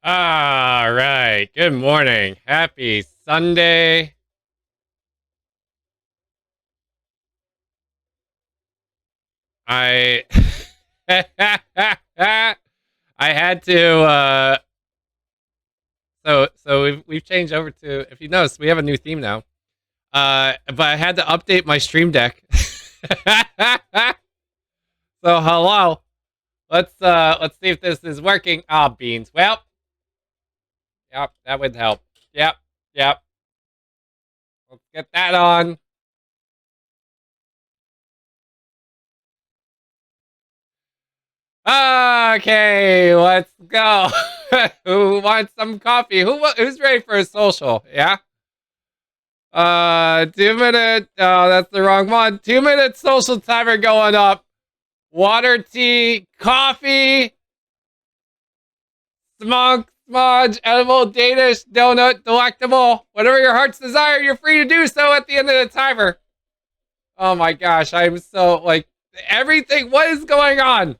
All right. Good morning. Happy Sunday. I I had to so we've changed over to, if you notice, we have a new theme now. But I had to update my stream deck. So hello. Let's see if this is working. Ah, beans. Well, yep, that would help. Yep, yep. Let's get that on. Okay, let's go. Who wants some coffee? Who's ready for a social? Yeah. 2 minute. Oh, that's the wrong one. 2 minute social timer going up. Water, tea, coffee, smudge, edible, Danish, donut, delectable. Whatever your heart's desire, you're free to do so at the end of the timer. Oh my gosh, I'm so like everything. What is going on?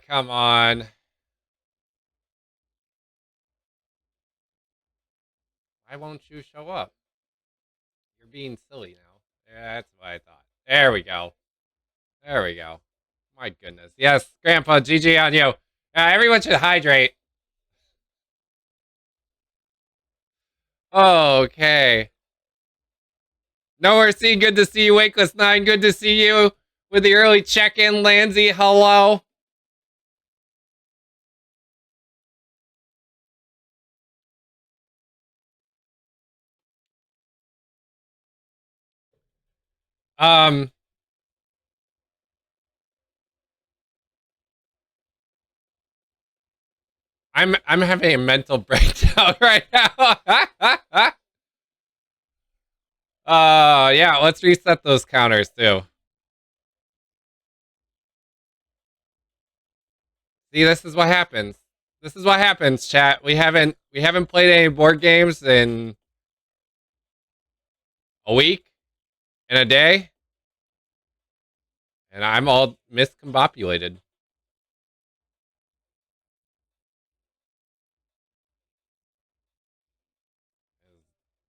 Come on. Why won't you show up? You're being silly now. Yeah, that's what I thought. There we go. There we go. My goodness. Yes, Grandpa, GG on you. Everyone should hydrate. Okay. Nowhere C, good to see you. Wakeless9, good to see you. With the early check-in, Lansy, hello. Um, I'm having a mental breakdown right now. Yeah, let's reset those counters too. See, this is what happens. This is what happens, chat. We haven't played any board games in a week, in a day, and I'm all miscombobulated.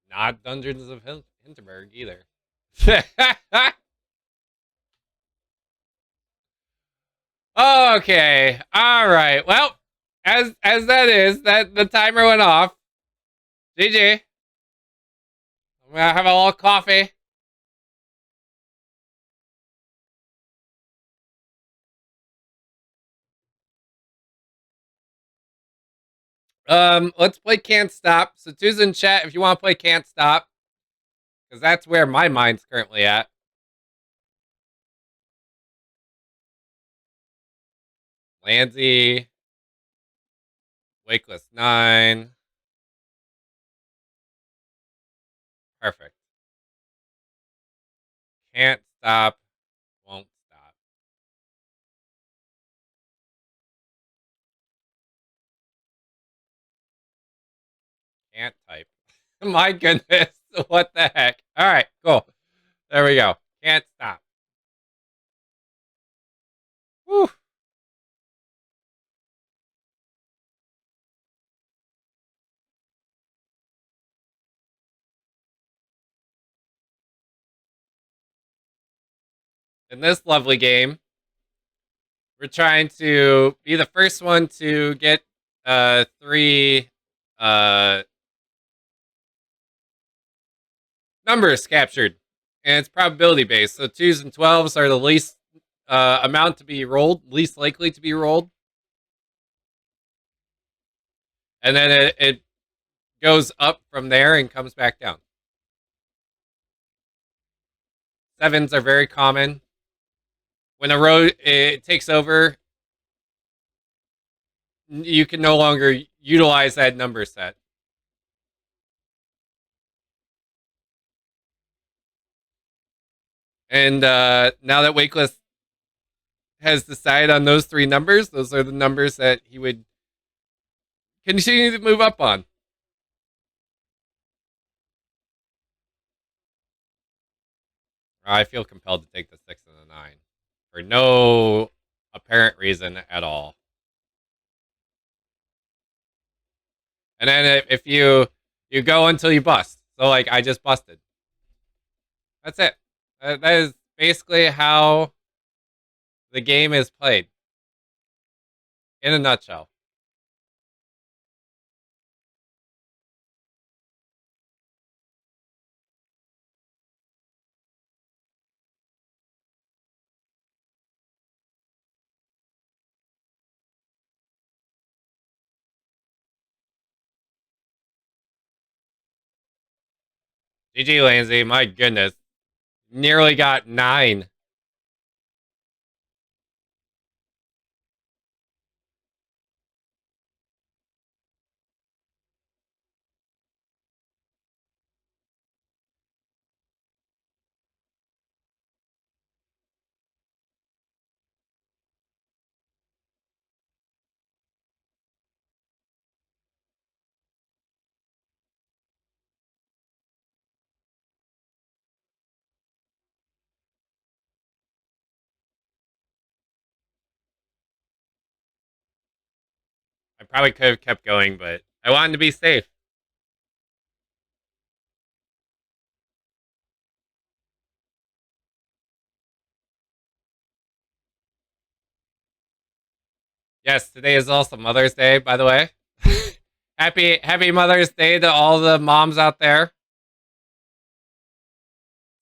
Not Dungeons of Hinterberg either. Okay, all right. Well, as that is, that the timer went off. GG. I'm gonna have a little coffee. Let's play Can't Stop. So two's in chat if you want to play Can't Stop, because that's where my mind's currently at. Lansy, Wakeless9. Perfect. Can't stop, won't stop. Can't type. My goodness. What the heck? All right, cool. There we go. Can't stop. Whew. In this lovely game, we're trying to be the first one to get three uh numbers captured, and it's probability based. So twos and 12s are the least amount to be rolled, least likely to be rolled, and then it goes up from there and comes back down. Sevens are very common. When a row it takes over, you can no longer utilize that number set. And now that Wakeless has decided on those three numbers. Those are the numbers that he would continue to move up on. I feel compelled to take the 6 and the 9 for no apparent reason at all. And then if you go until you bust, so like I just busted. That's it. That is basically how the game is played in a nutshell. GG Lansy, my goodness, nearly got 9. I probably could have kept going, but I wanted to be safe. Yes, today is also Mother's Day, by the way. Happy Mother's Day to all the moms out there.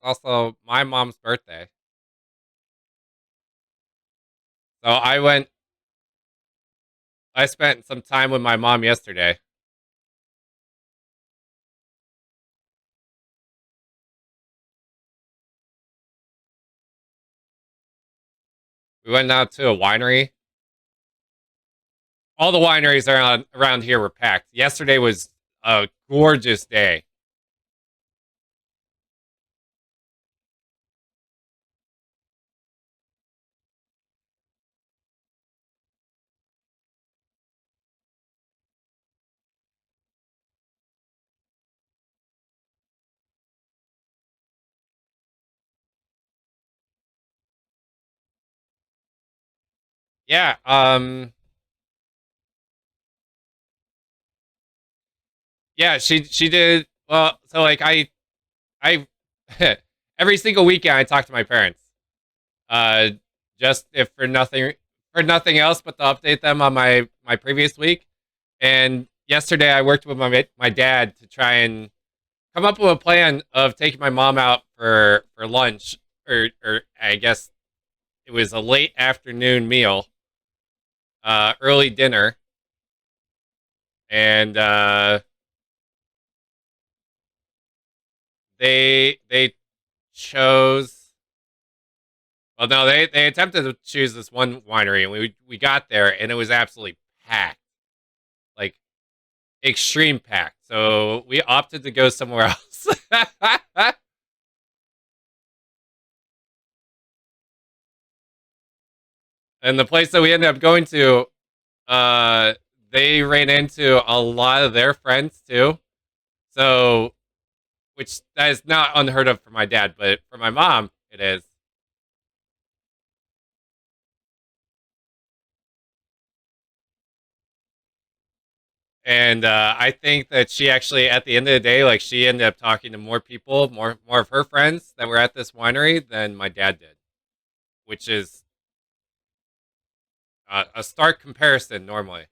Also my mom's birthday. So I spent some time with my mom yesterday. We went out to a winery. All the wineries around here were packed. Yesterday was a gorgeous day. Yeah, yeah, she did well. So like I every single weekend I talk to my parents. Uh, just if for nothing else but to update them on my previous week. And yesterday I worked with my dad to try and come up with a plan of taking my mom out for lunch, or I guess it was a late afternoon meal, early dinner, and they chose. Well, no, they attempted to choose this one winery, and we got there, and it was absolutely packed, like extreme packed. So we opted to go somewhere else. And the place that we ended up going to, uh, they ran into a lot of their friends too. So, which that is not unheard of for my dad, but for my mom, it is. And I think that she actually, at the end of the day, like she ended up talking to more people, more of her friends that were at this winery than my dad did, which is a stark comparison normally.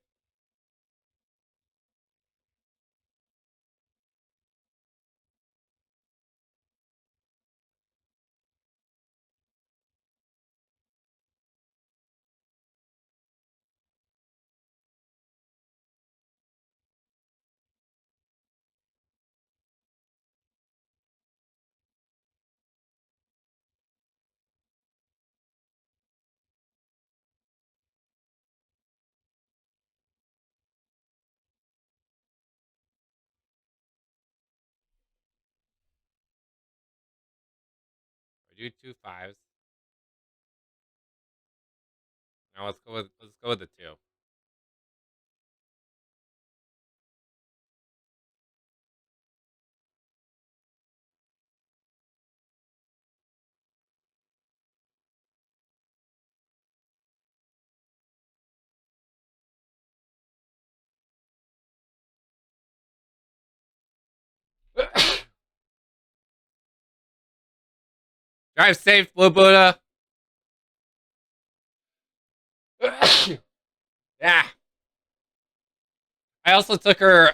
I do 2 5s. Now let's go with the two. Drive safe, Blue Buddha. Yeah. I also took her.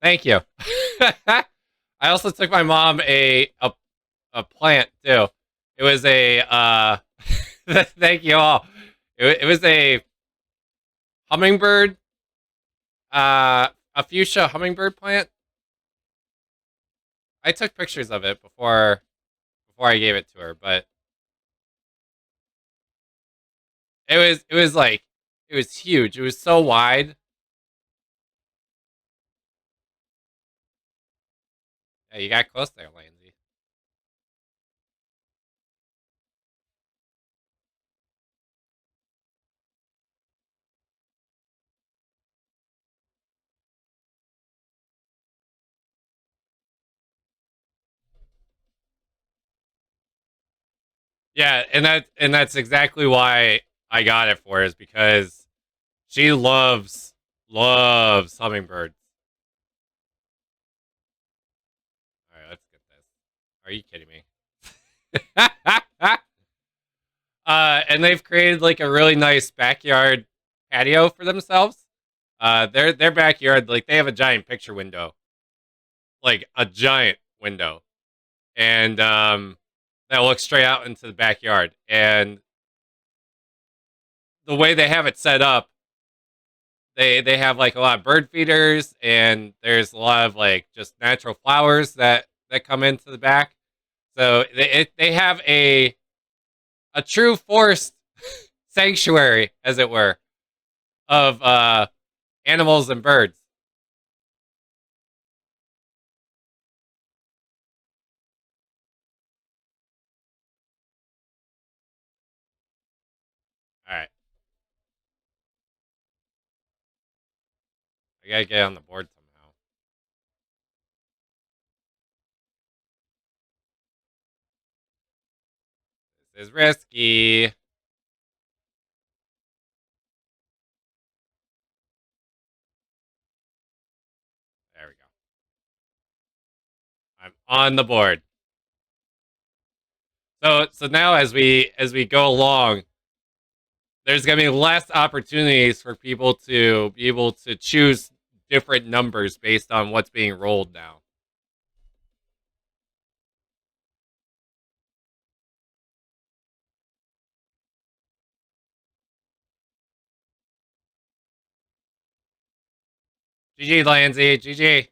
Thank you. I also took my mom a plant too. It was a. Thank you all. It was a hummingbird. A fuchsia hummingbird plant. I took pictures of it before I gave it to her, but it was like it was huge. It was so wide. Yeah, you got close there, Lansy. Yeah, and that's exactly why I got it for her, is because she loves hummingbirds. All right, let's get this. Are you kidding me? And they've created like a really nice backyard patio for themselves. Their backyard, like they have a giant picture window, like a giant window, and that looks straight out into the backyard. And the way they have it set up, they have like a lot of bird feeders, and there's a lot of like just natural flowers that come into the back. So they have a true forest sanctuary, as it were, of animals and birds. All right, I gotta get on the board somehow. This is risky. There we go. I'm on the board. So now as we go along, there's gonna be less opportunities for people to be able to choose different numbers based on what's being rolled now. GG Lanzy, GG.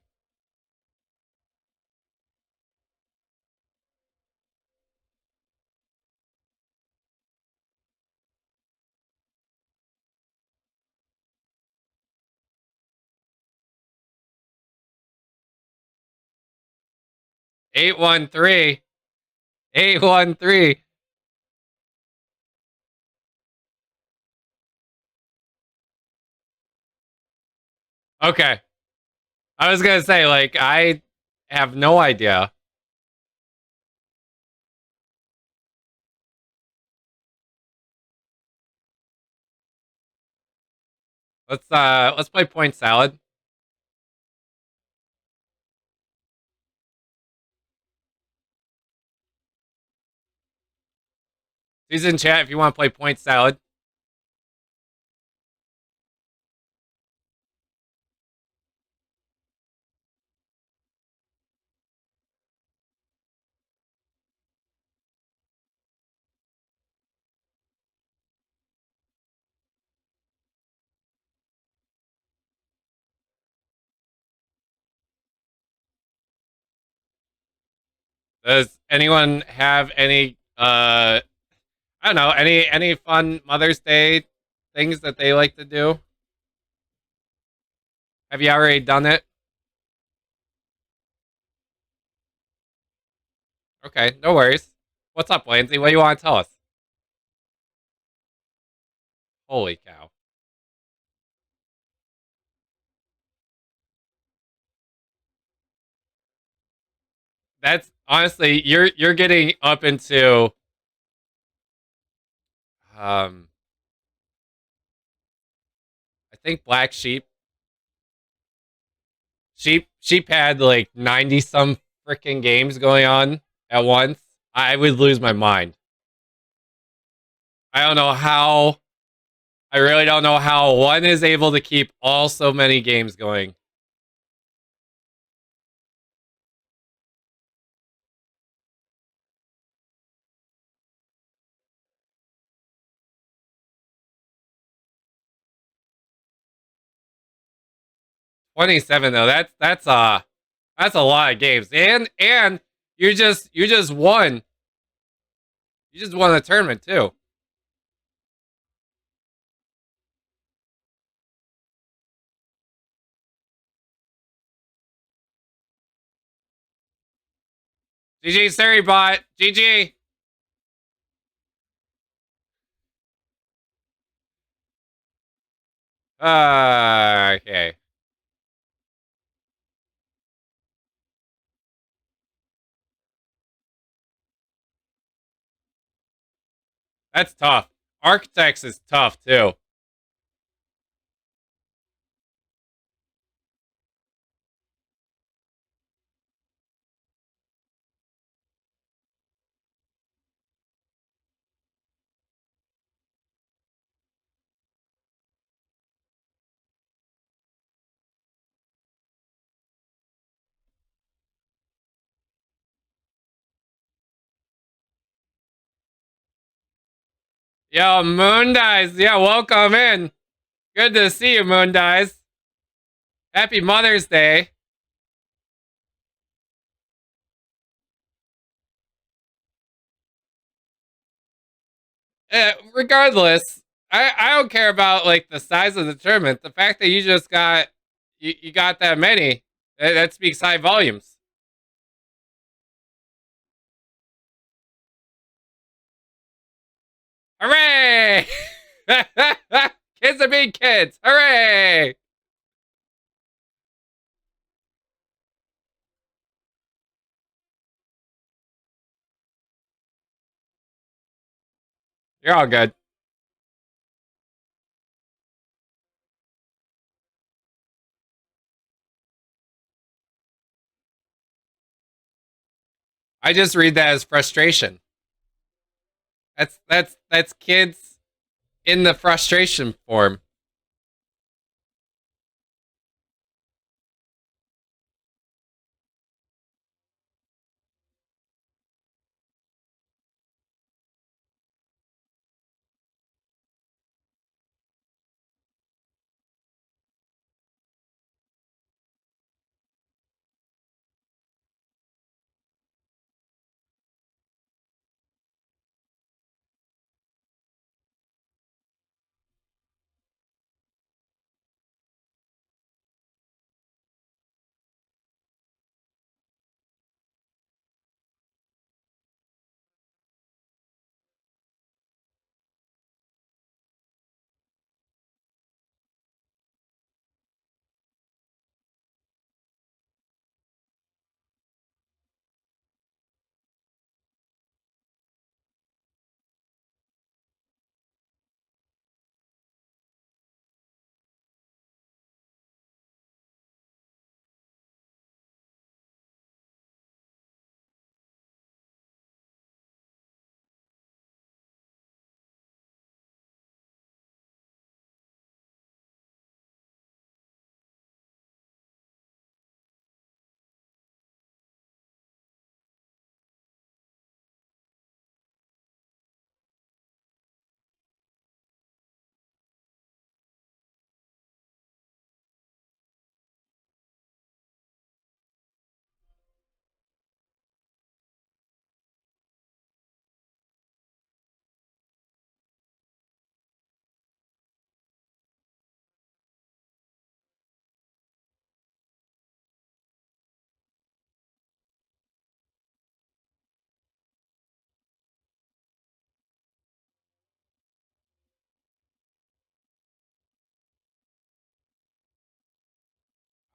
813. 813. Okay. I was gonna say, like, I have no idea. Let's play point salad. He's in chat if you want to play point salad. Does anyone have any I don't know, any fun Mother's Day things that they like to do? Have you already done it? Okay, no worries. What's up, Lansy? What do you want to tell us? Holy cow. That's honestly, you're getting up into um I think Black Sheep had like 90 some freaking games going on at once. I would lose my mind. I don't know how. I really don't know how one is able to keep all so many games going. 27 though. That's a lot of games. And you just won. You just won the tournament too. GG Surrey GG. Okay. That's tough. Architects is tough too. Yo, Moon Dice. Yeah, welcome in. Good to see you, Moon Dice. Happy Mother's Day. Regardless, I don't care about like the size of the tournament. The fact that you just got you got that many, that speaks high volumes. Hooray! Kids are being kids. Hooray! You're all good. I just read that as frustration. That's kids in the frustration form.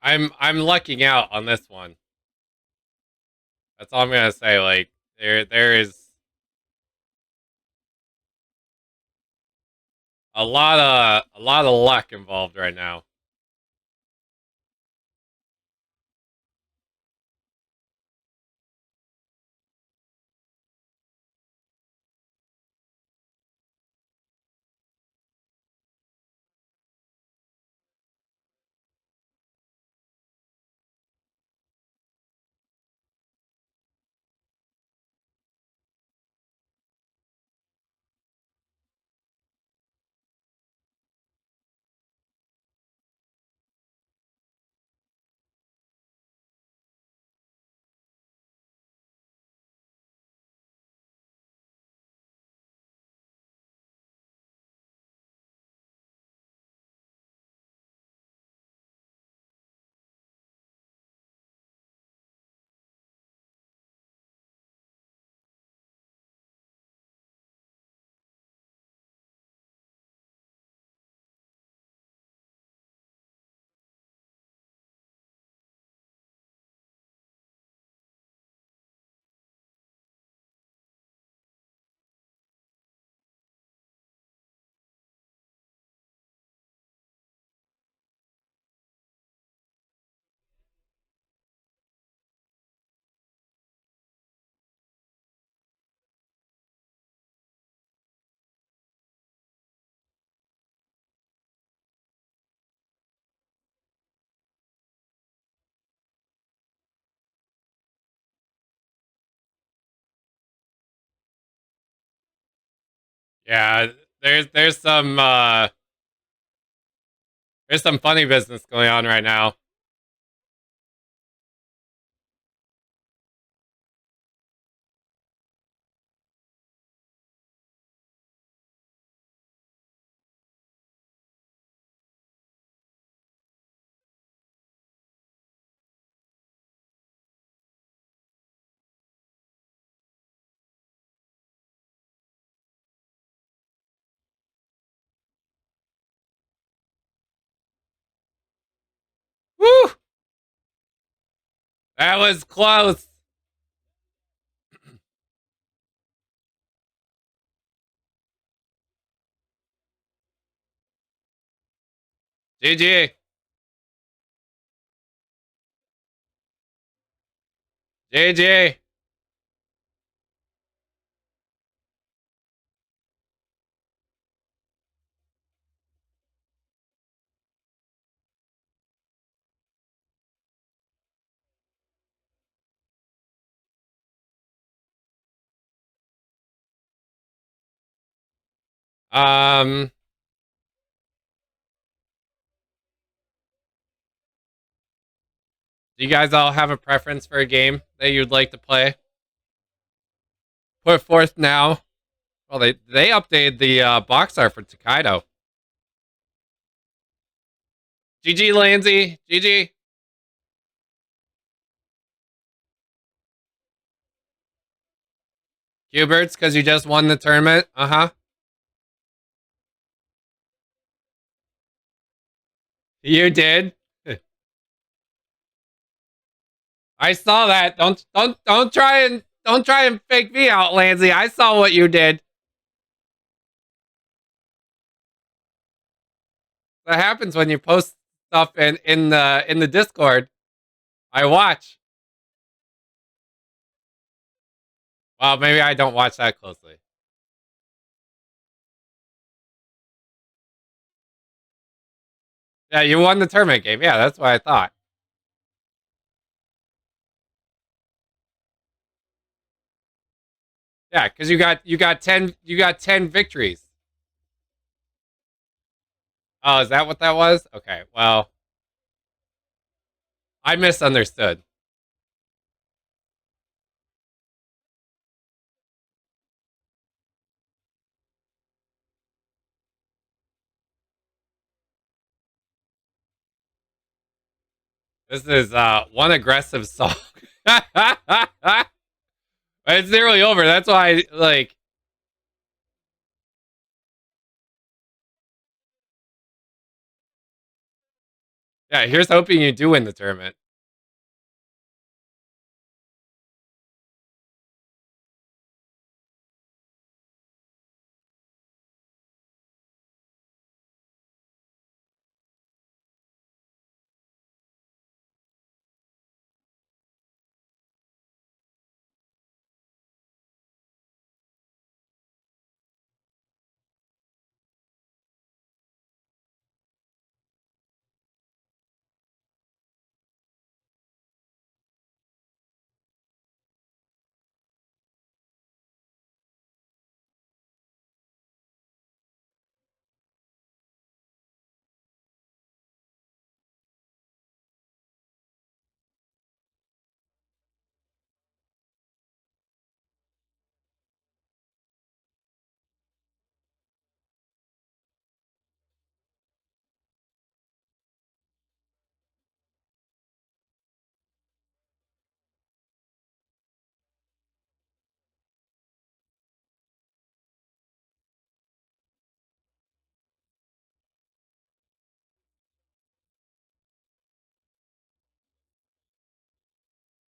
I'm lucking out on this one. That's all I'm gonna say. Like there is a lot of luck involved right now. Yeah, there's some funny business going on right now. Woo! That was close. GG. GG. Um, do you guys all have a preference for a game that you'd like to play? Put forth now. Well, they updated the box art for Tokaido. GG Lansy. GG. CuBirds, because you just won the tournament. Uh-huh. You did. I saw that. Don't try and fake me out, Lansy. I saw what you did. That happens when you post stuff in the Discord. I watch. Well, maybe I don't watch that closely. Yeah, you won the tournament game. Yeah, that's what I thought. Yeah, because you got ten victories. Oh, is that what that was? Okay, well, I misunderstood. This is one aggressive song. It's nearly over. That's why, like, Yeah, here's hoping you do win the tournament.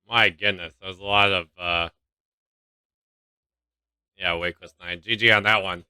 My goodness, that was a lot of yeah, Wakeless 9. GG on that one.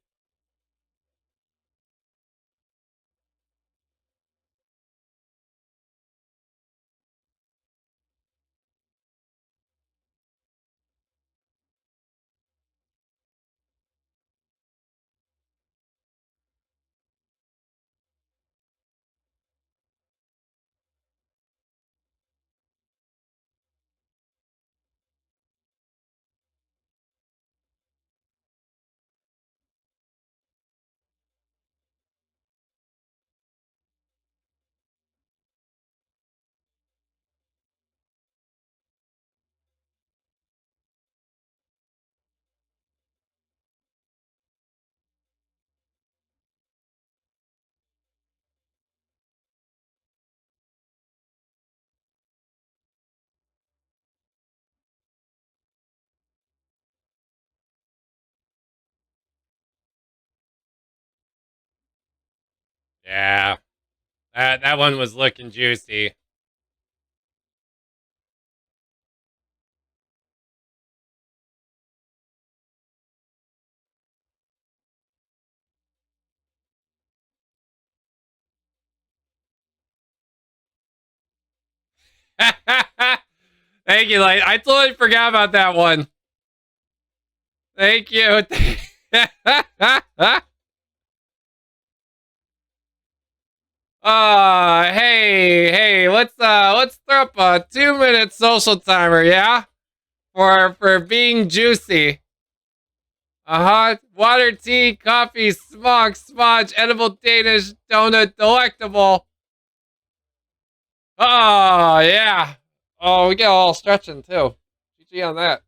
Yeah. That one was looking juicy. Thank you, Light. I totally forgot about that one. Thank you. Hey, let's throw up a 2-minute social timer, yeah? For being juicy. Water, tea, coffee, smog, smudge, edible Danish donut, delectable. Oh, yeah. Oh, we get all stretching too. GG on that.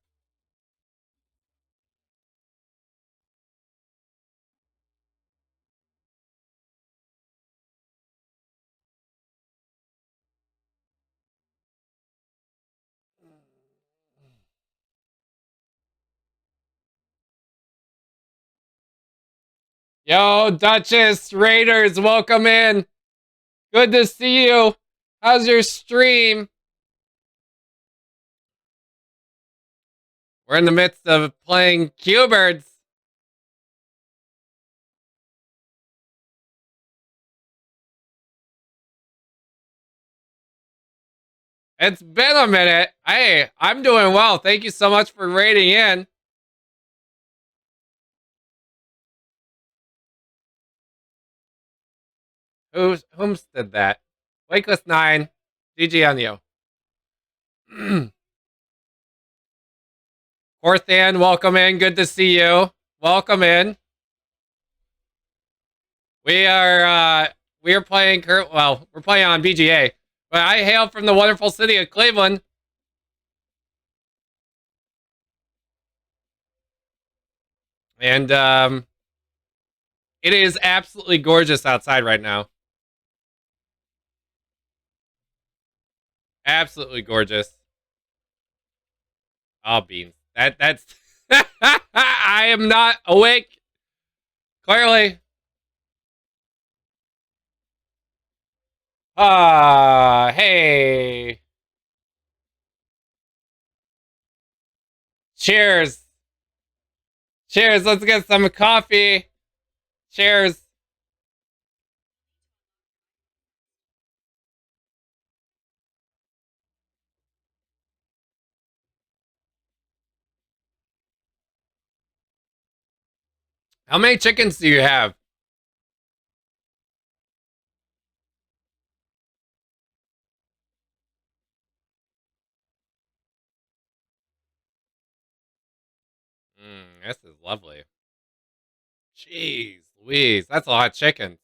Yo, Duchess, Raiders, welcome in. Good to see you. How's your stream? We're in the midst of playing CuBirds. It's been a minute. Hey, I'm doing well. Thank you so much for raiding in. Whom's did that? Wakeless 9. GG on you. Fourthan, welcome in. Good to see you. Welcome in. We are playing we're playing on BGA. But I hail from the wonderful city of Cleveland. And it is absolutely gorgeous outside right now. Absolutely gorgeous. Oh, beans. That's I am not awake. Clearly. Ah, hey. Cheers. Cheers. Let's get some coffee. Cheers. How many chickens do you have? This is lovely. Jeez Louise, that's a lot of chickens.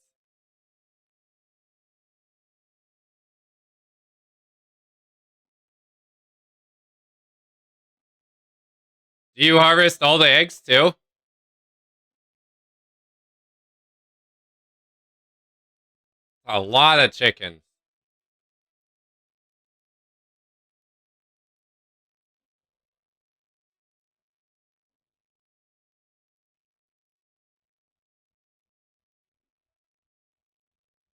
Do you harvest all the eggs too? A lot of chickens.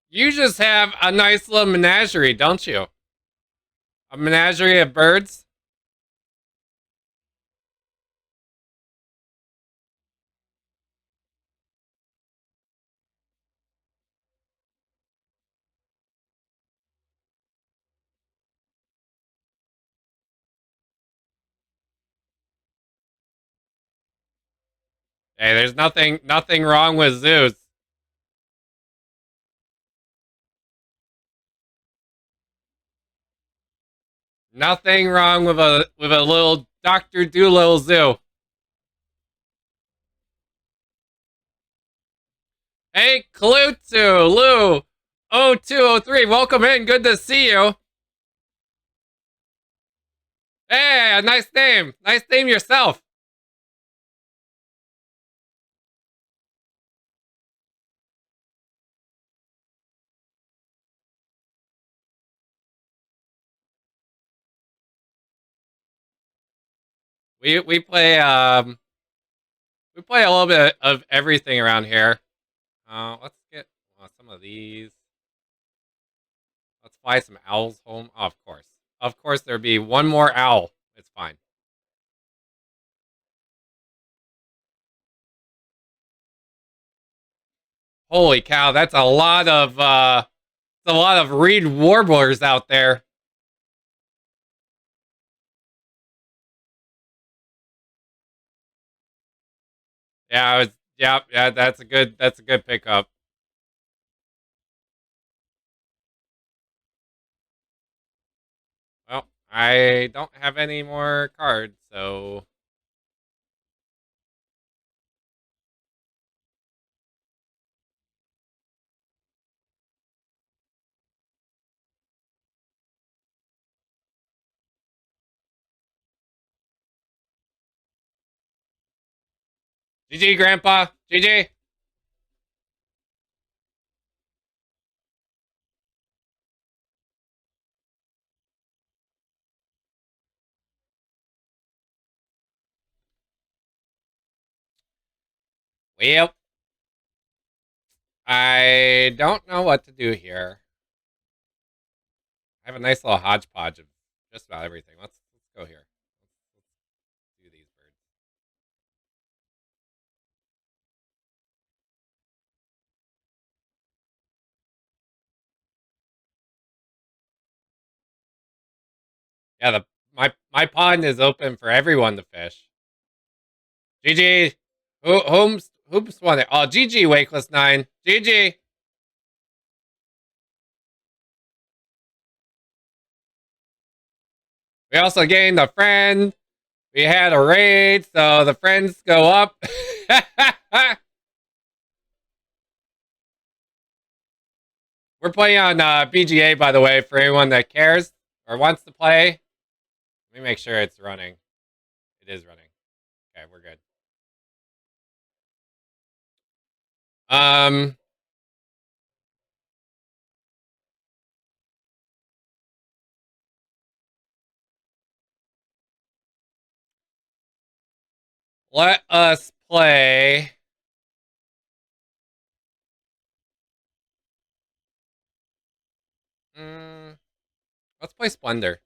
You just have a nice little menagerie, don't you? A menagerie of birds? Hey, there's nothing wrong with zoos. Nothing wrong with a little Dr. Doolittle zoo. Hey, Klute, Lou, 0203, welcome in. Good to see you. Hey, a nice name. Nice name yourself. We play we play a little bit of everything around here. Let's get some of these. Let's fly some owls home. Oh, of course. Of course, there'd be one more owl. It's fine. Holy cow, that's a lot of reed warblers out there. Yeah, yeah, that's a good pickup. Well, I don't have any more cards, so GG Grandpa. GG. Well, I don't know what to do here. I have a nice little hodgepodge of just about everything. Let's go here. Let's do these birds. Yeah, the my pond is open for everyone to fish. GG. Who's won it? Oh, GG Wakeless 9. GG. We also gained a friend. We had a raid, so the friends go up. We're playing on BGA, by the way, for anyone that cares or wants to play. Let me make sure it's running. It is running. Okay, we're good. Um, let us play. Mm, let's play Splendor.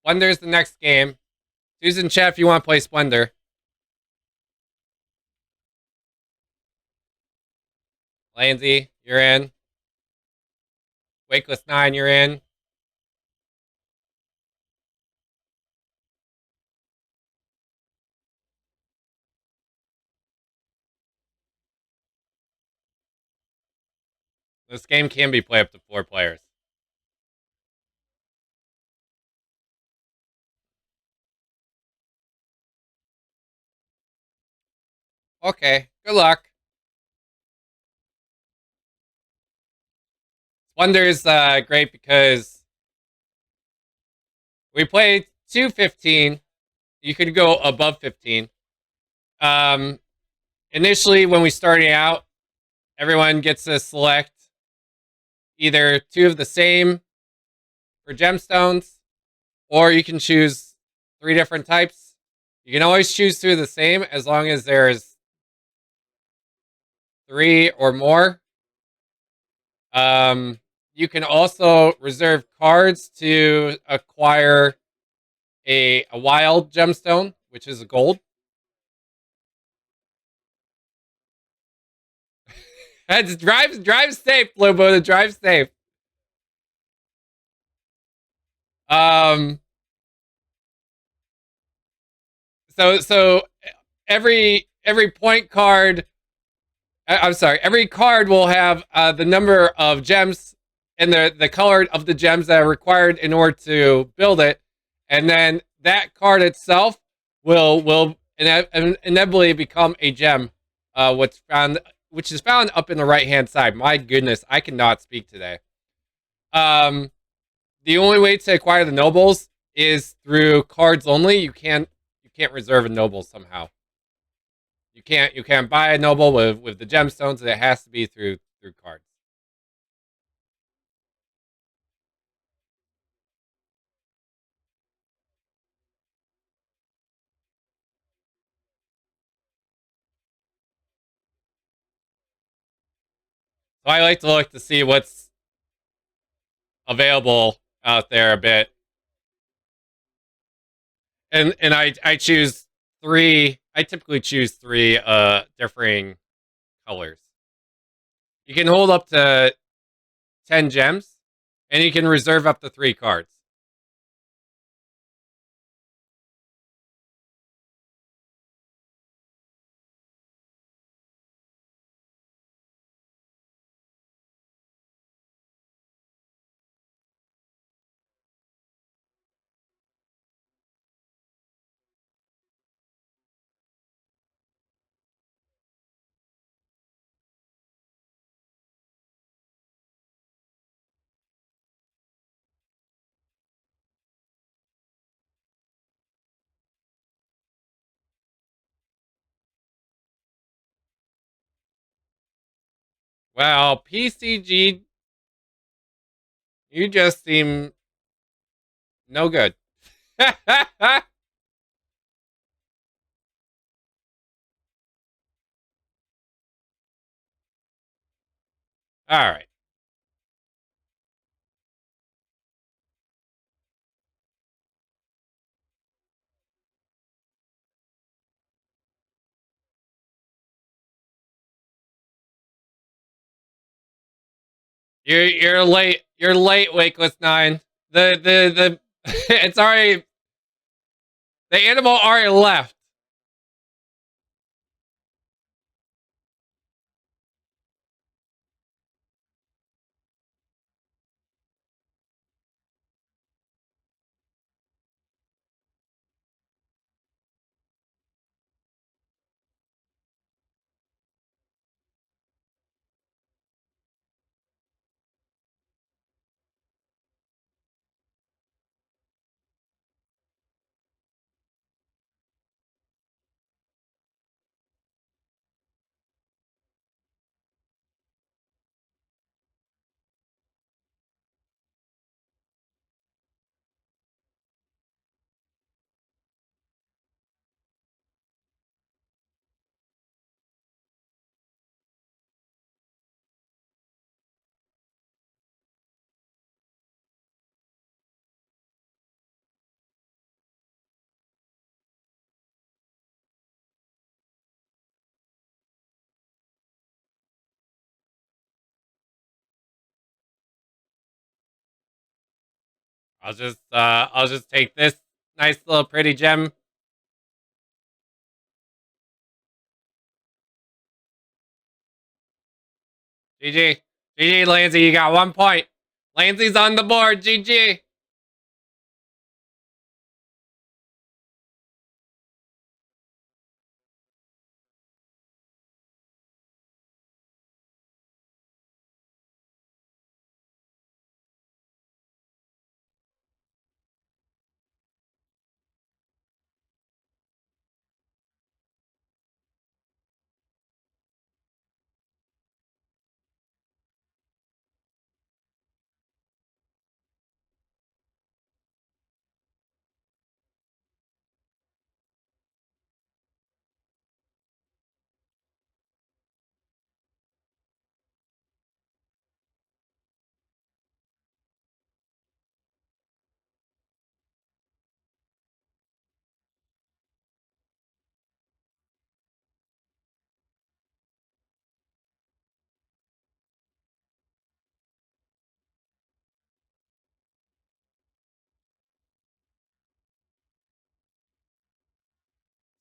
Splendor's the next game. Susan chat if you want to play Splendor. Lansy, you're in. Wakeless 9, you're in. This game can be played up to 4 players. Okay, good luck. Splendor's great because we play 215. You could go above 15. Um, Initially, when we started out, everyone gets to select either 2 of the same for gemstones, or you can choose 3 different types. You can always choose 2 of the same as long as there's 3 or more. You can also reserve cards to acquire a wild gemstone, which is a gold. That's drive safe, Lobo. To drive safe. Um. So every point card. I'm sorry. Every card will have the number of gems and the color of the gems that are required in order to build it, and then that card itself will inevitably become a gem. Which is found up in the right hand side. My goodness, I cannot speak today. Um, the only way to acquire the nobles is through cards only. You can't reserve a noble somehow. You can't buy a noble with the gemstones. It has to be through cards. So I like to look to see what's available out there a bit, and I choose 3. I typically choose 3 differing colors. You can hold up to 10 gems, and you can reserve up to 3 cards. Well, PCG, you just seem no good. All right. You're late. You're late, Wakeless 9. The it's already the animal already left. I'll just take this nice little pretty gem. GG. GG, Lansy, you got 1 point. Lansy's on the board. GG.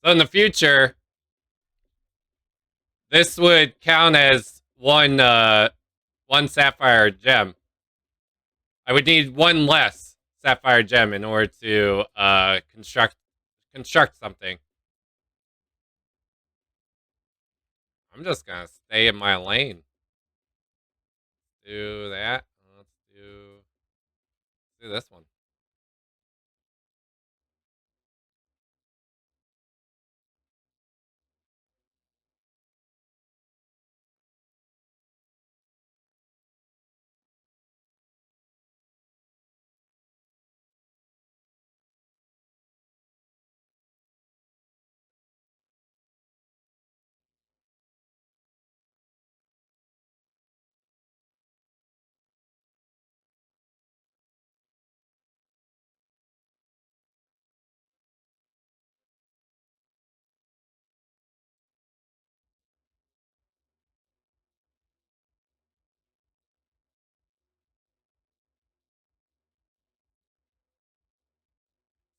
So in the future, this would count as one sapphire gem. I would need one less sapphire gem in order to construct something. I'm just gonna stay in my lane. Do that. Let's do this one.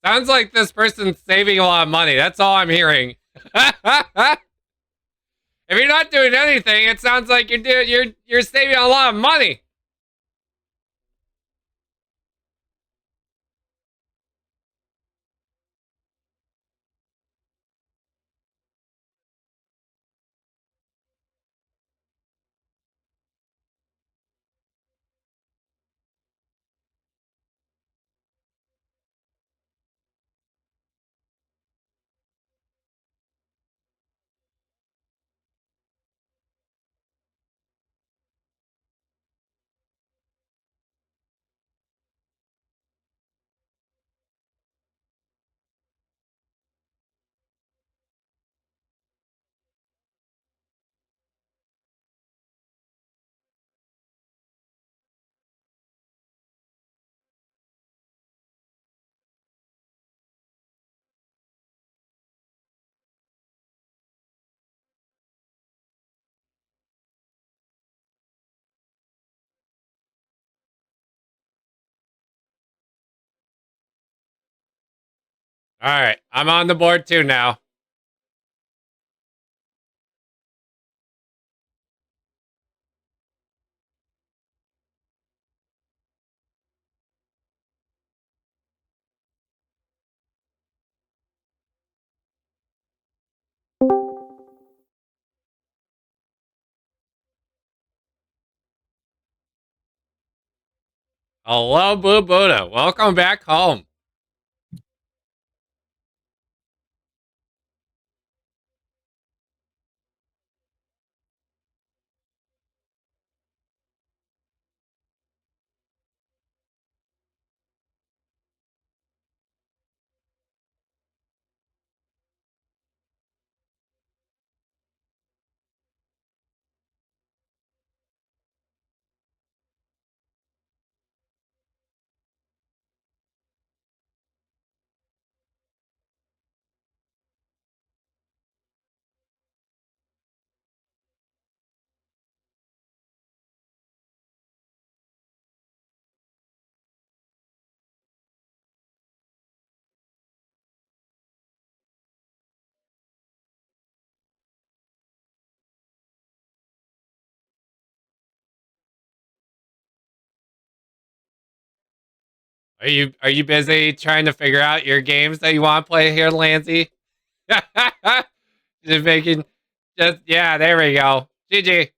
Sounds like this person's saving a lot of money. That's all I'm hearing. If you're not doing anything, it sounds like you're saving a lot of money. All right, I'm on the board too now. Hello, Boo Buddha. Welcome back home. Are you busy trying to figure out your games that you want to play here, Lansy? Just making, just yeah. There we go. GG.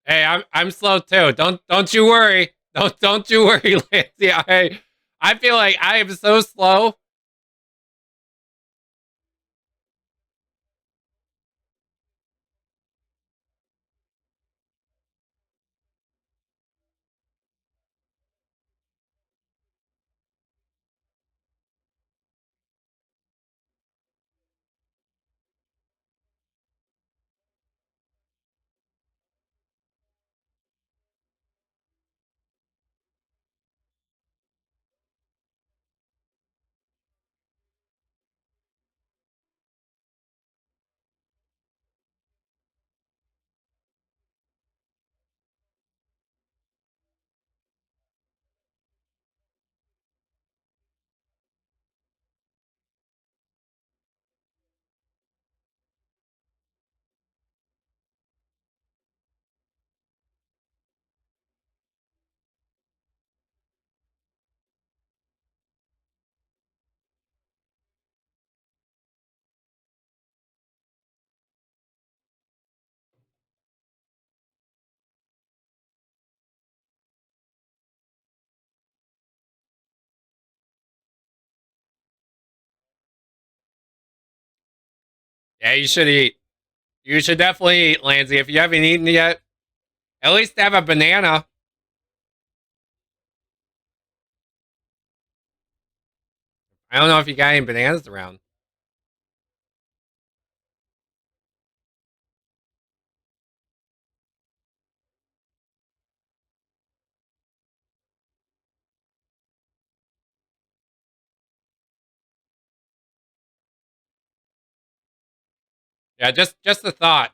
Hey, I'm slow too. Don't you worry. Don't you worry, Lansy. I feel like I am so slow. Yeah, you should eat. You should definitely eat, Lansy. If you haven't eaten yet, at least have a banana. I don't know if you got any bananas around. Yeah, just the thought.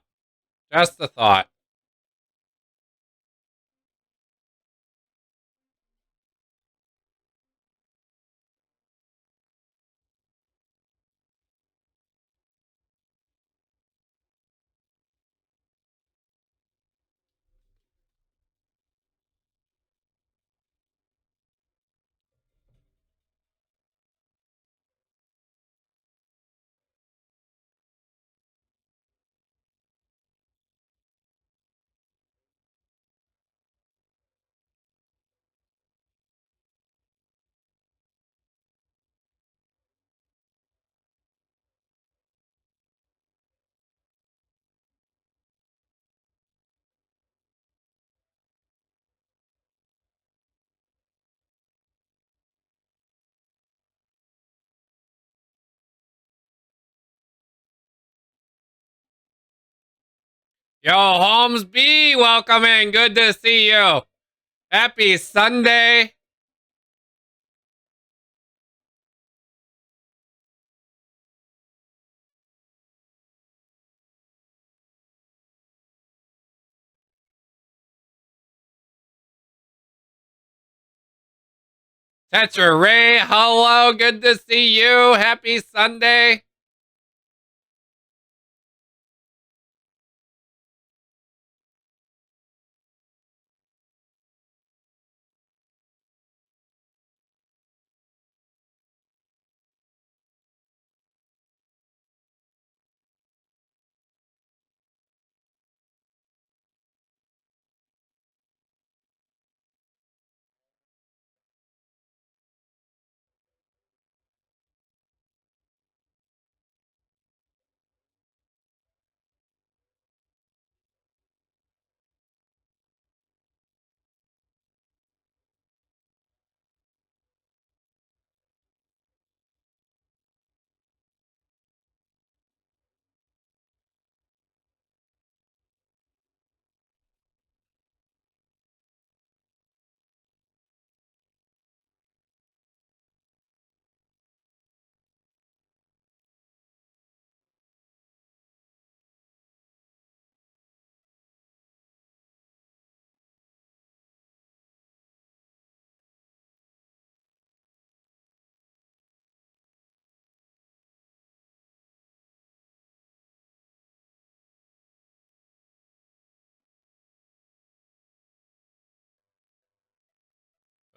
Just the thought. Yo, Holmes B, welcome in. Good to see you. Happy Sunday. Tetra Ray, hello, good to see you. Happy Sunday.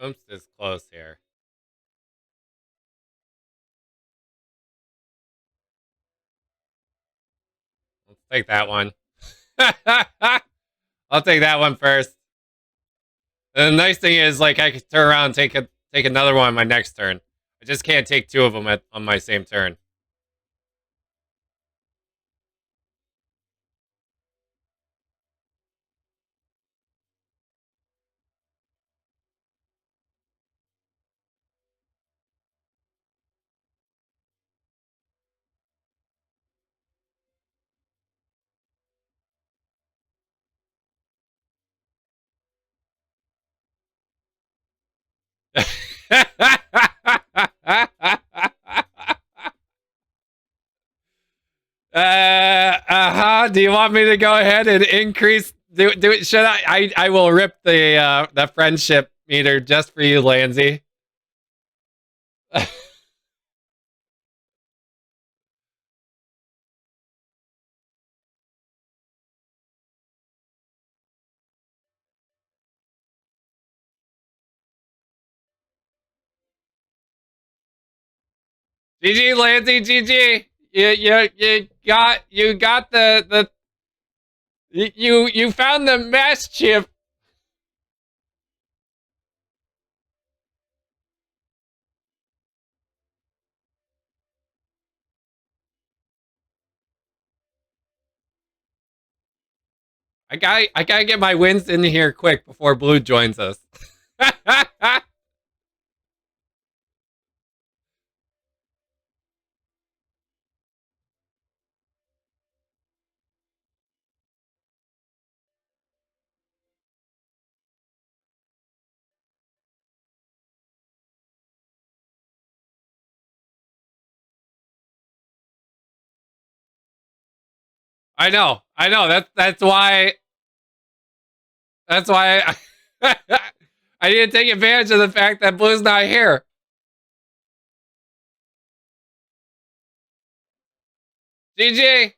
Oops, is close here. Let's take that one. I'll take that one first. And the nice thing is, like, I can turn around and take another one on my next turn. I just can't take two of them on my same turn. Do you want me to go ahead and increase? Do it? Should I will rip the friendship meter just for you, Lansy. GG, Lansy, GG. You got the you found the mass chip. I gotta get my wins in here quick before Blue joins us. I know. That's why. That's why I need to take advantage of the fact that Blue's not here. GG,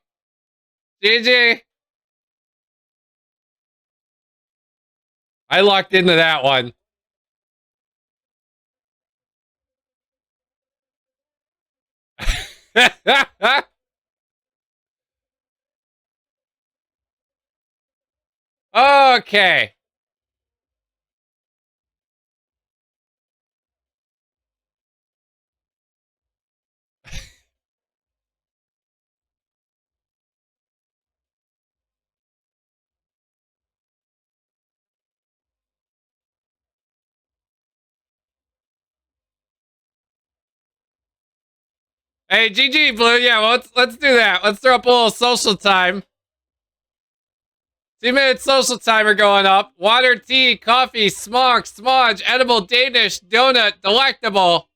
GG. I locked into that one. Okay. Hey, GG, Blue. Yeah, let's do that. Let's throw up a little social time. 2 minute social timer going up. Water, tea, coffee, smog, smudge, edible, Danish, donut, delectable.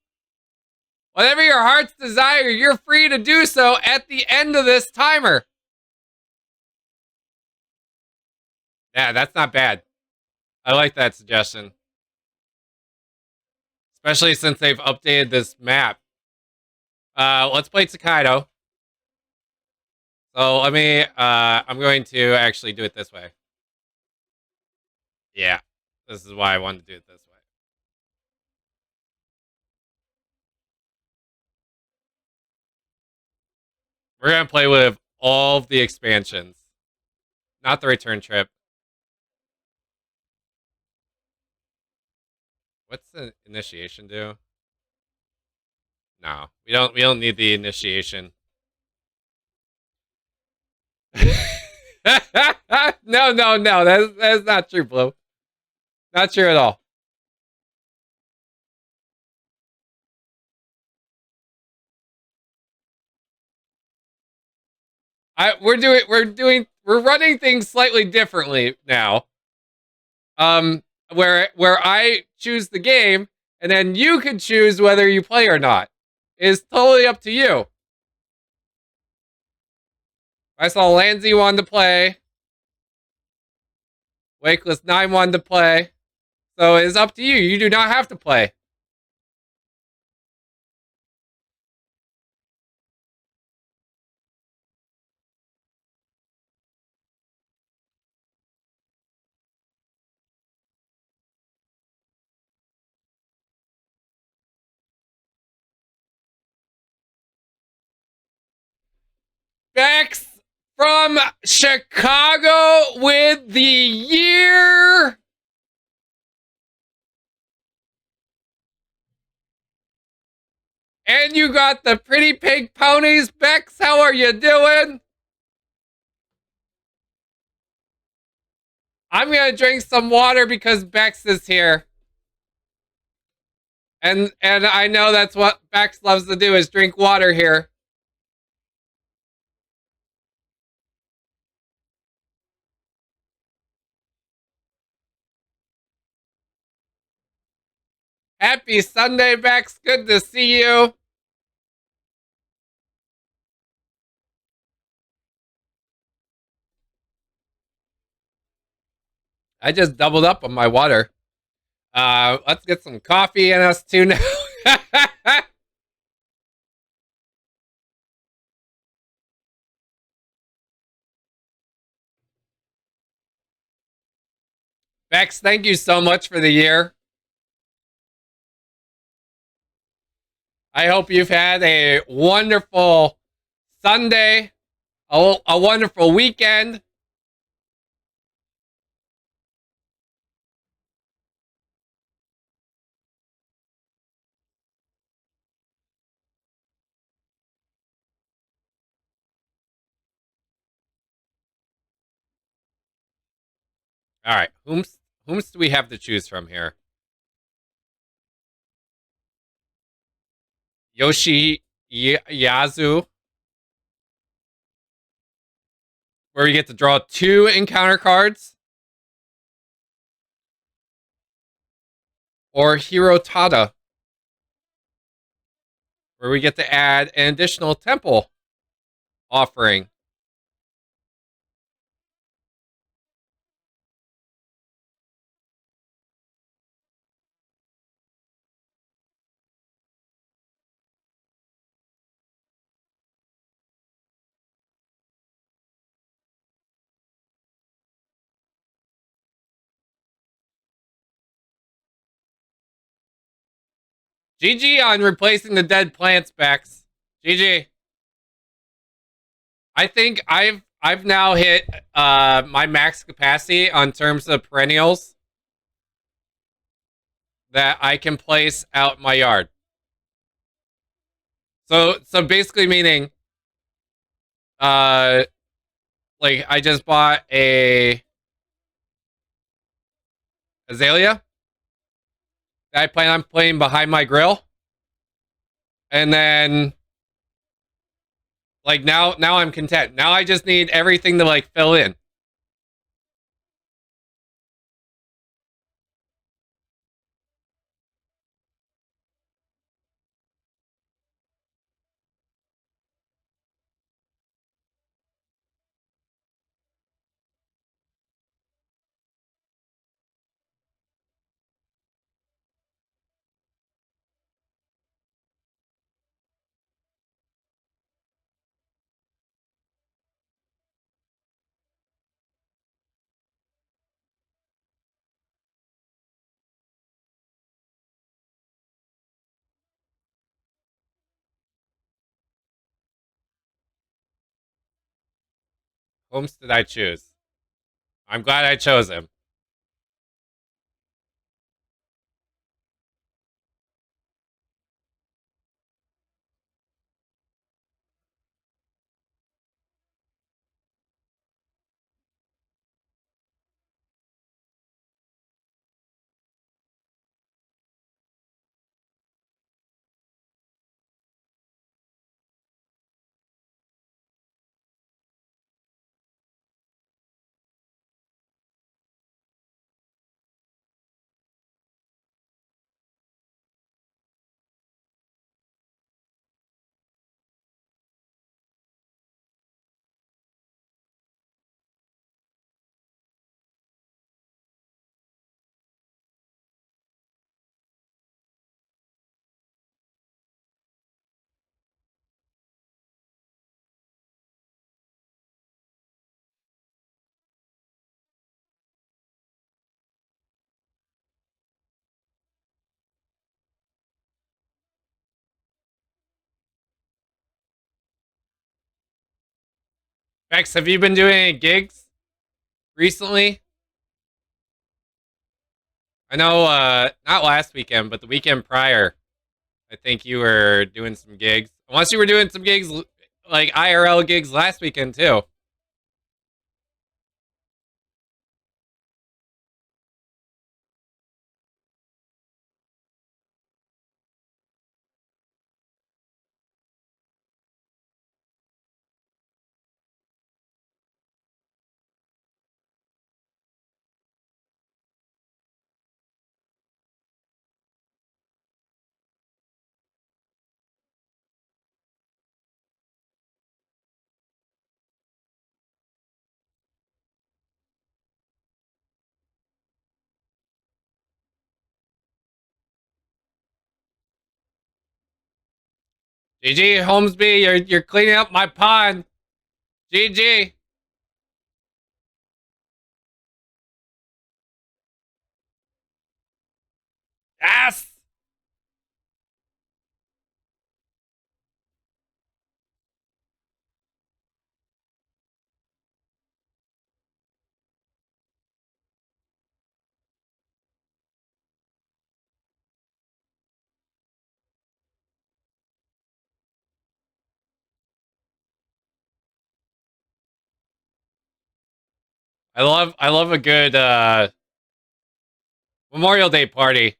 Whatever your heart's desire, you're free to do so at the end of this timer. Yeah, that's not bad. I like that suggestion. Especially since they've updated this map. Let's play Tokaido. So let me, I'm going to actually do it this way. Yeah, this is why I wanted to do it this way. We're going to play with all of the expansions. Not the return trip. What's the initiation do? No, we don't need the initiation. No, no, no. That's not true, Blue. Not true at all. We're running things slightly differently now. Where I choose the game and then you can choose whether you play or not. It's totally up to you. I saw Lanzy wanted to play. Wakeless 9 wanted to play. So it's up to you. You do not have to play. Bex from Chicago with the year. And you got the pretty pink ponies. Bex, how are you doing? I'm going to drink some water because Bex is here. And I know that's what Bex loves to do is drink water here. Happy Sunday, Bex. Good to see you. I just doubled up on my water. Let's get some coffee in us too now. Bex, thank you so much for the year. I hope you've had a wonderful Sunday, a wonderful weekend. All right, whom's do we have to choose from here? Yoshi Yazu, where we get to draw 2 encounter cards, or Hirotada, where we get to add an additional temple offering. GG on replacing the dead plants, Bex. GG. I think I've now hit my max capacity on terms of perennials that I can place out my yard. So basically meaning uh like I just bought a azalea that I plan on playing behind my grill. And then like now I'm content. Now I just need everything to like fill in. whom did I choose? I'm glad I chose him. Bex, have you been doing any gigs recently? I know, not last weekend, but the weekend prior. I think you were doing some gigs. Unless you were doing some gigs, like IRL gigs last weekend, too. GG, Holmesby, you're cleaning up my pond. GG. Yes! I love a good Memorial Day party.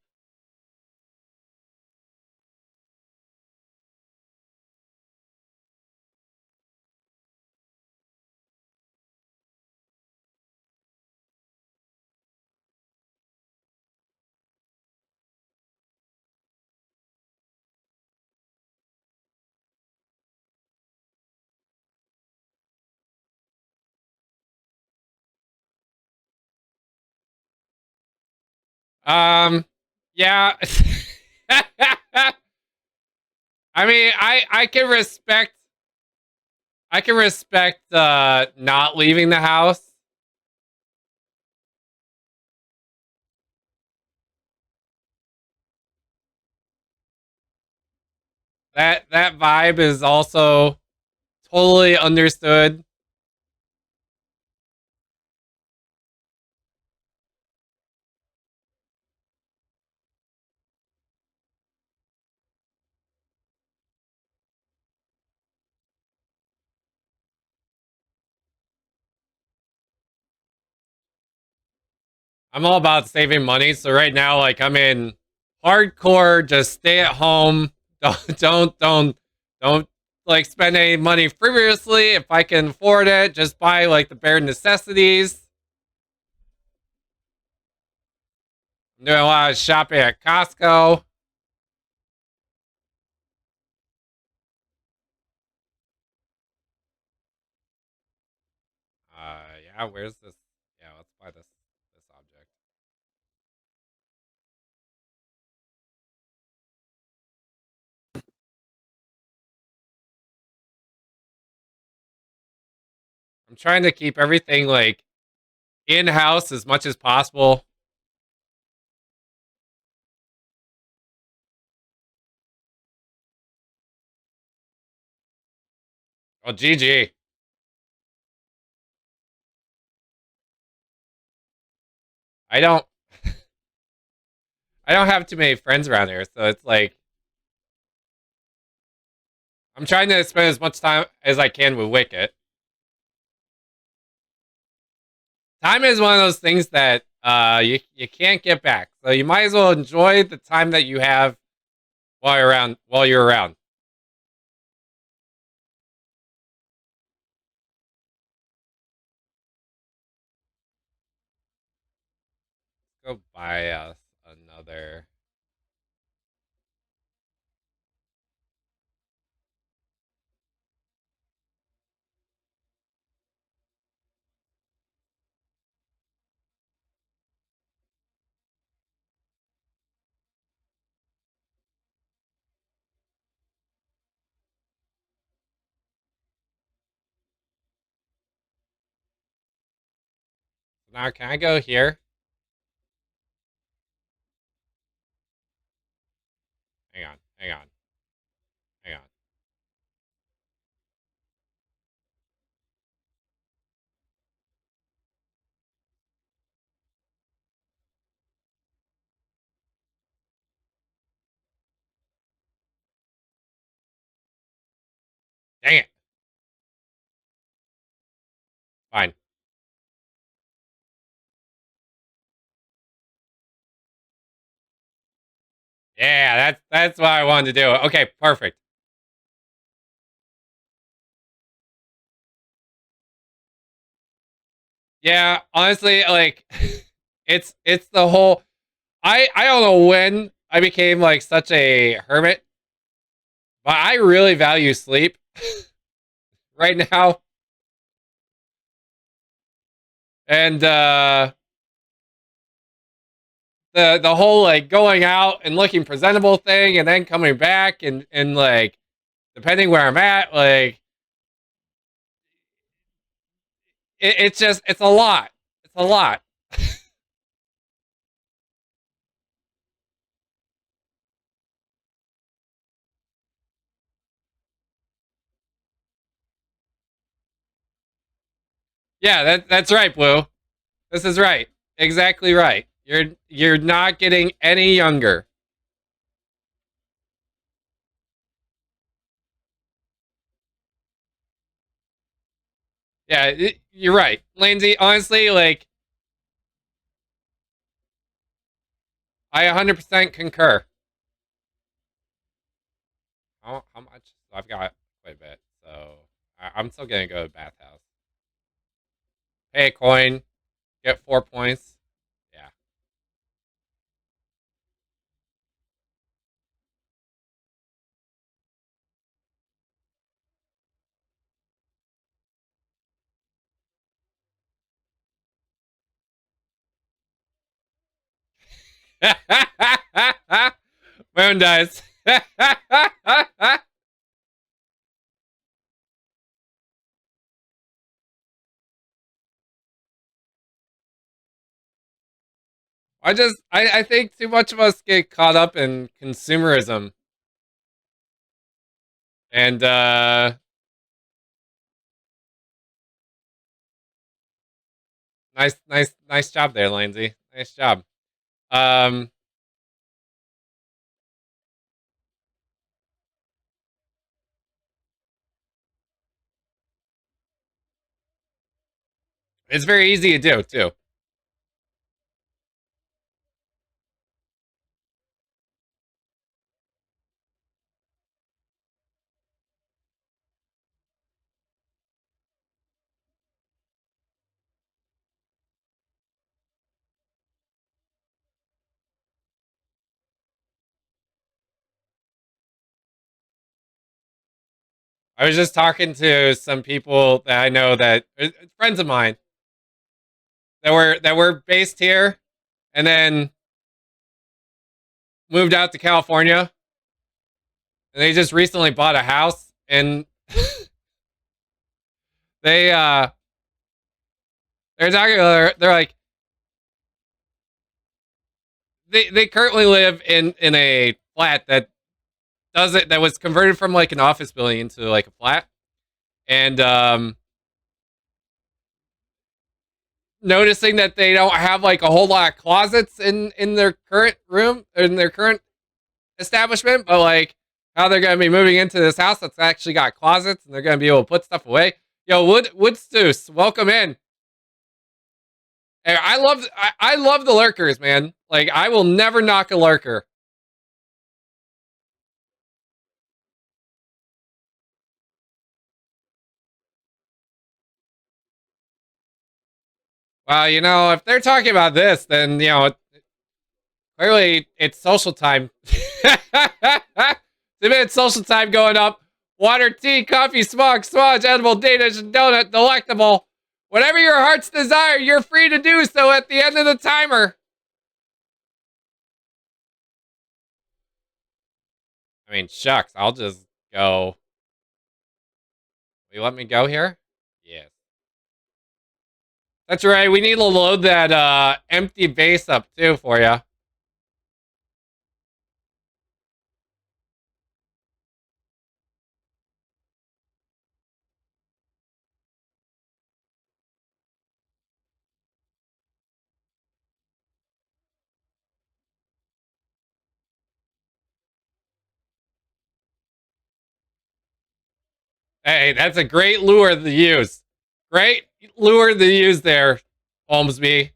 Yeah. I mean, I can respect not leaving the house. That vibe is also totally understood. I'm all about saving money, so right now, like, I'm in hardcore. Just stay at home. Don't like spend any money frivolously. If I can afford it, just buy like the bare necessities. I'm doing a lot of shopping at Costco. Yeah, where's this? Yeah, let's buy this object. I'm trying to keep everything like in house as much as possible. Oh, GG. I don't I don't have too many friends around here, so it's like I'm trying to spend as much time as I can with Wicket. Time is one of those things that you can't get back. So you might as well enjoy the time that you have while you're around. Go buy us another. Now can I go here? Hang on, hang on, hang on. Dang it. Fine. Yeah, that's what I wanted to do. Okay, perfect. Yeah, honestly, like it's the whole I don't know when I became like such a hermit, but I really value sleep right now. And the whole like going out and looking presentable thing and then coming back and like depending where I'm at, like it's just it's a lot. It's a lot. Yeah, that's right, Blue. This is right. Exactly right. You're not getting any younger. Yeah, you're right, Lindsay. Honestly, like I 100% concur. How much? I've got quite a bit, so I'm still gonna go to bathhouse. Pay a coin, get 4 points. Yeah. Moon dice. I think too much of us get caught up in consumerism and nice job there, Lindsay. Nice job. Um it's very easy to do too. I was just talking to some people that I know that friends of mine that were based here and then moved out to California and they just recently bought a house and they they're talking they're like they currently live in a flat that was converted from like an office building into like a flat and noticing that they don't have like a whole lot of closets in their current room, in their current establishment, but like how they're gonna be moving into this house that's actually got closets and they're gonna be able to put stuff away. Yo, Woodstoose, welcome in. And I love the lurkers, man. Like I will never knock a lurker. Well, you know, if they're talking about this, then you know, clearly it's social time. It's social time going up. Water, tea, coffee, smudge, edible, Danish, donut, delectable. Whatever your heart's desire, you're free to do so at the end of the timer. I mean, shucks, I'll just go. Will you let me go here? Yes. That's right, we need to load that empty base up too for you. Hey, that's a great lure to use. Great lure to use there, Holmesby.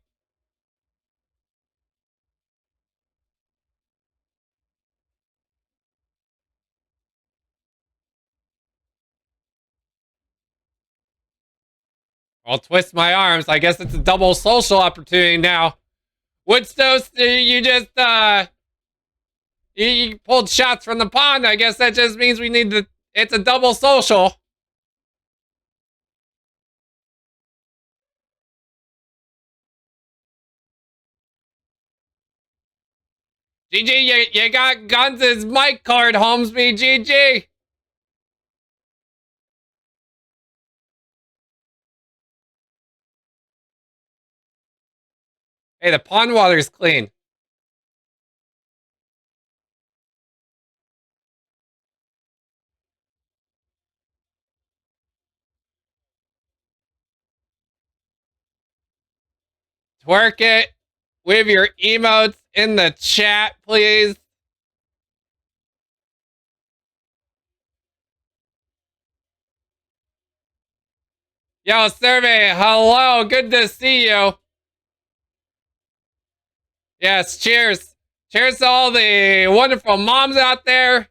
I'll twist my arms. I guess it's a double social opportunity now. Woodstones, you just you pulled shots from the pond. I guess that just means we need to. It's a double social. GG, you got Guns' mic card, Holmesby. GG. Hey, the pond water's clean. Twerk it with your emotes in the chat, please. Yo, Survey, hello. Good to see you. Yes, cheers. Cheers to all the wonderful moms out there.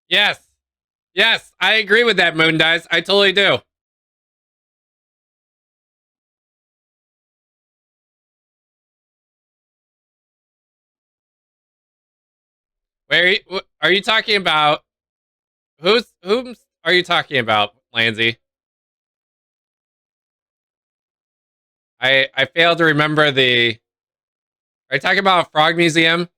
Yes. Yes, I agree with that, Moon Dice. I totally do. Where are you talking about? Whom are you talking about, Lansy? I failed to remember the. Are you talking about Frog Museum?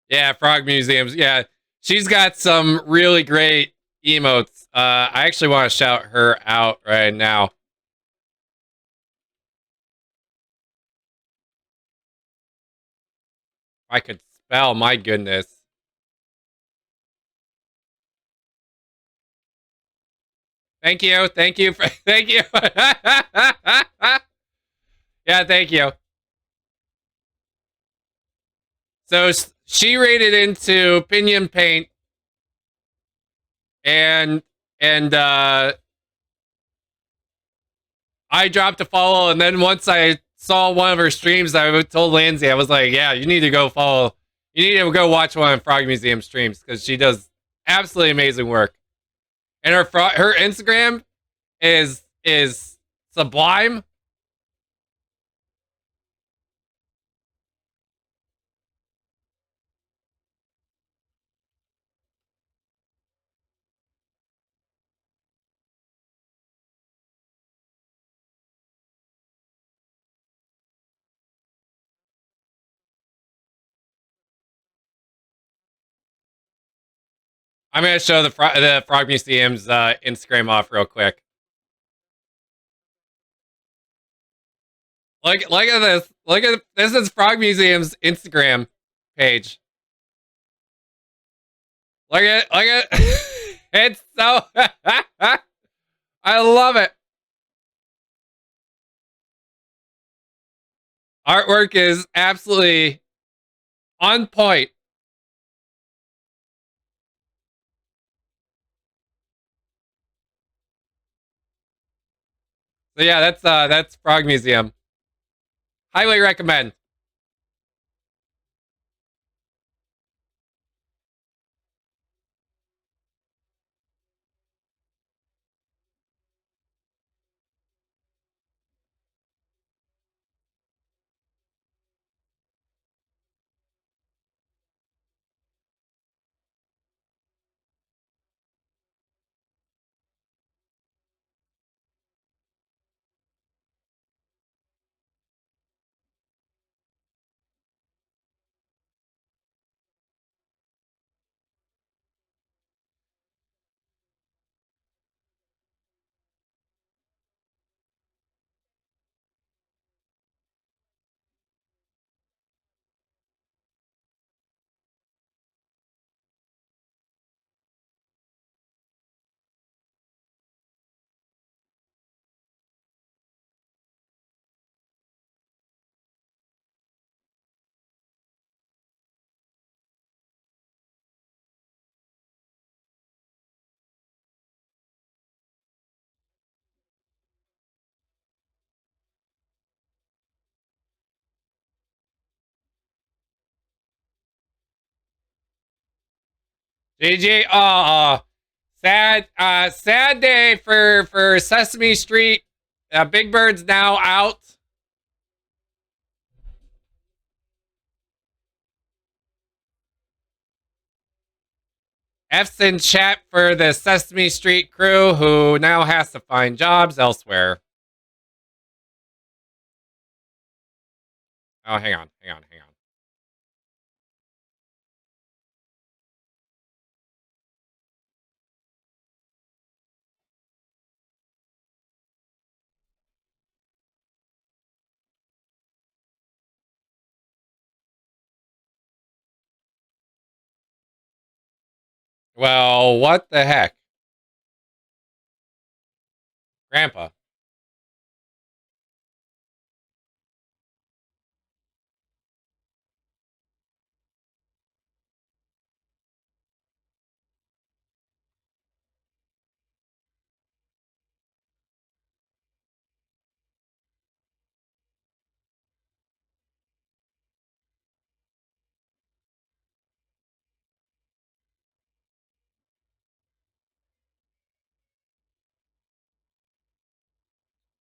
Yeah, Frog Museums. Yeah, she's got some really great emotes. I actually want to shout her out right now. I could spell, my goodness. Thank you, thank you, thank you. Yeah, thank you. So she raided into Pinion Paint, and I dropped a follow, and then once I saw one of her streams. I told Lindsay, I was like, yeah, you need to go follow. You need to go watch one of Frog Museum streams because she does absolutely amazing work. And her Instagram is sublime. I'm gonna show the Frog Museum's Instagram off real quick. Look at this. This is Frog Museum's Instagram page. Look at it's so I love it. Artwork is absolutely on point. So yeah, that's Frog Museum. Highly recommend. GG. Oh, sad day for Sesame Street. Big Bird's now out. F's in chat for the Sesame Street crew who now has to find jobs elsewhere. Oh, hang on. Well, what the heck? Grandpa.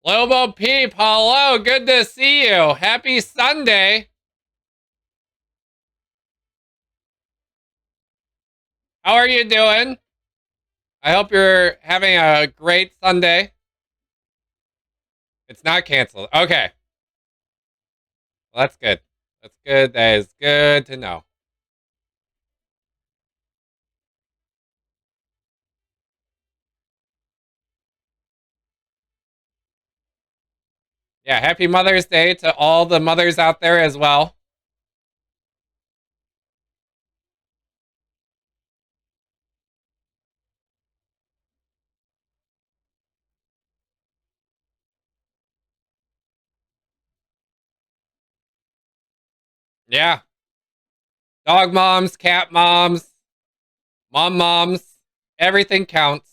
Lobo Peep, hello, good to see you. Happy Sunday. How are you doing? I hope you're having a great Sunday. It's not canceled. Okay. Well, that's good. That's good. That is good to know. Yeah, happy Mother's Day to all the mothers out there as well. Yeah. Dog moms, cat moms, mom moms, everything counts.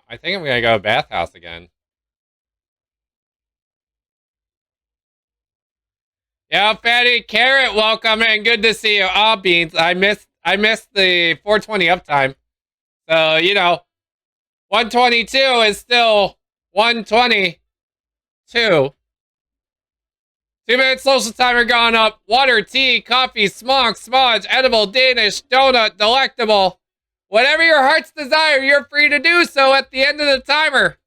I think I'm gonna go to bathhouse again. Yeah, Fatty Carrot, welcome in. Good to see you. Oh, Beans, I missed the 420 uptime. So, you know, 122 is still 122. 2 minute social timer gone up. Water, tea, coffee, smog, smudge, edible, Danish, donut, delectable. Whatever your heart's desire, you're free to do so at the end of the timer.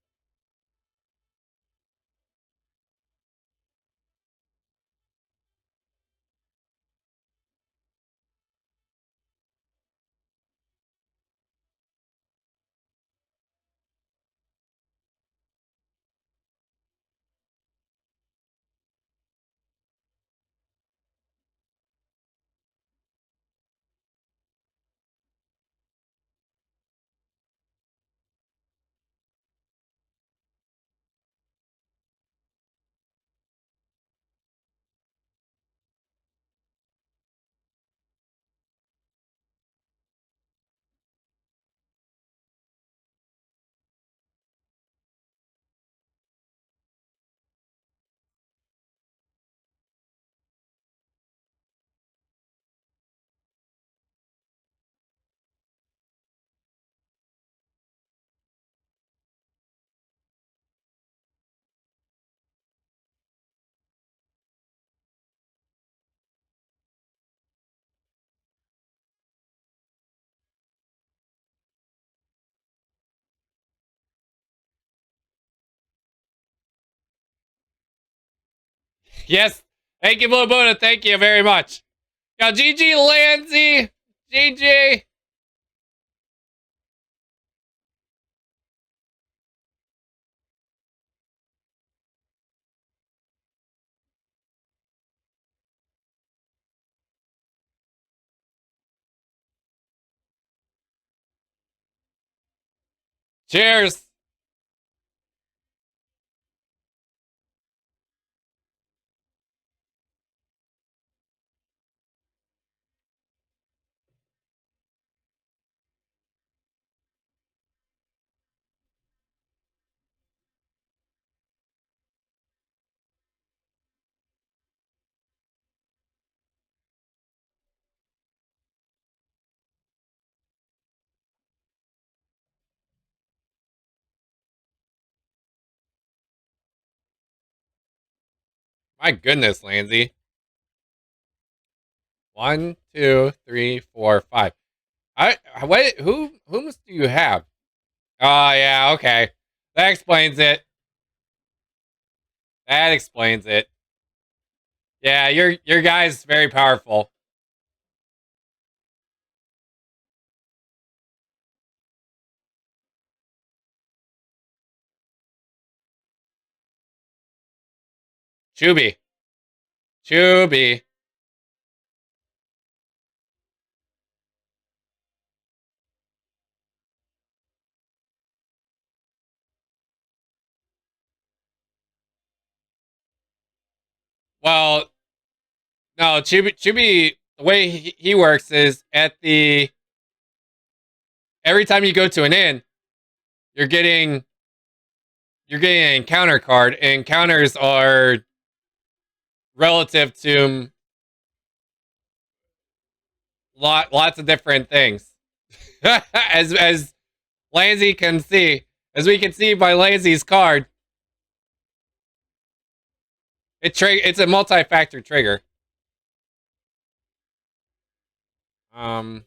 Yes. Thank you, Blue Buddha. Thank you very much. Now, GG Lanzy. GG. Cheers. My goodness, Lanzy. 1, 2, 3, 4, 5. Whom do you have? Oh yeah, okay. That explains it. That explains it. Yeah, your guy's very powerful. Chubby. Chubby. Well, no, Chubby, the way he works is every time you go to an inn, you're getting an encounter card. And encounters are relative to lots of different things. as Lazy can see, as we can see by Lazy's card, it's a multi-factor trigger. Um,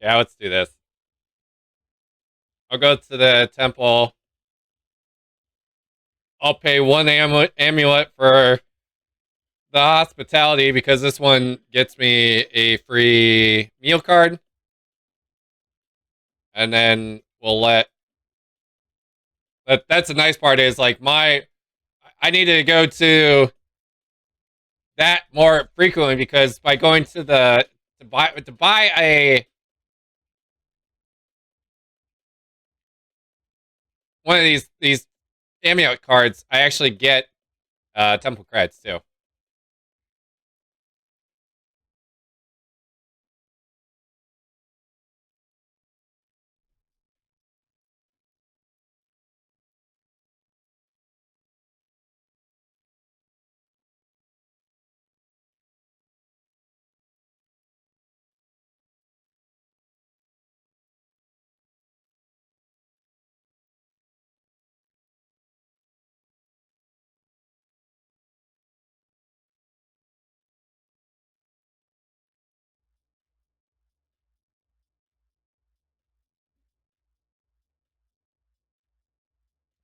yeah, let's do this. I'll go to the temple. I'll pay one amulet for the hospitality because this one gets me a free meal card. And then we'll let that's the nice part is like I need to go to that more frequently because by going to the to buy a one of these amulet cards, I actually get temple credits too.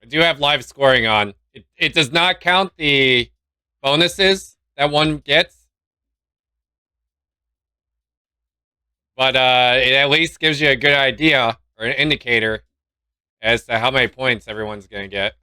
I do have live scoring on. It does not count the bonuses that one gets, but it at least gives you a good idea or an indicator as to how many points everyone's gonna get.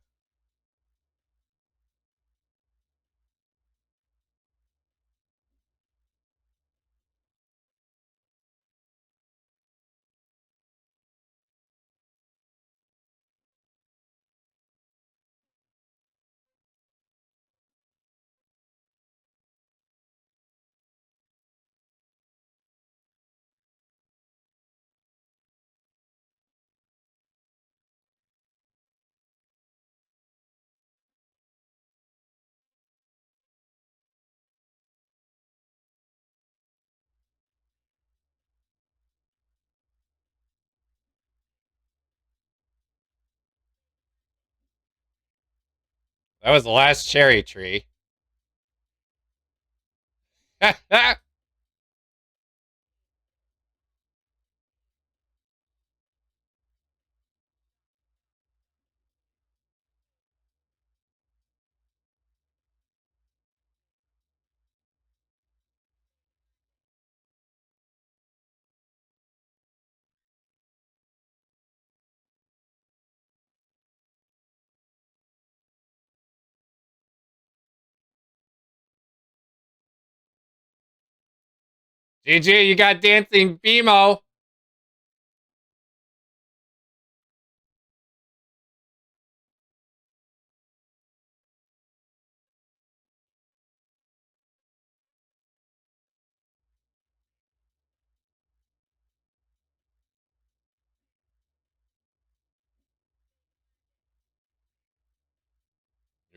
That was the last cherry tree. GG, you got dancing BMO.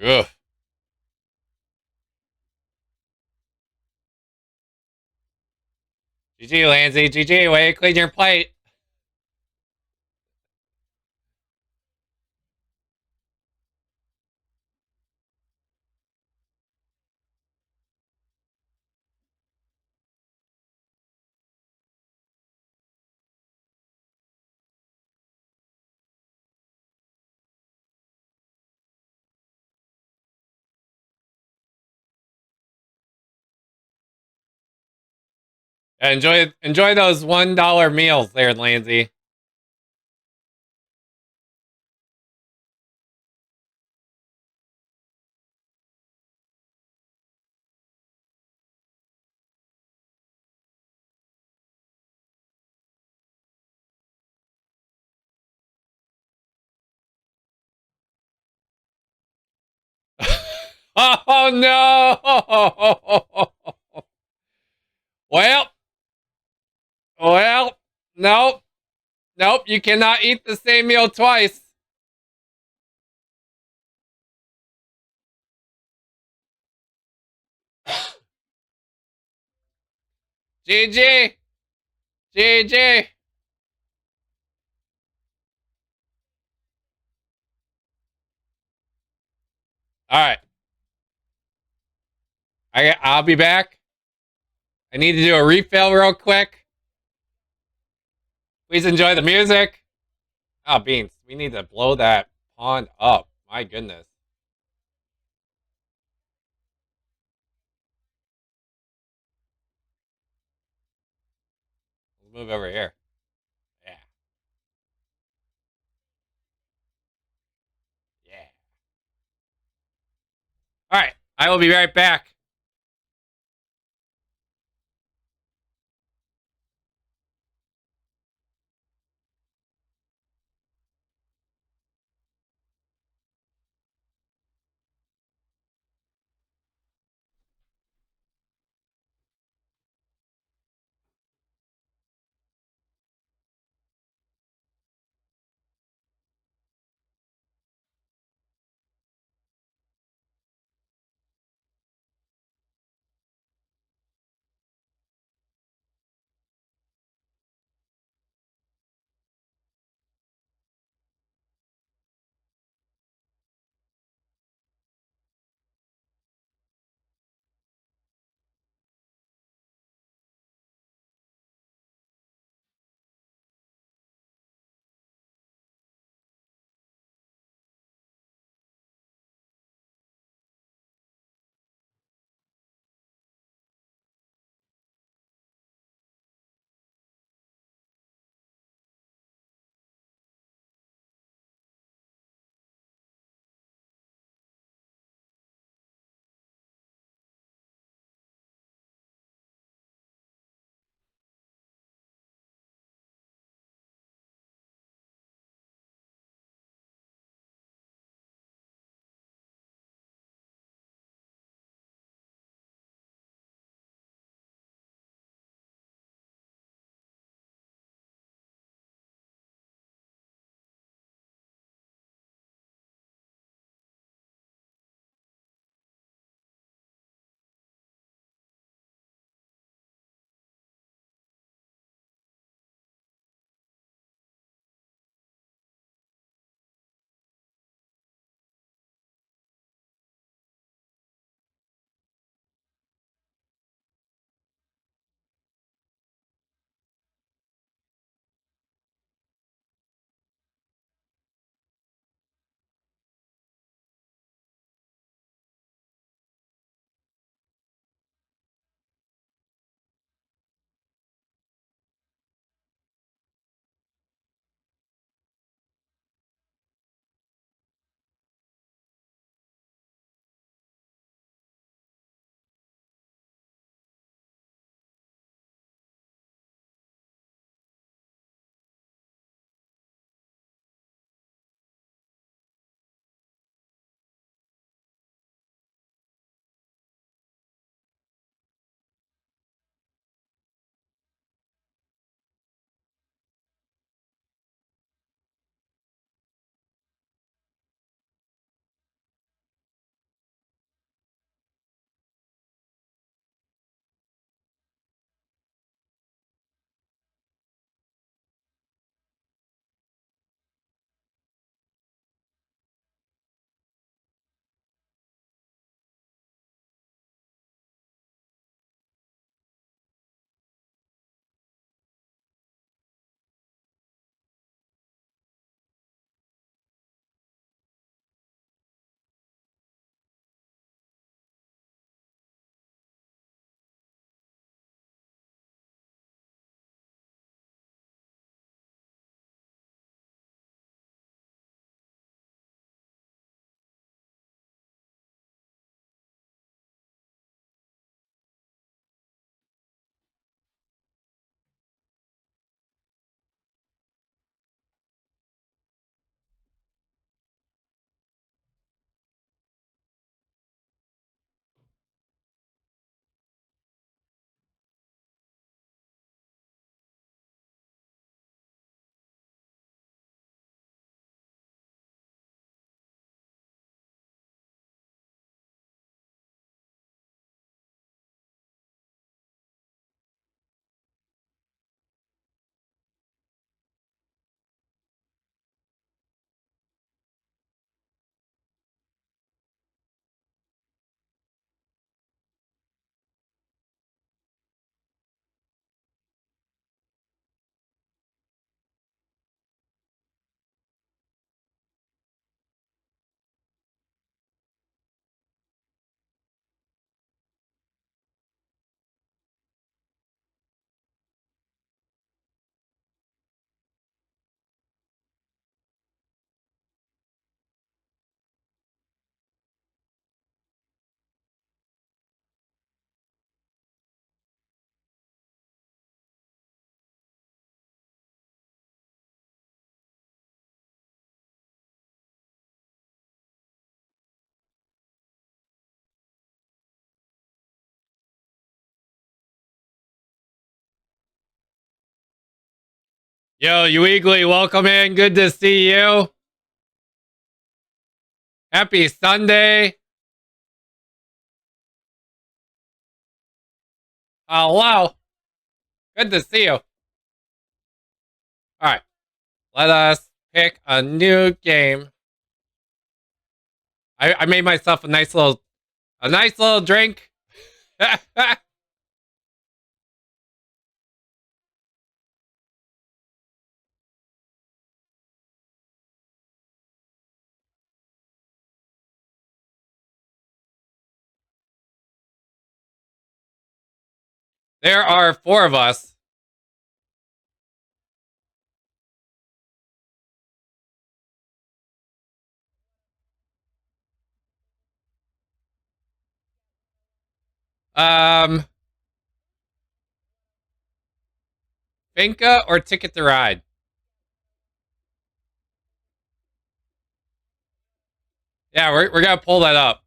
Ugh. GG, Lansy. GG, way to clean your plate. Enjoy those $1 meals there, Lansy. Oh no! Well, well, nope, nope. You cannot eat the same meal twice. GG, GG. All right, I'll be back. I need to do a refill real quick. Please enjoy the music. Oh, Beans, we need to blow that pond up. My goodness. Let's move over here. Yeah, yeah. I will be right back. Yo, Uigly, welcome in. Good to see you. Happy Sunday. Hello. Good to see you. All right, let us pick a new game. I made myself a nice little drink. There are 4 of us. Um, Finca or Ticket to Ride? Yeah, we're gonna pull that up.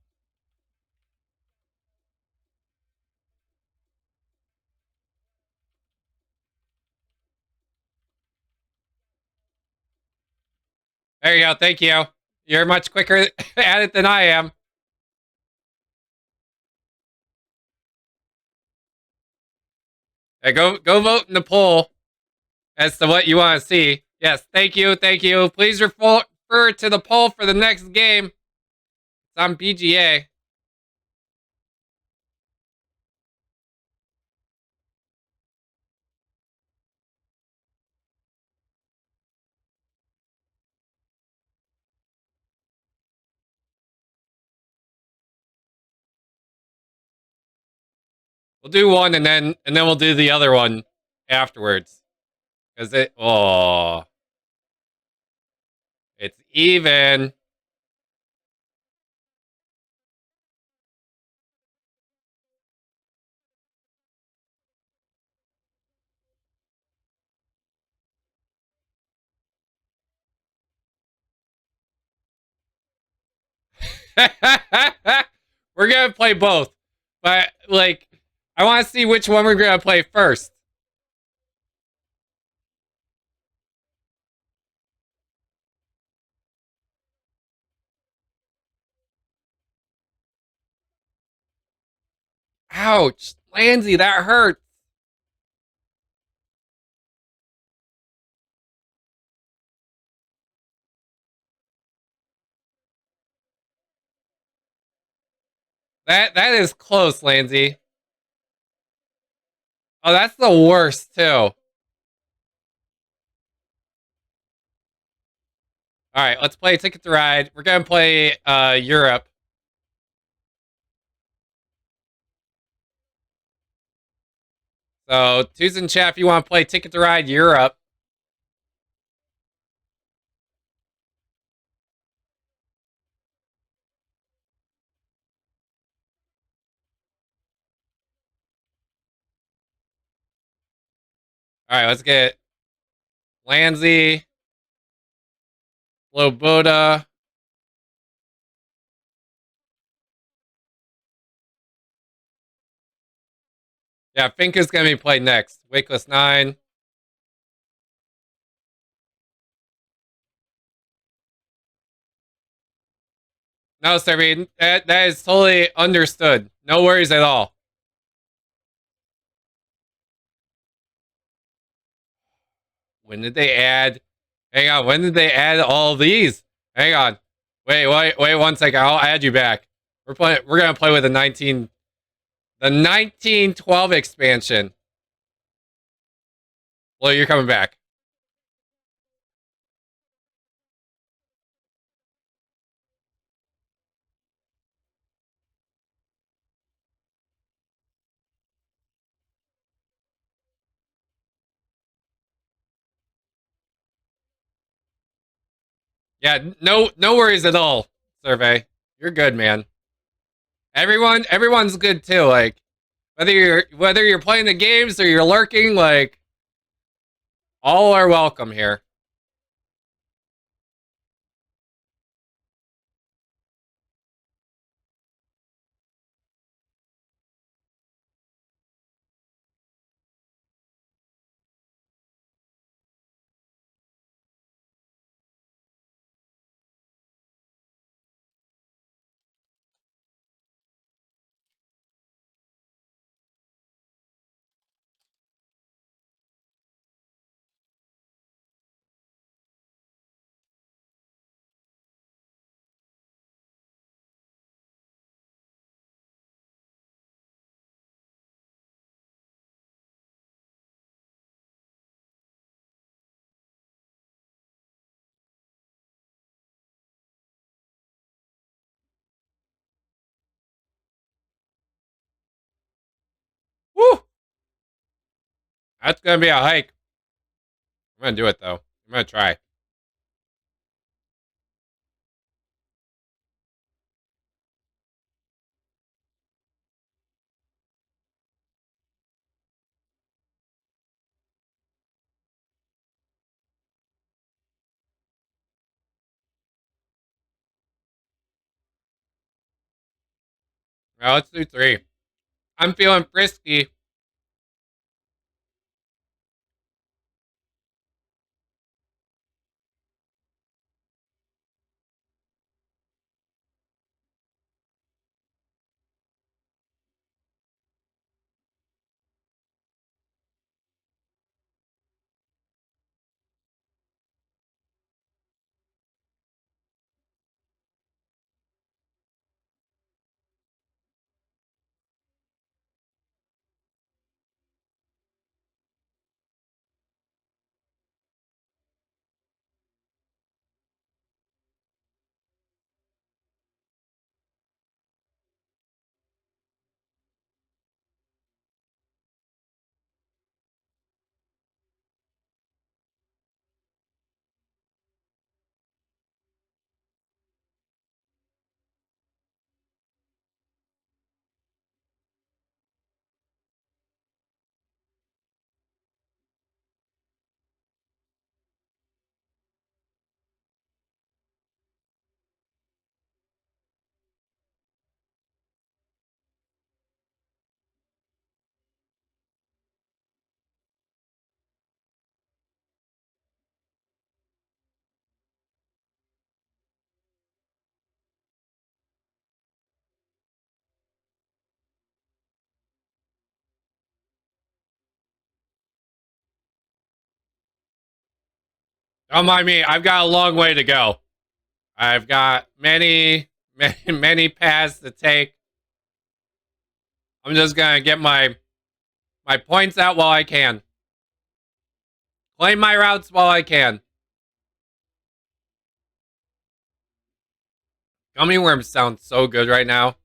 There you go. Thank you. You're much quicker at it than I am. Go vote in the poll as to what you want to see. Yes, thank you, thank you. Please refer to the poll for the next game. It's on BGA. We'll do one and then we'll do the other one afterwards. Cause it's even. We're gonna play both, but like, I want to see which one we're gonna play first. Ouch, Lansy, that hurt. That is close, Lansy. Oh, that's the worst too. All right, let's play Ticket to Ride. We're gonna play Europe. So, Twos and Chat, if you want to play Ticket to Ride Europe. All right, let's get Lansy, Loboda. Yeah, Finca's gonna be played next. Wakeless 9. No, Serbian, that is totally understood. No worries at all. When did they add? Hang on. When did they add all these? Hang on. Wait 1 second. I'll add you back. We're gonna play with the 1912 expansion. Well, you're coming back. Yeah, no worries at all. Survey, you're good, man. Everyone's good too. Like whether you're playing the games or you're lurking, like all are welcome here. That's gonna be a hike. I'm gonna do it though. I'm gonna try. Well, let's do 3. I'm feeling frisky. Don't mind me. I've got a long way to go. I've got many paths to take. I'm just gonna get my points out while I can. Claim my routes while I can. Gummy worms sound so good right now.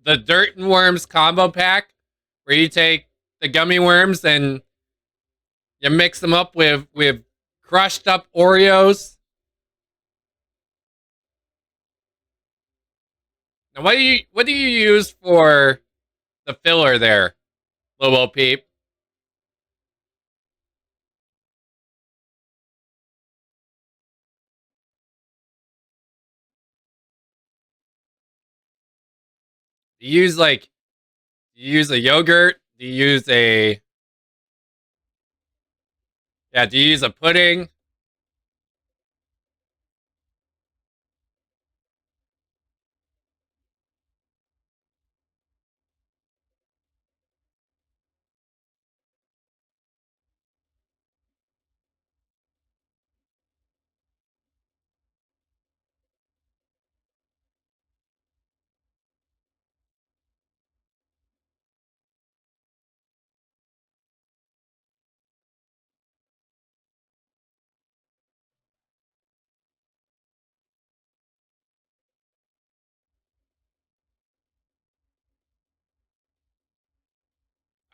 The dirt and worms combo pack, where you take the gummy worms and you mix them up with crushed up Oreos. Now, what do you use for the filler there, Lobo Peep? Do you use a yogurt? Do you use a do you use a pudding?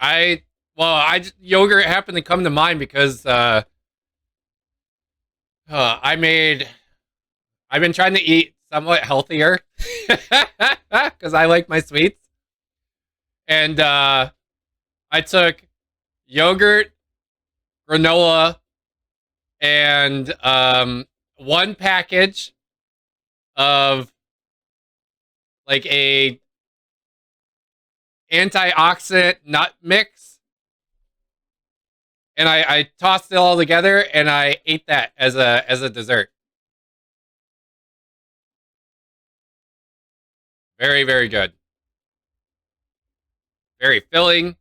I yogurt happened to come to mind because I made I've been trying to eat somewhat healthier because I like my sweets, and I took yogurt, granola, and one package of like a antioxidant nut mix, and I tossed it all together and I ate that as a dessert. Very, very good. Very filling.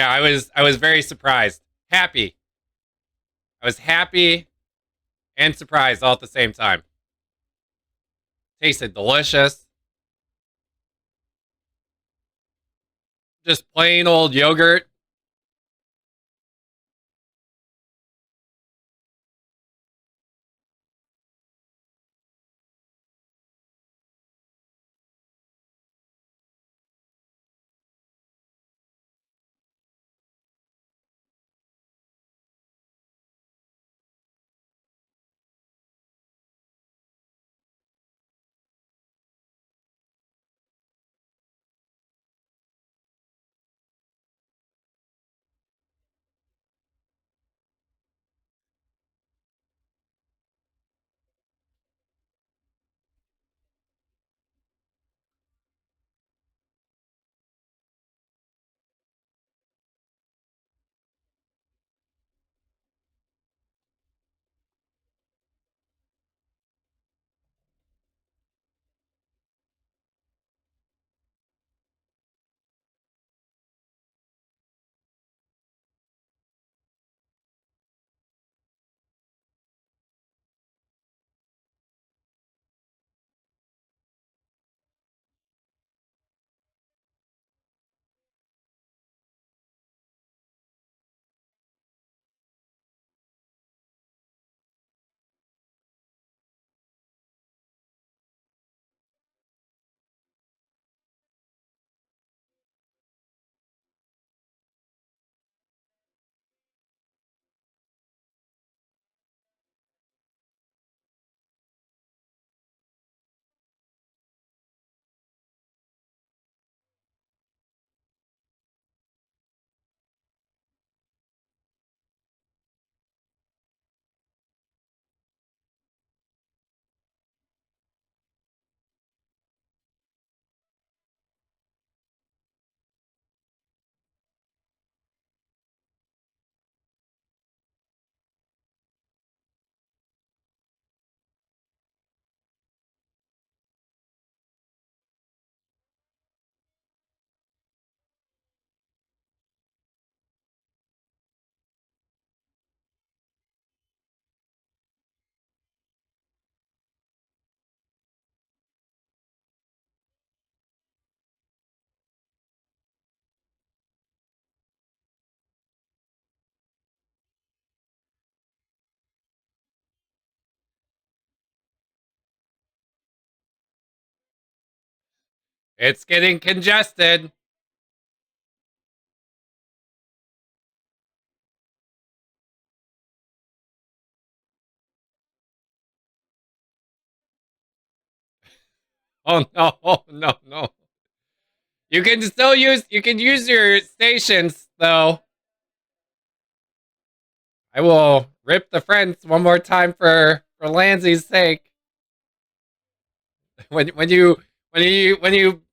Yeah, I was very surprised. Happy. I was happy and surprised all at the same time. Tasted delicious. Just plain old yogurt. It's getting congested. Oh no, no, no. You can use your stations though. I will rip the fence one more time for Lanzy's sake. When you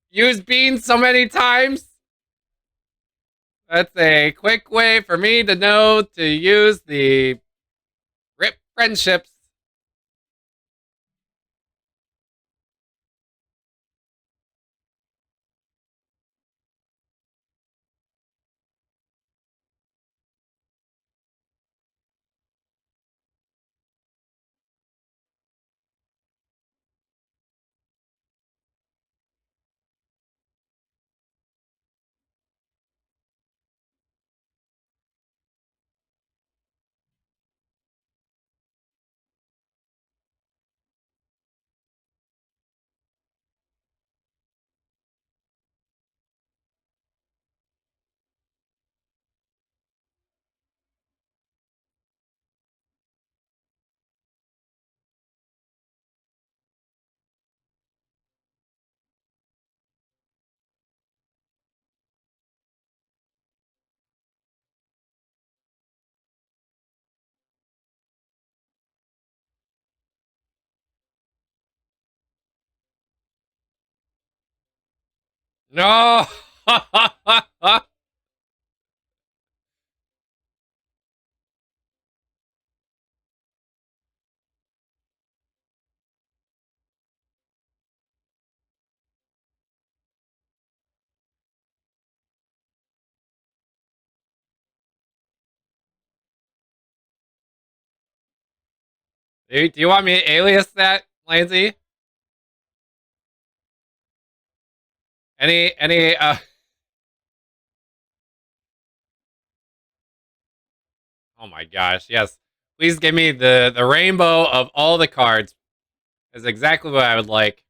use beans so many times, that's a quick way for me to know to use the rip friendships. No. Do you want me to alias that, Lansy? Any oh my gosh, yes. Please give me the rainbow of all the cards. Is exactly what I would like.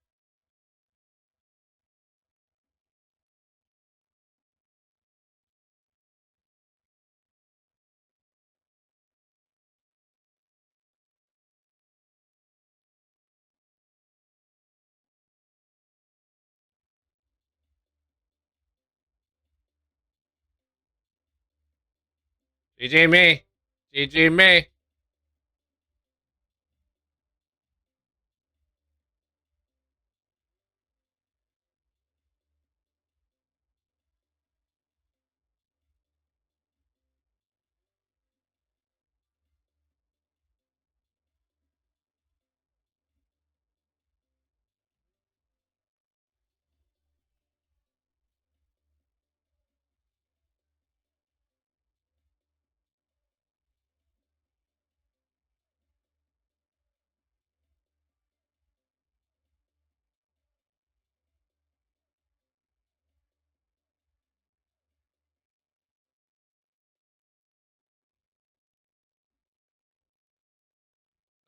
GG me. GG me.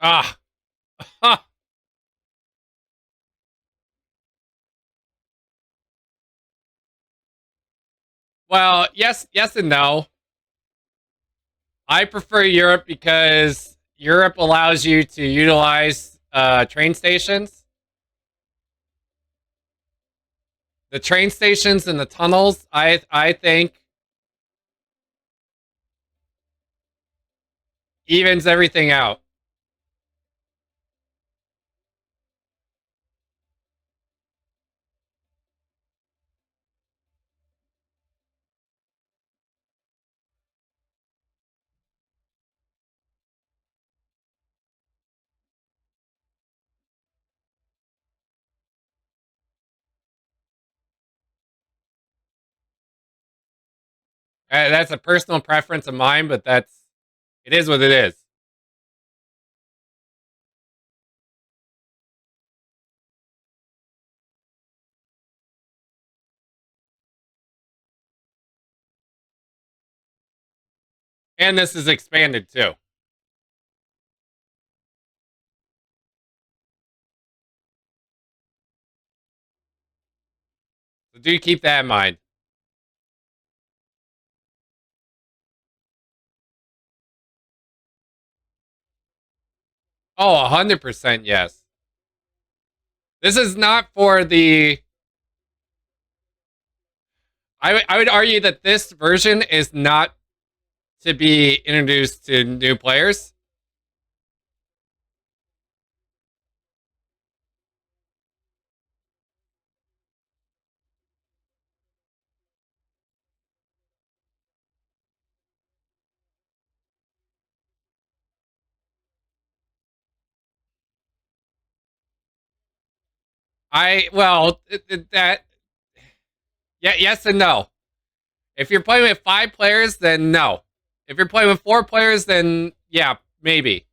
Ah. Huh. Well, yes and no. I prefer Europe because Europe allows you to utilize train stations. The train stations and the tunnels, I think, evens everything out. That's a personal preference of mine, but it is what it is. And this is expanded too. So do keep that in mind. Oh, 100% yes. This is not for the. I would argue that this version is not to be introduced to new players. That yeah, yes and no. If you're playing with 5 players, then no. If you're playing with 4 players, then yeah, maybe.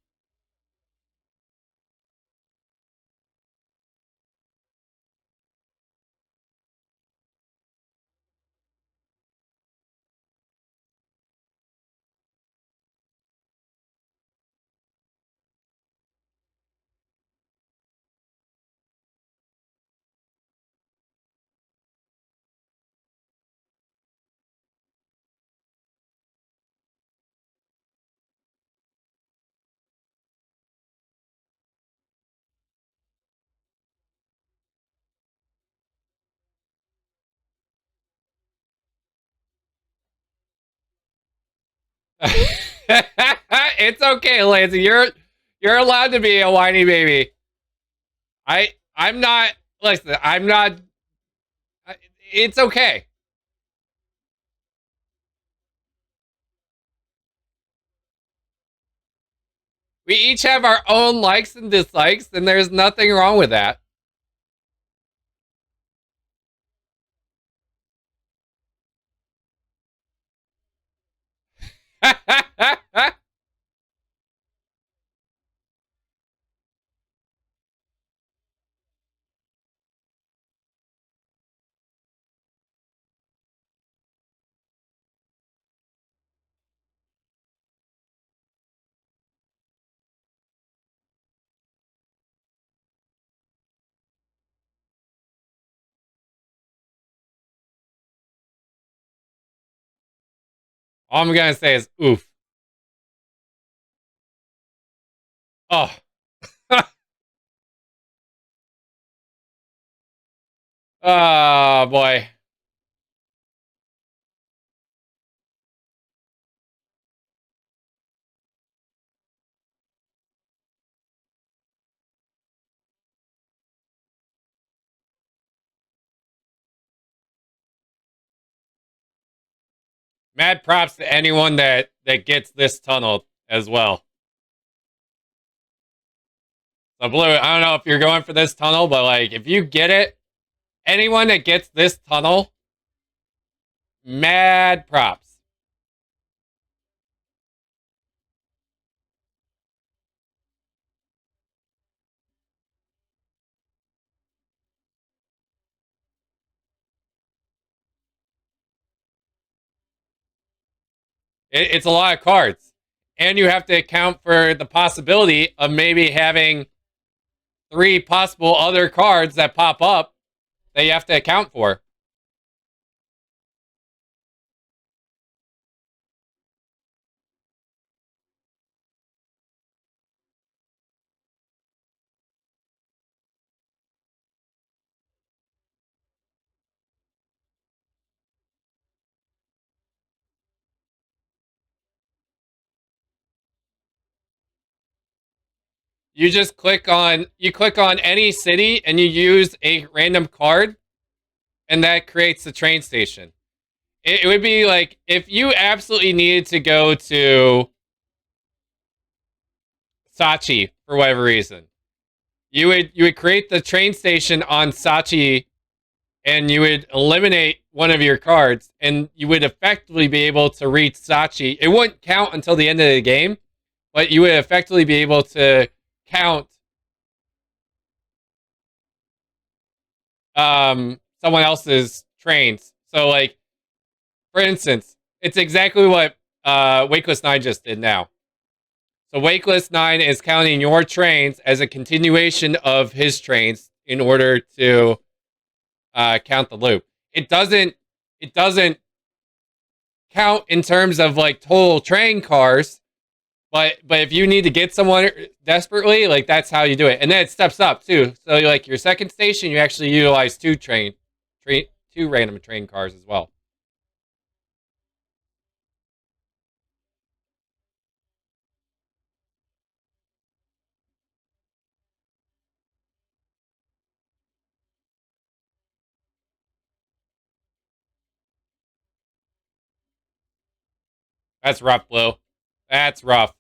It's okay, Lansy. You're allowed to be a whiny baby. I'm not. Listen, I'm not. It's okay. We each have our own likes and dislikes, and there's nothing wrong with that. All I'm gonna say is oof. Oh. Oh boy. Mad props to anyone that gets this tunnel as well. So Blue, I don't know if you're going for this tunnel, but like if you get it, anyone that gets this tunnel, mad props. It's a lot of cards. And you have to account for the possibility of maybe having three possible other cards that pop up that you have to account for. You just click on any city and you use a random card and that creates the train station. It would be like if you absolutely needed to go to Sachi for whatever reason. You would create the train station on Sachi and you would eliminate one of your cards and you would effectively be able to reach Sachi. It wouldn't count until the end of the game, but you would effectively be able to count someone else's trains. So like for instance, it's exactly what Wakeless 9 just did now. So Wakeless 9 is counting your trains as a continuation of his trains in order to count the loop. It doesn't count in terms of like total train cars, but if you need to get someone desperately, like that's how you do it. And then it steps up too. So like your second station, you actually utilize two random train cars as well. That's rough, Blue. That's rough.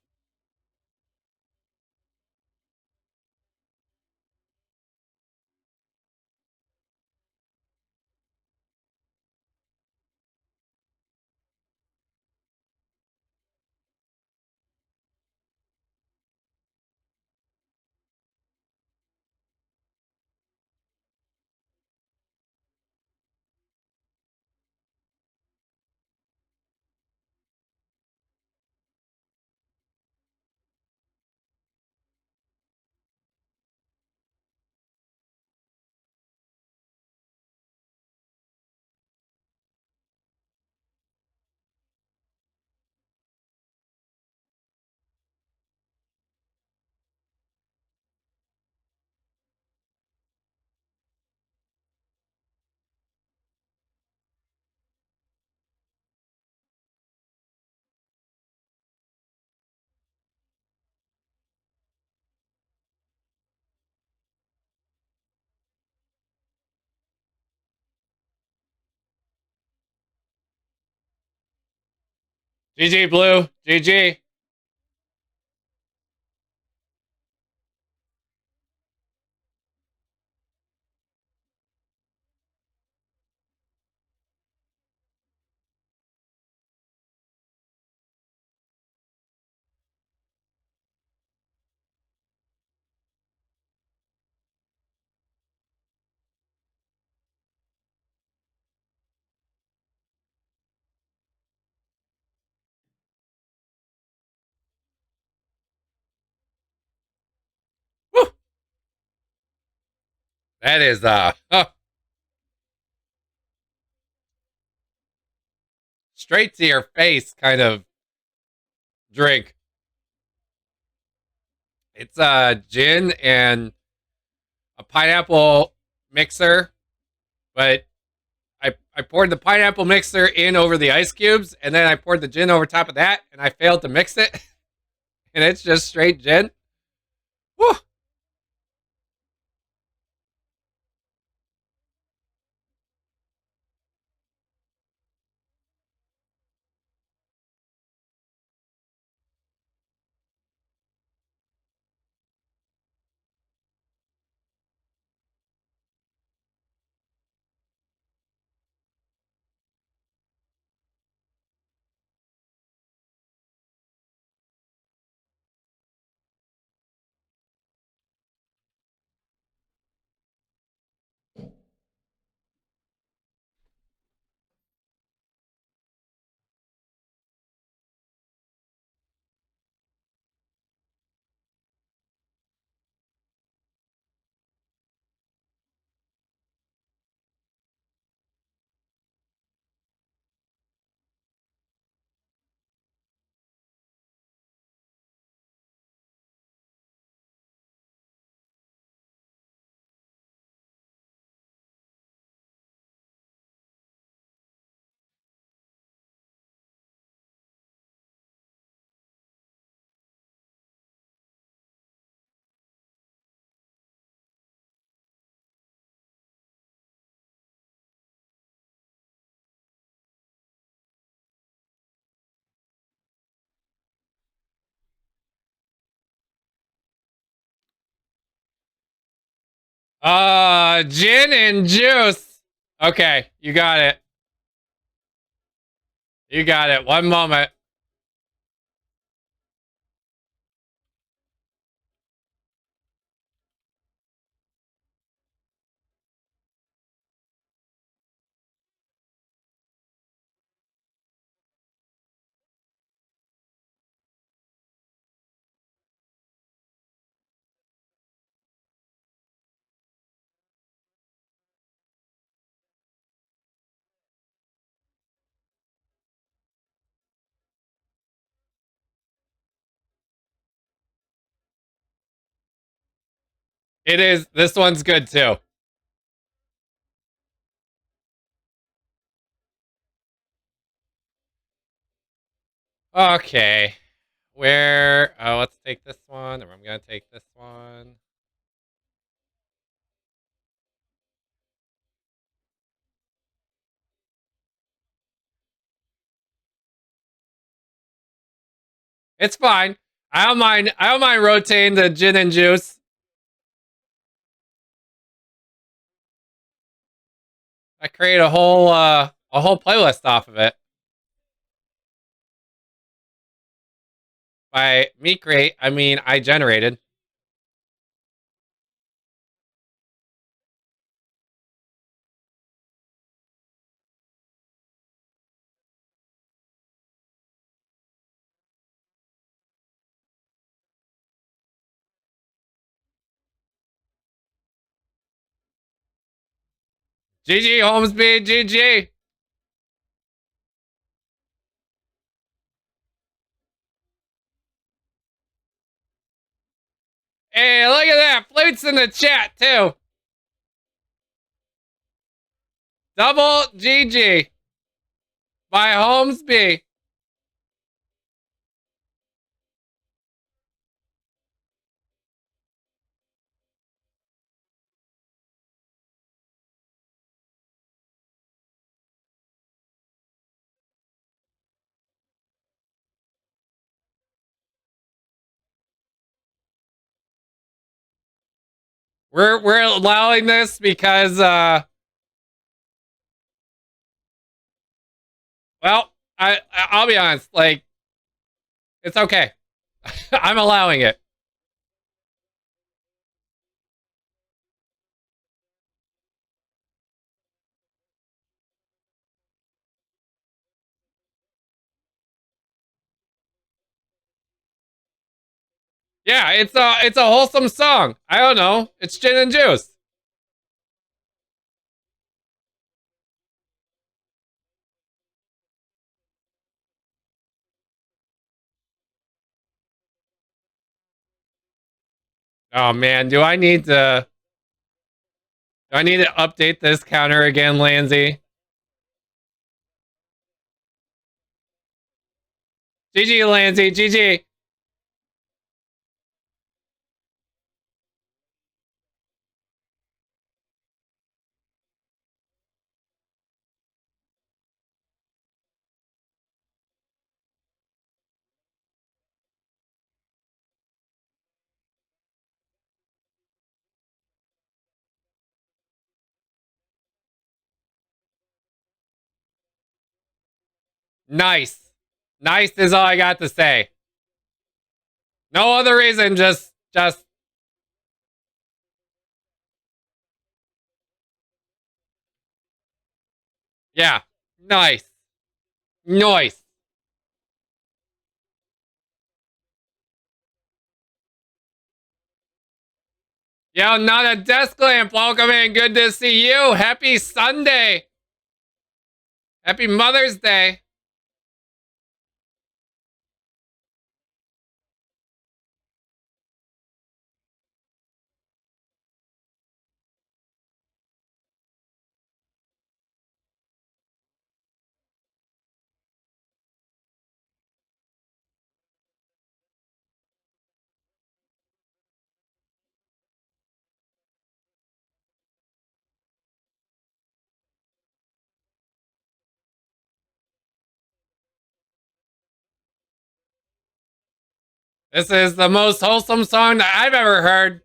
GG, Blue. GG. Woo. That is straight to your face kind of drink. It's gin and a pineapple mixer, but I poured the pineapple mixer in over the ice cubes, and then I poured the gin over top of that, and I failed to mix it, and it's just straight gin. Whew. Gin and juice. Okay, you got it. You got it. One moment. It is. This one's good too. Okay. Where? Oh, let's take this one, or I'm gonna take this one. It's fine. I don't mind. I don't mind rotating the gin and juice. I create a whole playlist off of it. By me create, I mean I generated. GG Holmesby, GG. Hey, look at that. Flute's in the chat too. Double GG by Holmesby. We're allowing this because well, I'll be honest, like it's okay. I'm allowing it. Yeah, it's a wholesome song. I don't know. It's gin and juice. Oh man, do I need to update this counter again, Lansy? GG, Lansy, GG. Nice. Nice is all I got to say. No other reason, just yeah. Nice. Nice. Yo, not a desk lamp. Welcome in. Good to see you. Happy Sunday. Happy Mother's Day. This is the most wholesome song that I've ever heard.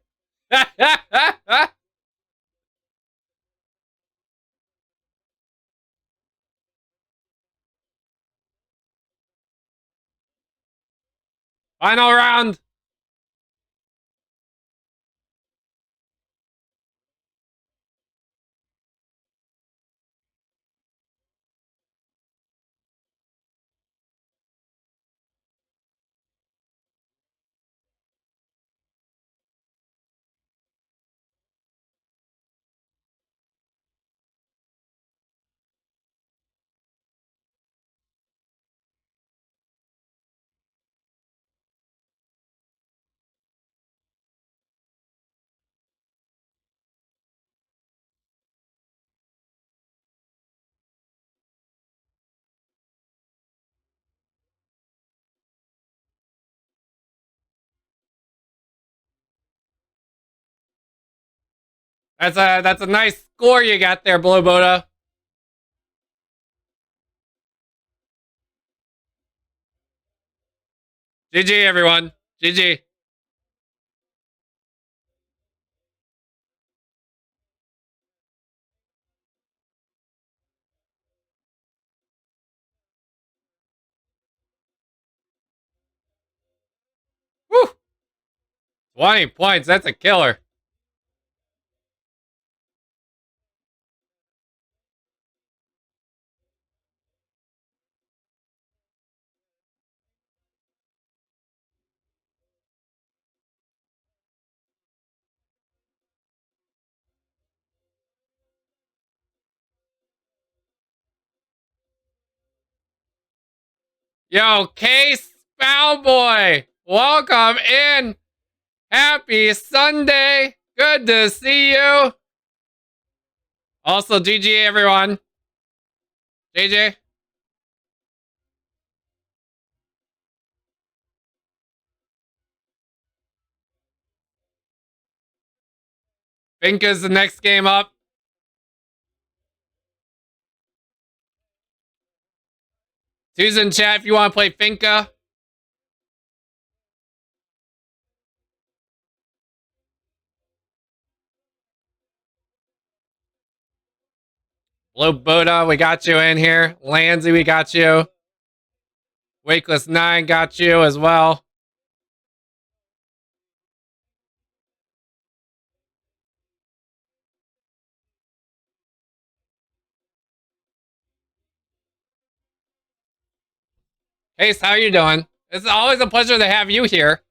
Final round. That's a nice score you got there, Blue Buddha. GG, everyone. GG. Woo! 20 points. That's a killer. Yo, Case Spowboy. Welcome in. Happy Sunday. Good to see you. Also, GG, everyone. JJ. Finca's the next game up. Susan, chat if you want to play Finca. Blue Buddha, we got you in here. Lansy, we got you. Wakeless 9 got you as well. Case, how are you doing? It's always a pleasure to have you here.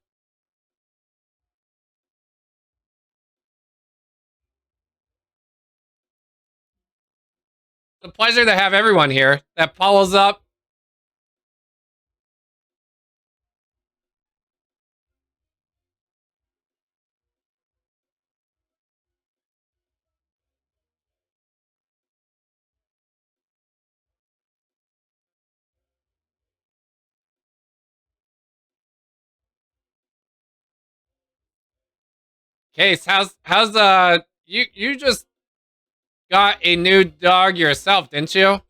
It's a pleasure to have everyone here that follows up. Case, how's you just got a new dog yourself, didn't you?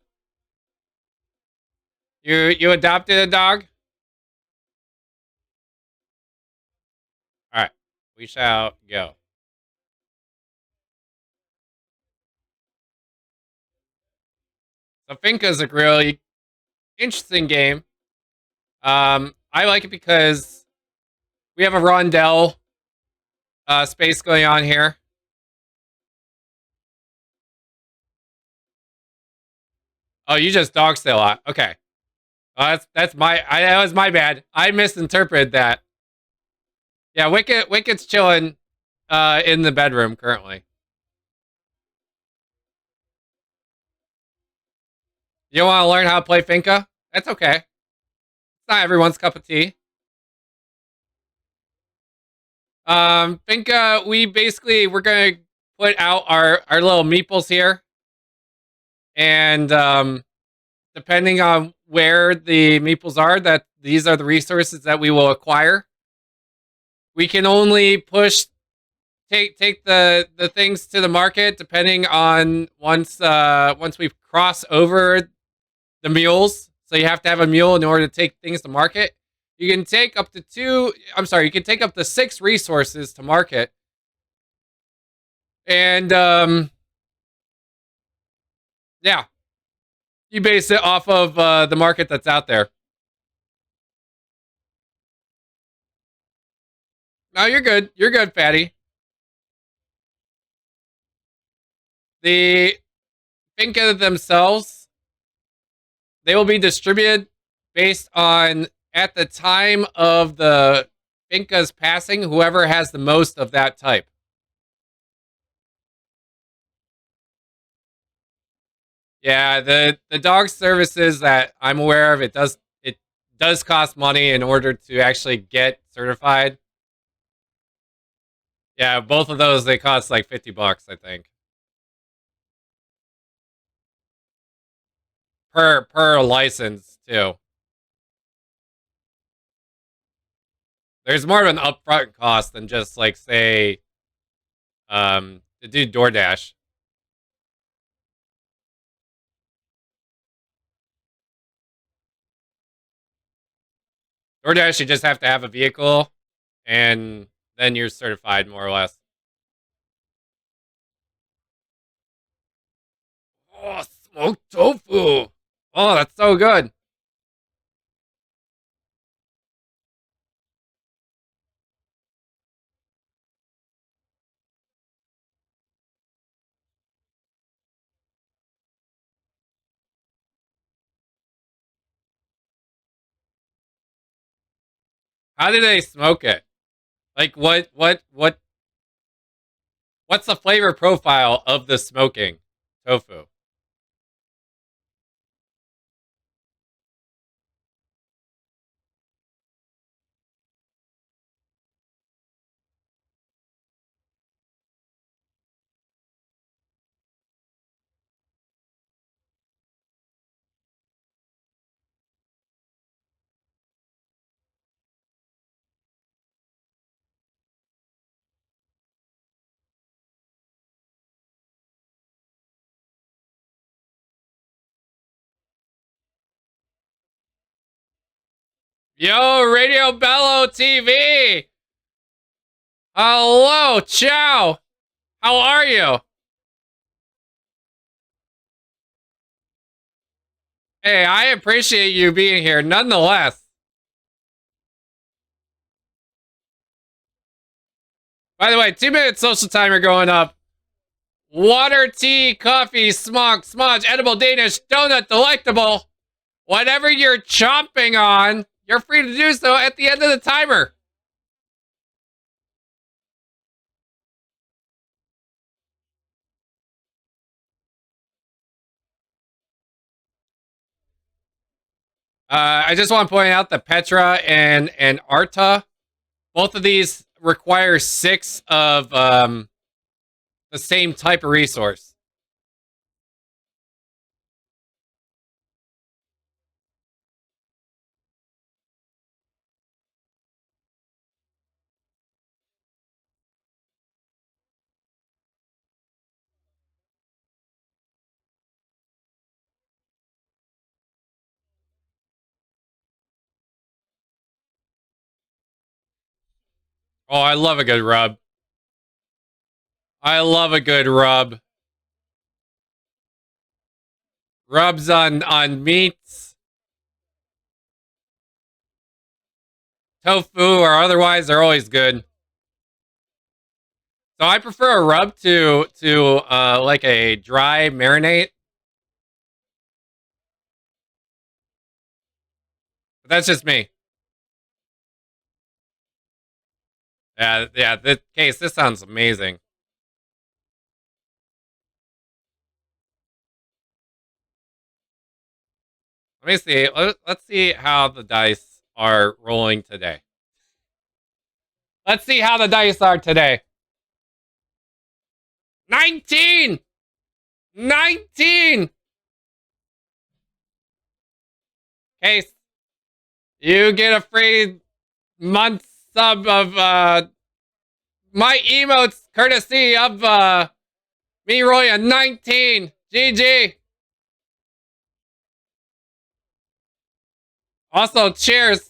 You adopted a dog? Alright. We shall go. So Finca is a really interesting game. I like it because we have a rondel space going on here. Oh, you just dog stay a lot. Okay. That's that was my bad. I misinterpreted that. Yeah, Wicket's chilling in the bedroom currently. You want to learn how to play Finca? That's okay. It's not everyone's cup of tea. Finca, we're gonna put out our little meeples here, and depending on where the meeples are, that these are the resources that we will acquire. We can only take the things to the market depending on once we cross over the mules. So you have to have a mule in order to take things to market. You can take up to you can take up to 6 resources to market. And yeah, you base it off of the market that's out there. No, you're good. You're good, Fatty. The Finca themselves, they will be distributed based on at the time of the Finca's passing, whoever has the most of that type. Yeah, the dog services that I'm aware of, it does cost money in order to actually get certified. Yeah, both of those they cost like $50, I think, per license too. There's more of an upfront cost than just like say to do DoorDash. DoorDash, you just have to have a vehicle, and then you're certified more or less. Oh, smoked tofu! Oh, that's so good. How do they smoke it? Like what's the flavor profile of the smoking tofu? Yo, Radio Bello TV. Hello, ciao. How are you? Hey, I appreciate you being here nonetheless. By the way, 2 minute social timer going up. Water, tea, coffee, smog, smudge, edible, Danish, donut, delectable. Whatever you're chomping on, you're free to do so at the end of the timer. I just want to point out that Petra and Arta, both of these require 6 of the same type of resource. Oh, I love a good rub. I love a good rub. Rubs on meats, tofu, or otherwise, they're always good. So I prefer a rub to like a dry marinade. But that's just me. Yeah. This case, this sounds amazing. Let me see. Let's see how the dice are rolling today. Let's see how the dice are today. 19! 19! Case, you get a free month sub of my emotes courtesy of me rolling a 19. GG. Also, cheers.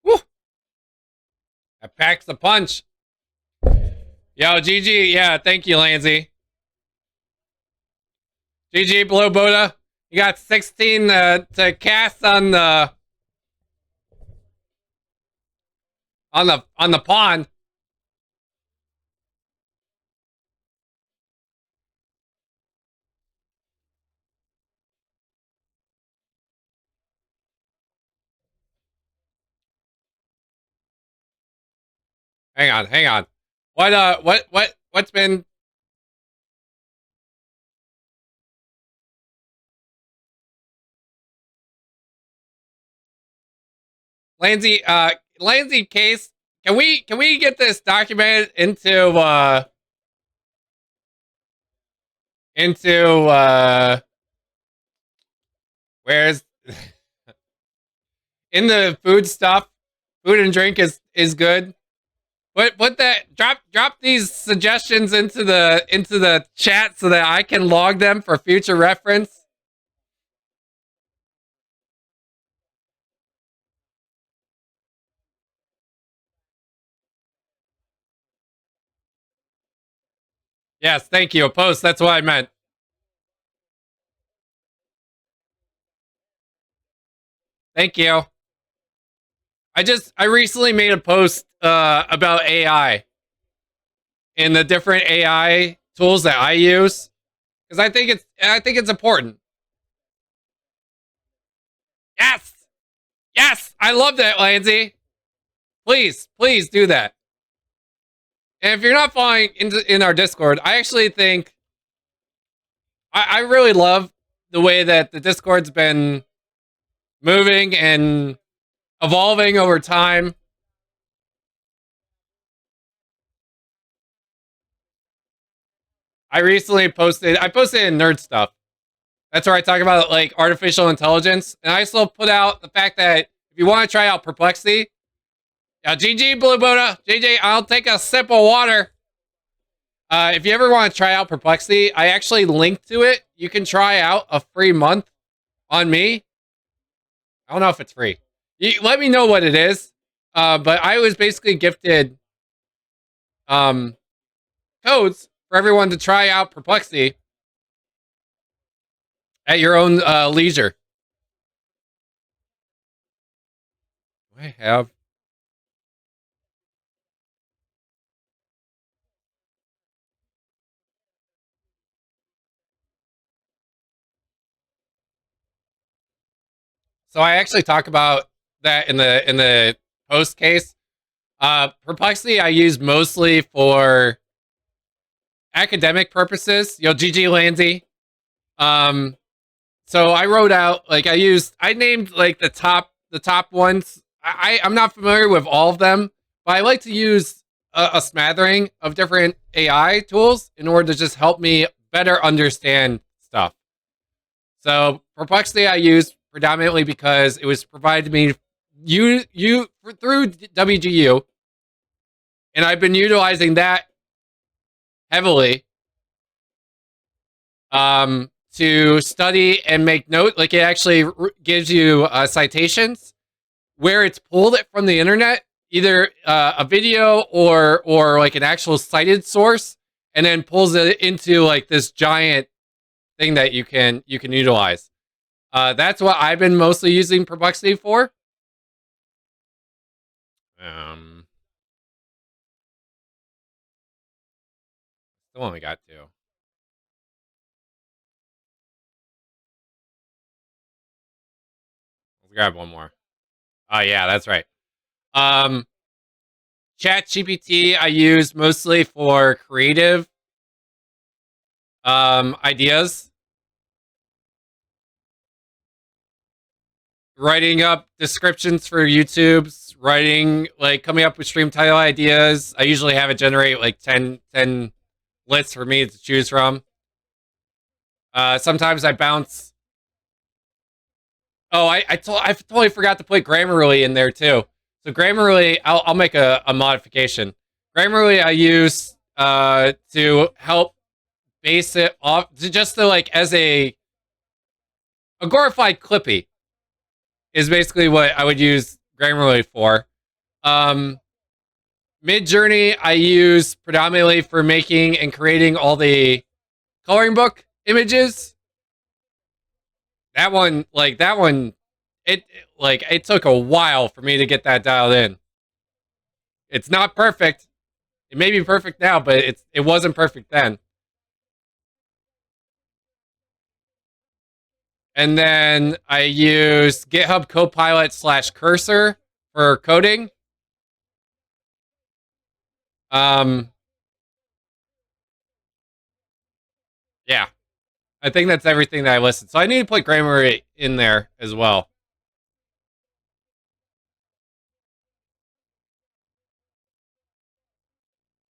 Woo. That packs a punch. Yo, GG. Yeah, thank you, Lansy. GG, Blue Buddha. You got 16 to cast on the pawn. Hang on. What's been Lansy case? Can we get this documented into where's in the food stuff? Food and drink is good. Put that drop these suggestions into the chat so that I can log them for future reference. Yes, thank you. A post. That's what I meant. Thank you. I recently made a post about AI and the different AI tools that I use because I think it's important. Yes, I love that, Lansy. Please do that. And if you're not following in our Discord, I actually think I really love the way that the Discord's been moving and evolving over time. I posted in nerd stuff. That's where I talk about like artificial intelligence, and I also put out the fact that if you want to try out Perplexity, GG Blue Buddha, JJ, I'll take a sip of water. If you ever want to try out Perplexity, I actually linked to it. You can try out a free month on me. I don't know if it's free. Let me know what it is. But I was basically gifted codes for everyone to try out Perplexity at your own leisure. I have. So I actually talk about that in the post case. Perplexity I use mostly for academic purposes. GG Landsy. So I wrote out like I named like the top ones. I'm not familiar with all of them, but I like to use a smattering of different AI tools in order to just help me better understand stuff. So Perplexity I use predominantly because it was provided to me through WGU, and I've been utilizing that heavily to study and make note. Like it actually gives you citations where it's pulled it from the internet, either a video or like an actual cited source, and then pulls it into like this giant thing that you can utilize. That's what I've been mostly using Perplexity for. Um, Still only got two. Let's grab one more. Oh yeah, that's right. Um, Chat GPT I use mostly for creative ideas, writing up descriptions for YouTube's, writing like coming up with stream title ideas. I usually have it generate like 10 lists for me to choose from. Sometimes I bounce. Oh, I totally forgot to put Grammarly in there too. So Grammarly, I'll make a modification. Grammarly I use to help base it off to just to like as a glorified Clippy is basically what I would use Grammarly for. Um, Midjourney I use predominantly for making and creating all the coloring book images. That one, it took a while for me to get that dialed in. It's not perfect. It may be perfect now, but it wasn't perfect then. And then I use GitHub Copilot / Cursor for coding. Um, yeah, I think that's everything that I listed. So I need to put Grammarly in there as well.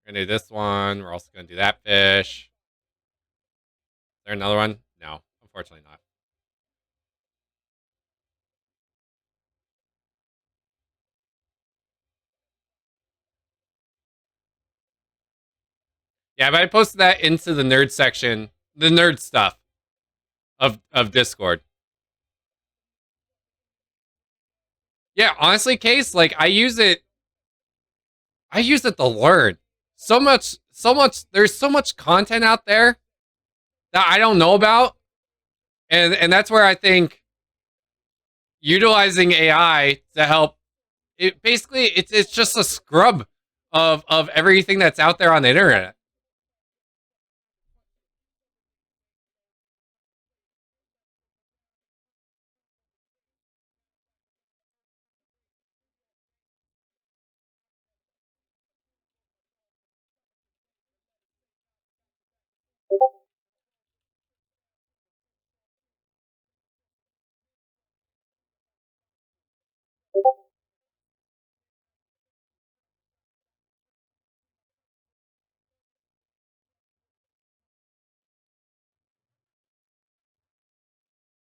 We're gonna do this one. We're also gonna do that fish. Is there another one? No, unfortunately not. Yeah, but I posted that into the nerd section, the nerd stuff of Discord. Yeah, honestly, Case, like I use it to learn. So much there's so much content out there that I don't know about. And that's where I think utilizing AI to help it basically it's just a scrub of everything that's out there on the internet.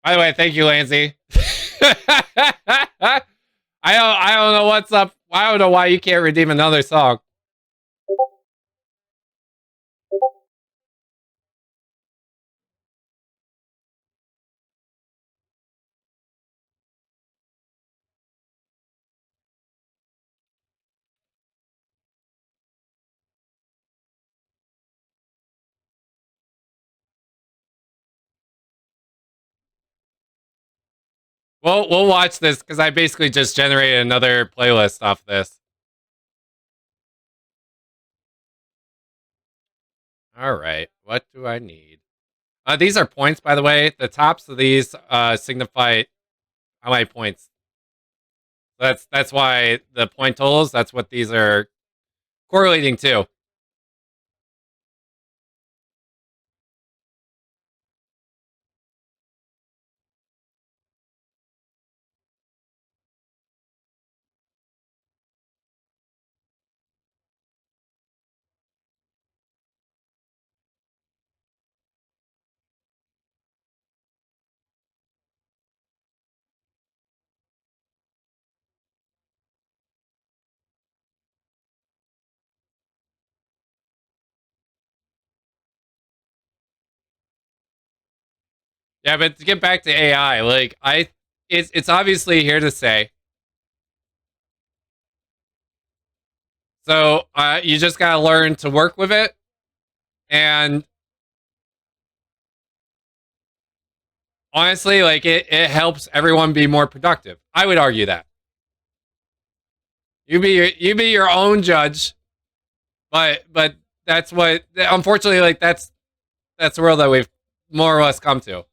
By the way, thank you, Lancey. I don't know what's up. I don't know why you can't redeem another song. We'll watch this because I basically just generated another playlist off this. All right, what do I need? These are points, by the way. The tops of these signify how many points. That's why the point totals. That's what these are correlating to. Yeah, but to get back to AI, like it's obviously here to stay. So you just gotta learn to work with it, and honestly, like it helps everyone be more productive. I would argue that you be your own judge, but that's what unfortunately like that's the world that we've more or less come to.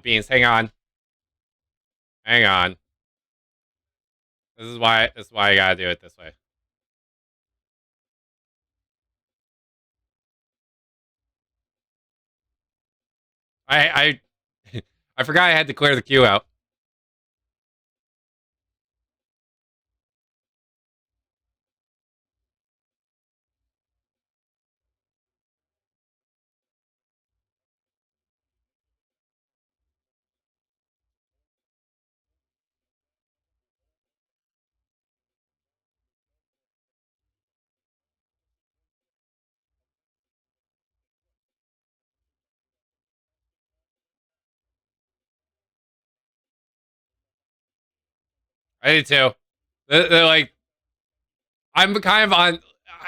Beans, hang on. This is why I gotta do it this way. I I forgot I had to clear the queue out. I did too. They're like I'm kind of on.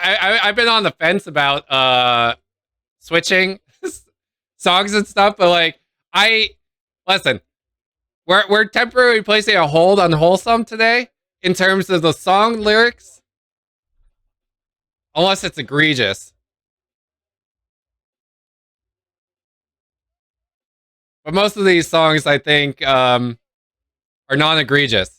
I've been on the fence about switching songs and stuff, but like I listen. We're temporarily placing a hold on Wholesome today in terms of the song lyrics, unless it's egregious. But most of these songs, I think, are non-egregious.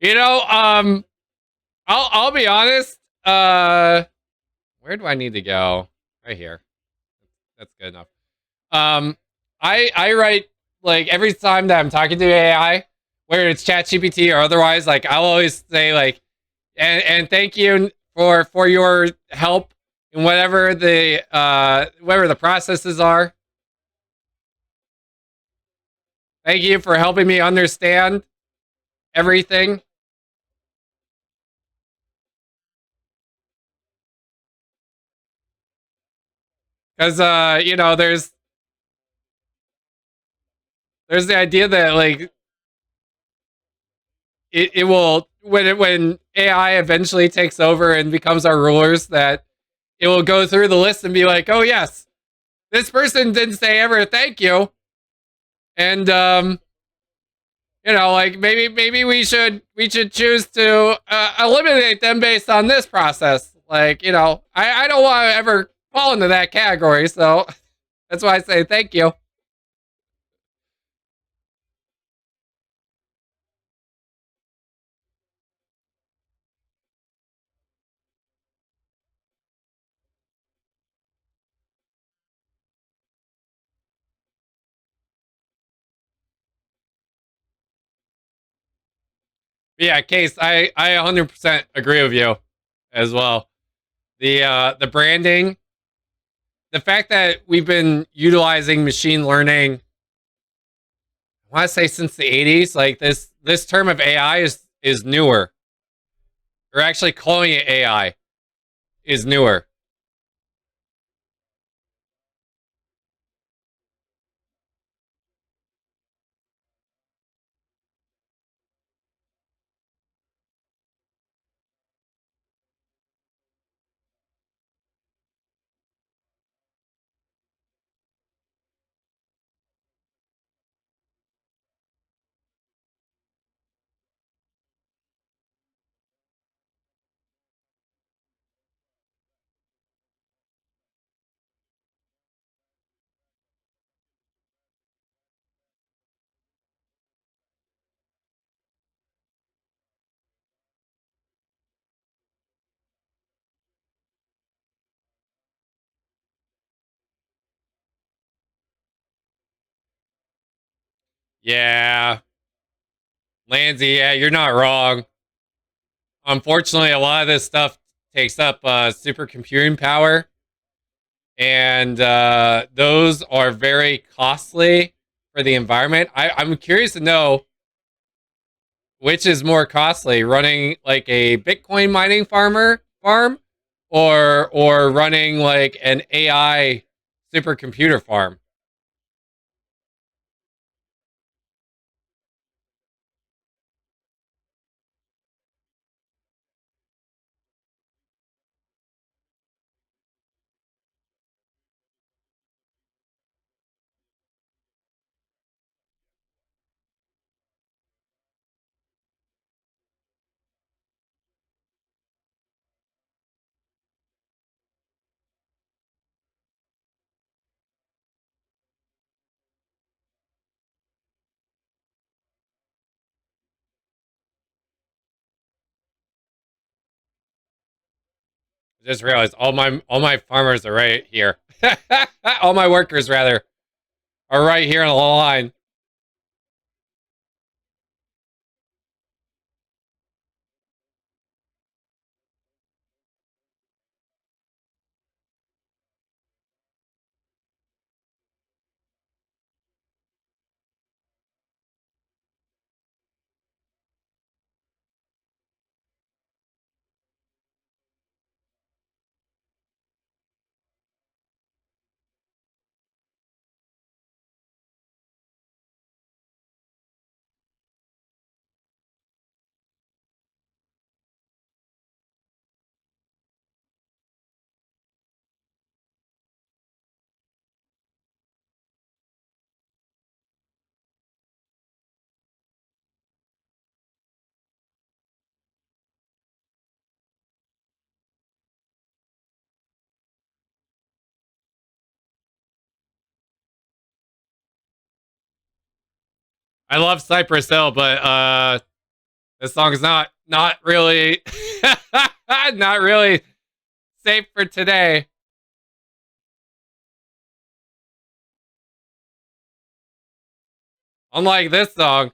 you know, I'll be honest. Where do I need to go? Right here. That's good enough. Um, I write like every time that I'm talking to AI, whether it's ChatGPT or otherwise, like I'll always say like, and thank you for your help in whatever the processes are. Thank you for helping me understand everything. Because you know, there's the idea that like it will when AI eventually takes over and becomes our rulers, that it will go through the list and be like, oh yes, this person didn't say ever thank you, and you know, like maybe we should choose to eliminate them based on this process. Like, you know, I don't want to ever fall into that category, so that's why I say thank you. But yeah, Case, I 100% agree with you as well. The branding, the fact that we've been utilizing machine learning, I want to say since the 80s, like this term of AI is newer. Or actually calling it AI is newer. Yeah, Lansy, yeah, you're not wrong. Unfortunately, a lot of this stuff takes up supercomputing power, and those are very costly for the environment. I'm curious to know which is more costly, running like a Bitcoin mining farm, or running like an AI supercomputer farm. I just realized all my farmers are right here. All my workers rather are right here on the line. I love Cypress Hill, but this song's not really not really safe for today. Unlike this song.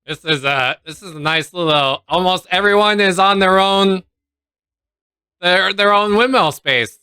This is a nice little. Almost everyone is on their own windmill space.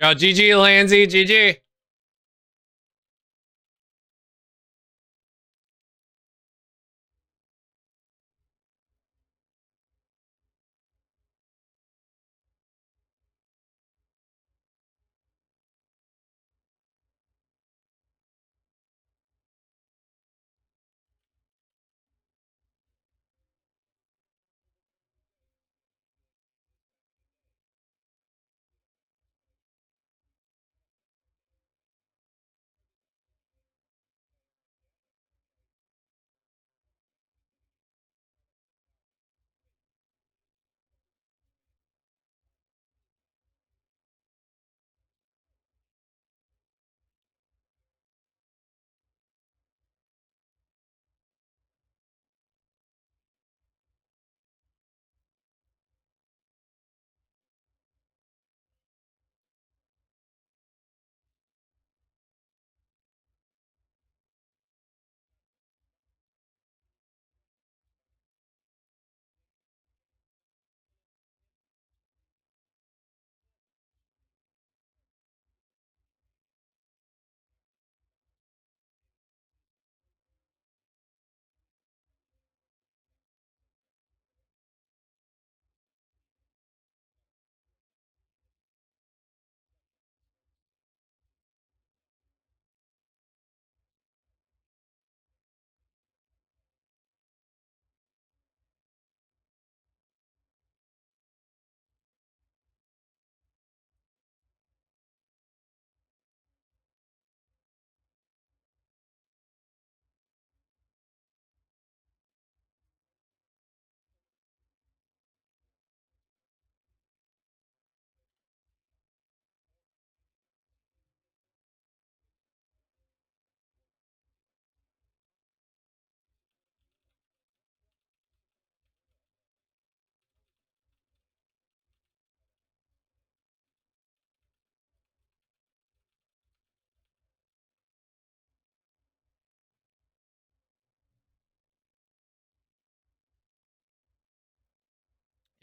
Yo, GG Lanzy, GG.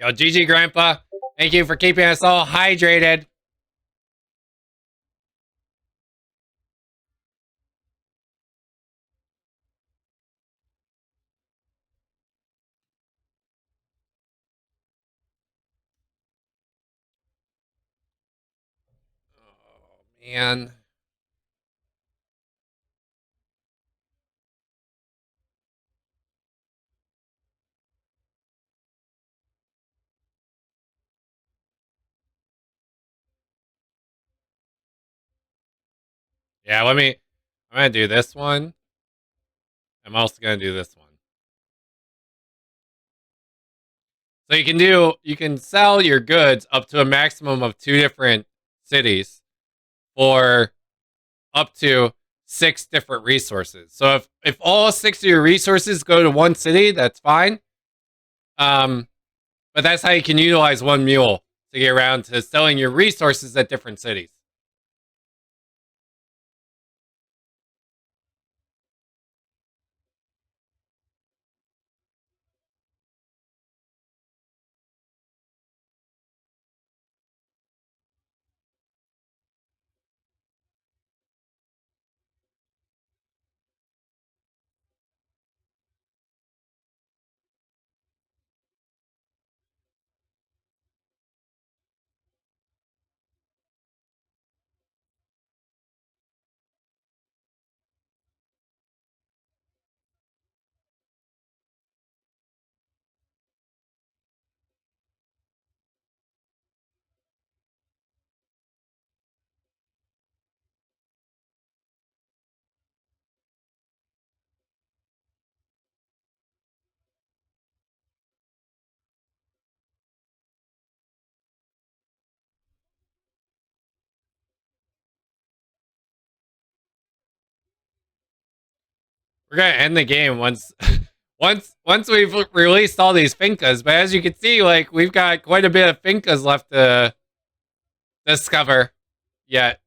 Yo, GG, Grandpa. Thank you for keeping us all hydrated. Oh, man. Yeah, I'm gonna do this one. I'm also gonna do this one. So you can sell your goods up to a maximum of 2 different cities for up to 6 different resources. So if all 6 of your resources go to one city, that's fine. But that's how you can utilize one mule to get around to selling your resources at different cities. We're gonna end the game once once we've released all these Fincas. But as you can see, like we've got quite a bit of Fincas left to discover yet.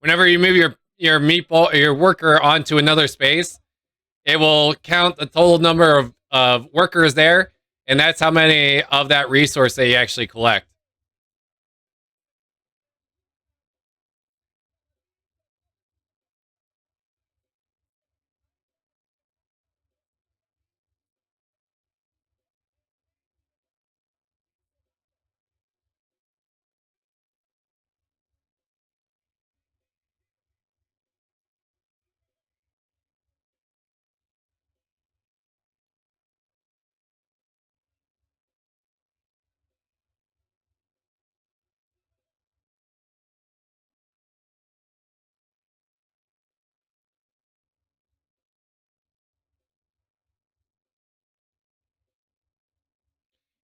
Whenever you move your meatball or your worker onto another space, it will count the total number of workers there, and that's how many of that resource that you actually collect.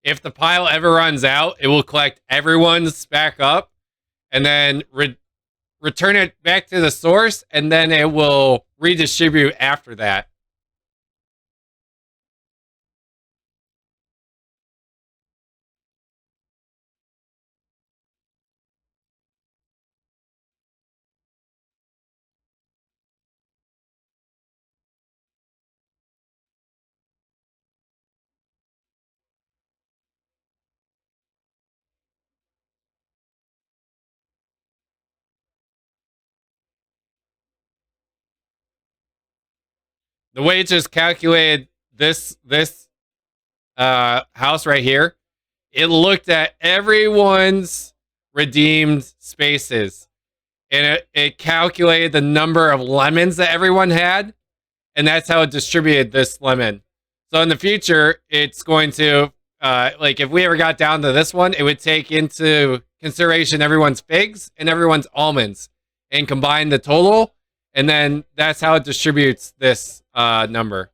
If the pile ever runs out, it will collect everyone's back up and then return it back to the source, and then it will redistribute after that. The way it just calculated this house right here, it looked at everyone's redeemed spaces, and it calculated the number of lemons that everyone had, and that's how it distributed this lemon. So in the future, it's going to like if we ever got down to this one, it would take into consideration everyone's figs and everyone's almonds and combine the total, and then that's how it distributes this number.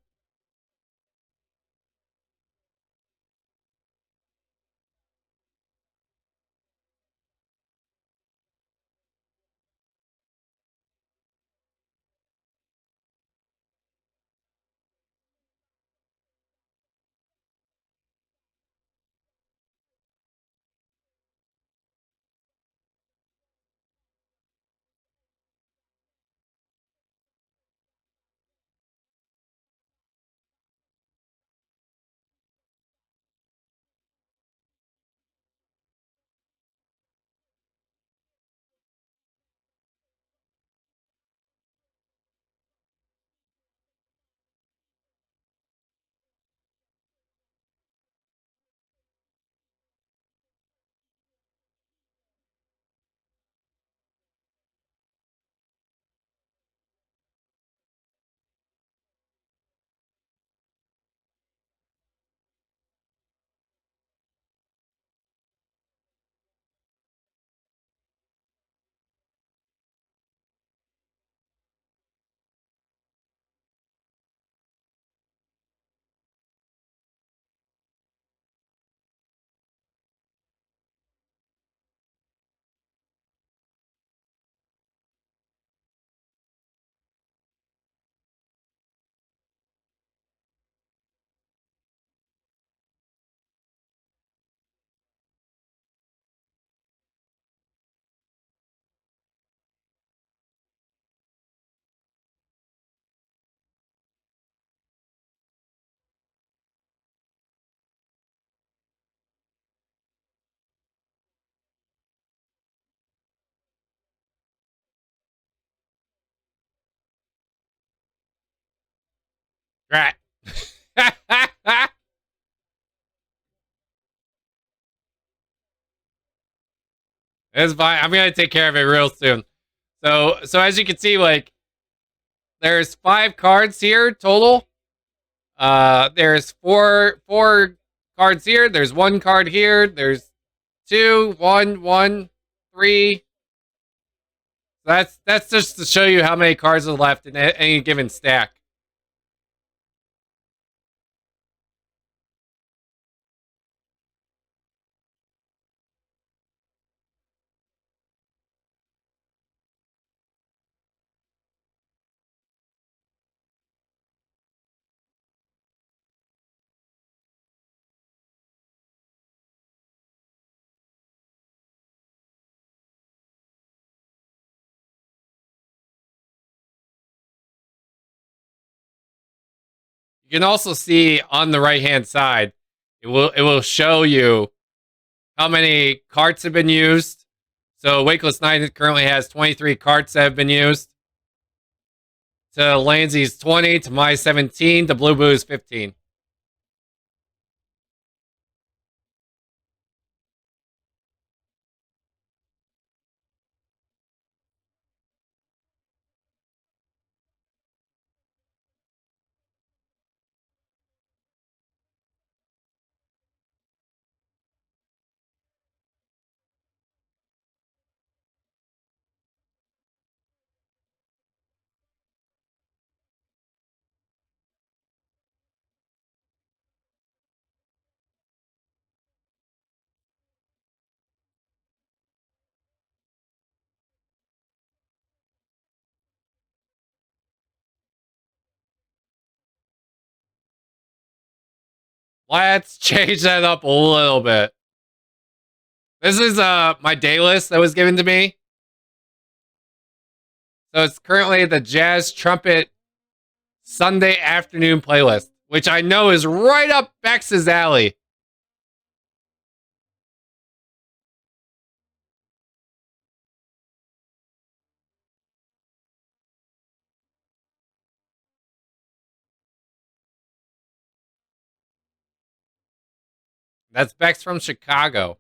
Right. It's fine. I'm gonna take care of it real soon. So as you can see, like there's 5 cards here total. There's four cards here. There's 1 card here. There's 2, 1, 1, 3. That's just to show you how many cards are left in any given stack. You can also see on the right hand side, it will show you how many carts have been used. So Wakeless Knight currently has 23 carts that have been used. To Lanzy's 20, to my 17, to Blue Boo's 15. Let's change that up a little bit. This is my day list that was given to me. So it's currently the Jazz Trumpet Sunday afternoon playlist, which I know is right up Bex's alley. That's Bex from Chicago.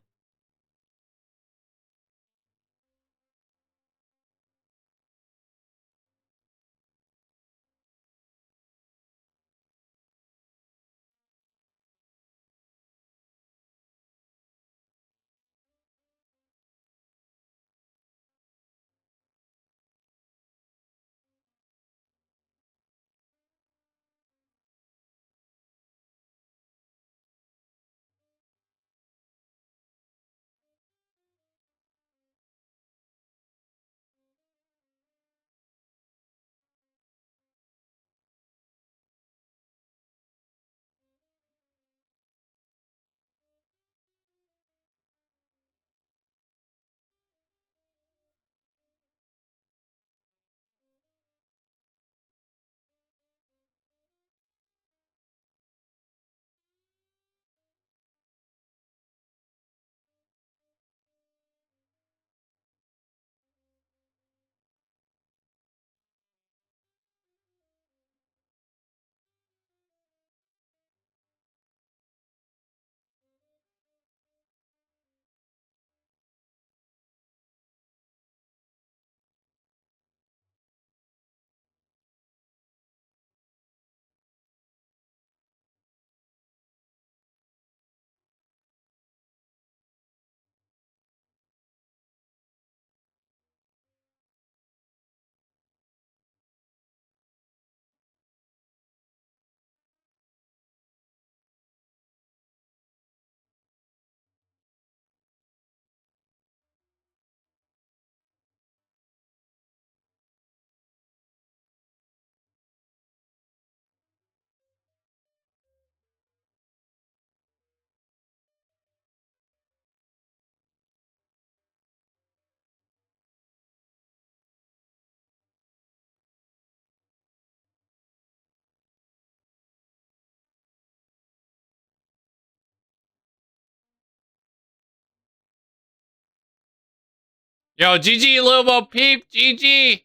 Yo, GG, Lobo Peep, GG.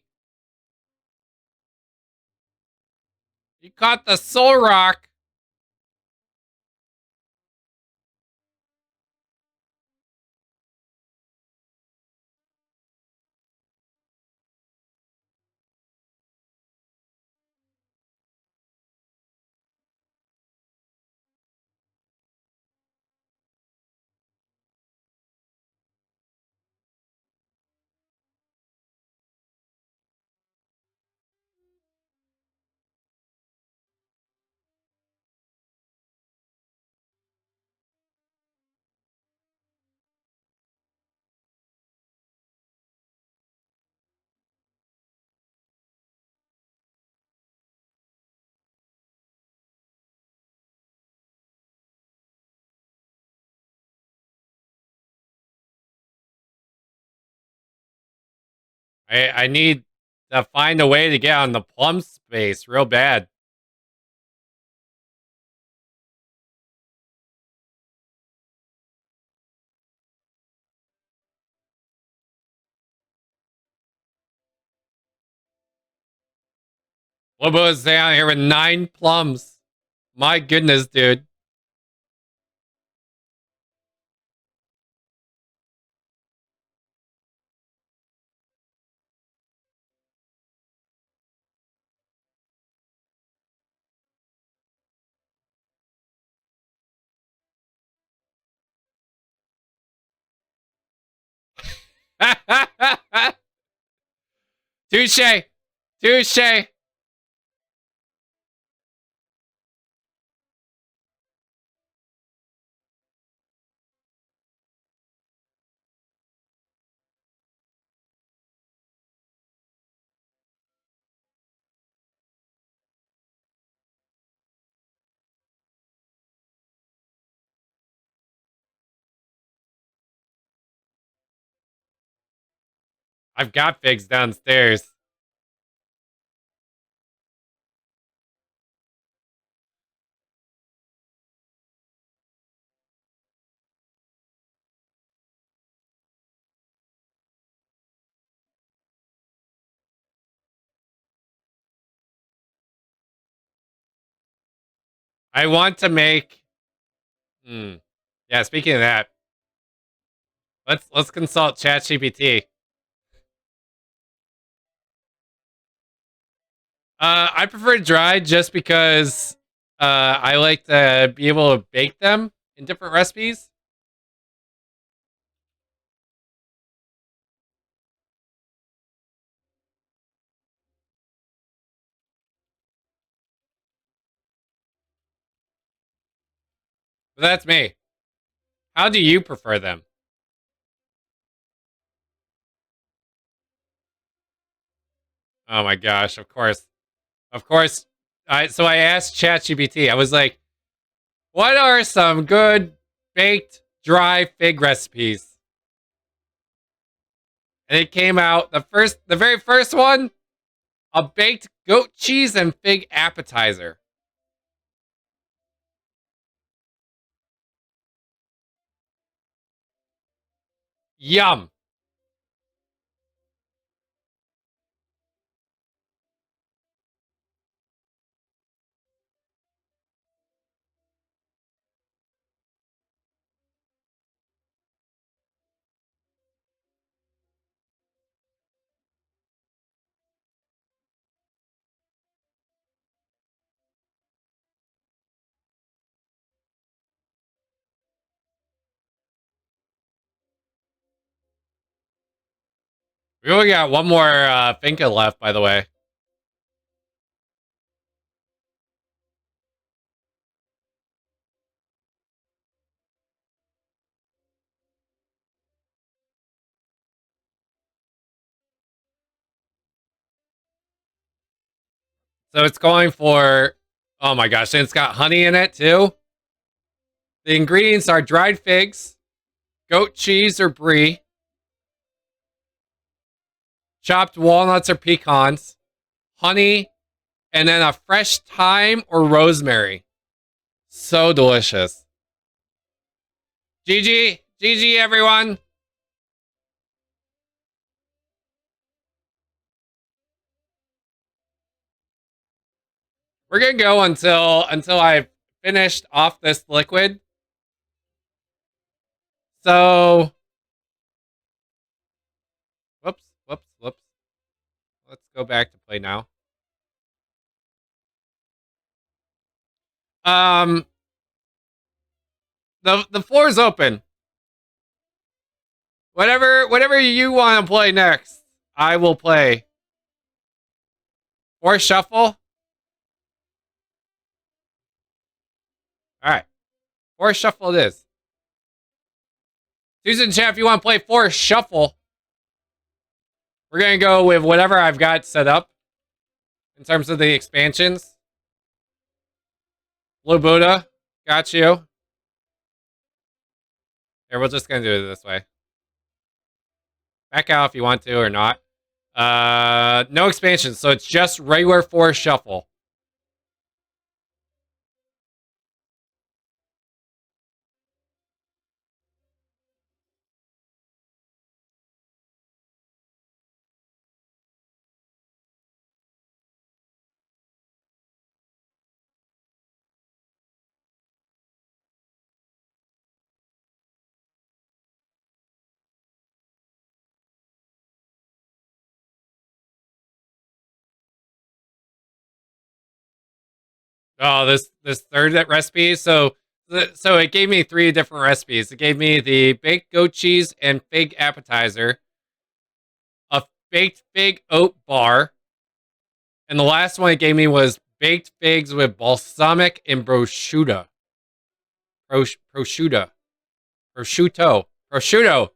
You caught the Soul Rock. I need to find a way to get on the plum space real bad. Lobo's down here with 9 plums. My goodness, dude. Touche. Touche. I've got figs downstairs. I want to make. Yeah, speaking of that, let's consult ChatGPT. I prefer dry just because I like to be able to bake them in different recipes. But that's me. How do you prefer them? Oh my gosh! Of course. So I asked ChatGPT. I was like, "What are some good baked dry fig recipes?" And it came out the very first one, a baked goat cheese and fig appetizer. Yum. We only got one more Finca left, by the way. So it's going for, oh my gosh, and it's got honey in it too. The ingredients are dried figs, goat cheese or brie, chopped walnuts or pecans, honey, and then a fresh thyme or rosemary. So delicious. GG, GG everyone. We're gonna go until I've finished off this liquid. So, whoops, whoops, whoops. Let's go back to play now. Um, the floor's open. Whatever you want to play next, I will play. Or shuffle. All right, or shuffle it is. Susan Chat, if you want to play for shuffle, we're gonna go with whatever I've got set up in terms of the expansions. Blue Buddha, got you. Here, we're just gonna do it this way. Back out if you want to or not. No expansions, so it's just regular for shuffle. Oh, this third recipe. So it gave me 3 different recipes. It gave me the baked goat cheese and fig appetizer, a baked fig oat bar, and the last one it gave me was baked figs with balsamic and prosciutto. Prosciutto. Prosciutto. Prosciutto.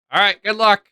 All right, good luck.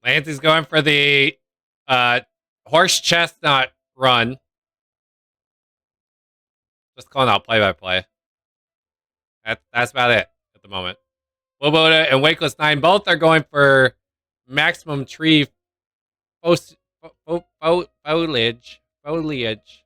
Lancey's going for the uh, horse chestnut run. Just calling out play-by-play. That's about it at the moment. Woboda and Wakeless 9 both are going for maximum tree foliage. Foliage.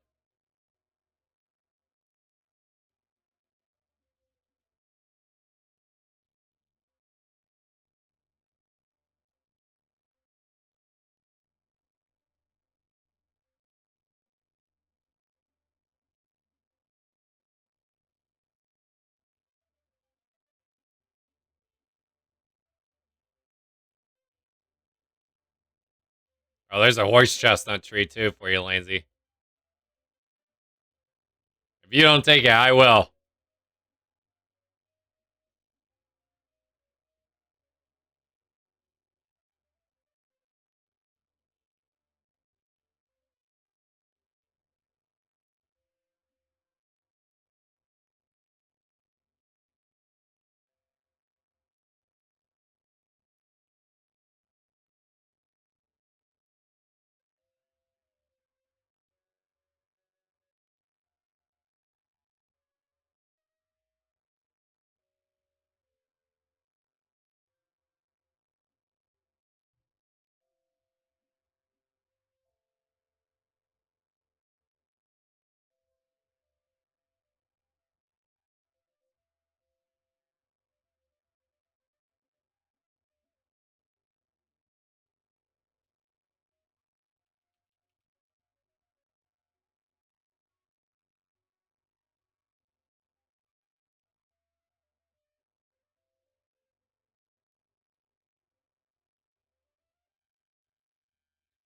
Oh, there's a horse chestnut tree too for you, Lansy. If you don't take it, I will.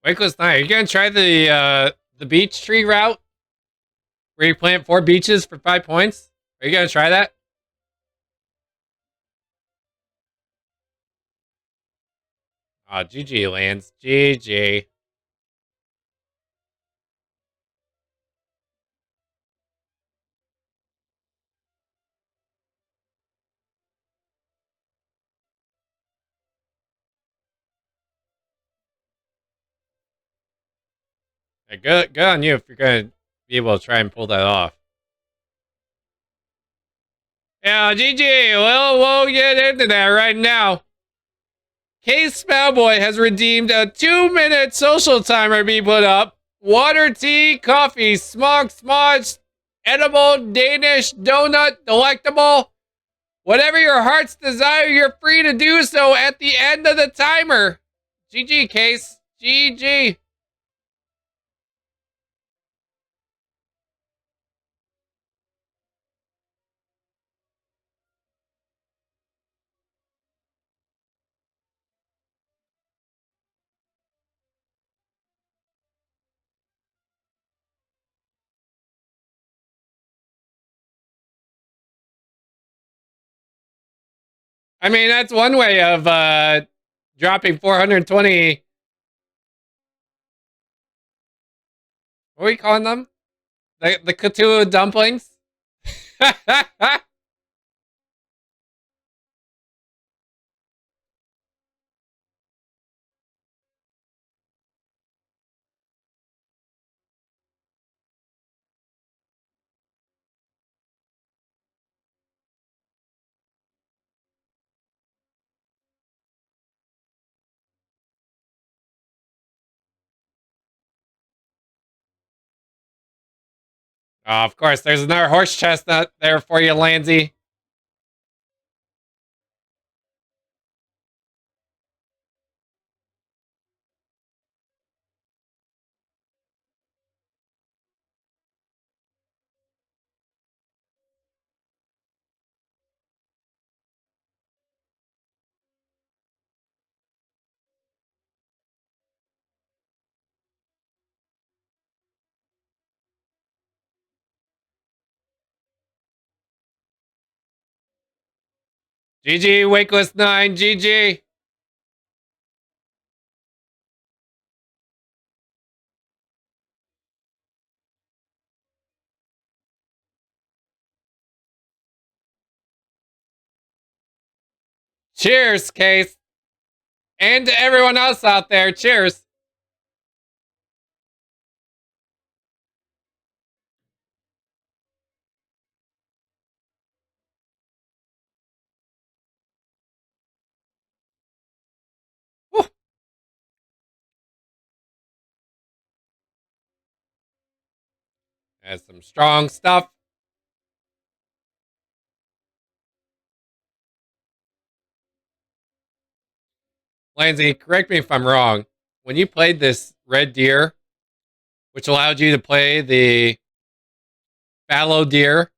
Wakeless 9, are you gonna try the beach tree route? Where you plant 4 beaches for 5 points? Are you gonna try that? Oh, GG, Lance. GG. Yeah, good on you if you're gonna be able to try and pull that off. Yeah, GG. Well, we'll get into that right now. Case Spellboy has redeemed a 2-minute social timer be put up. Water, tea, coffee, smog, smudge, edible, Danish, donut, delectable. Whatever your heart's desire, you're free to do so at the end of the timer. GG, Case. GG. I mean, that's one way of dropping 420. What are we calling them? The Cthulhu dumplings? Oh, of course, there's another horse chestnut there for you, Lansy. GG, Wakeless 9, GG. Cheers, Case. And to everyone else out there, cheers. Whew. That's some strong stuff. Lindsay, correct me if I'm wrong. When you played this Red Deer, which allowed you to play the fallow deer,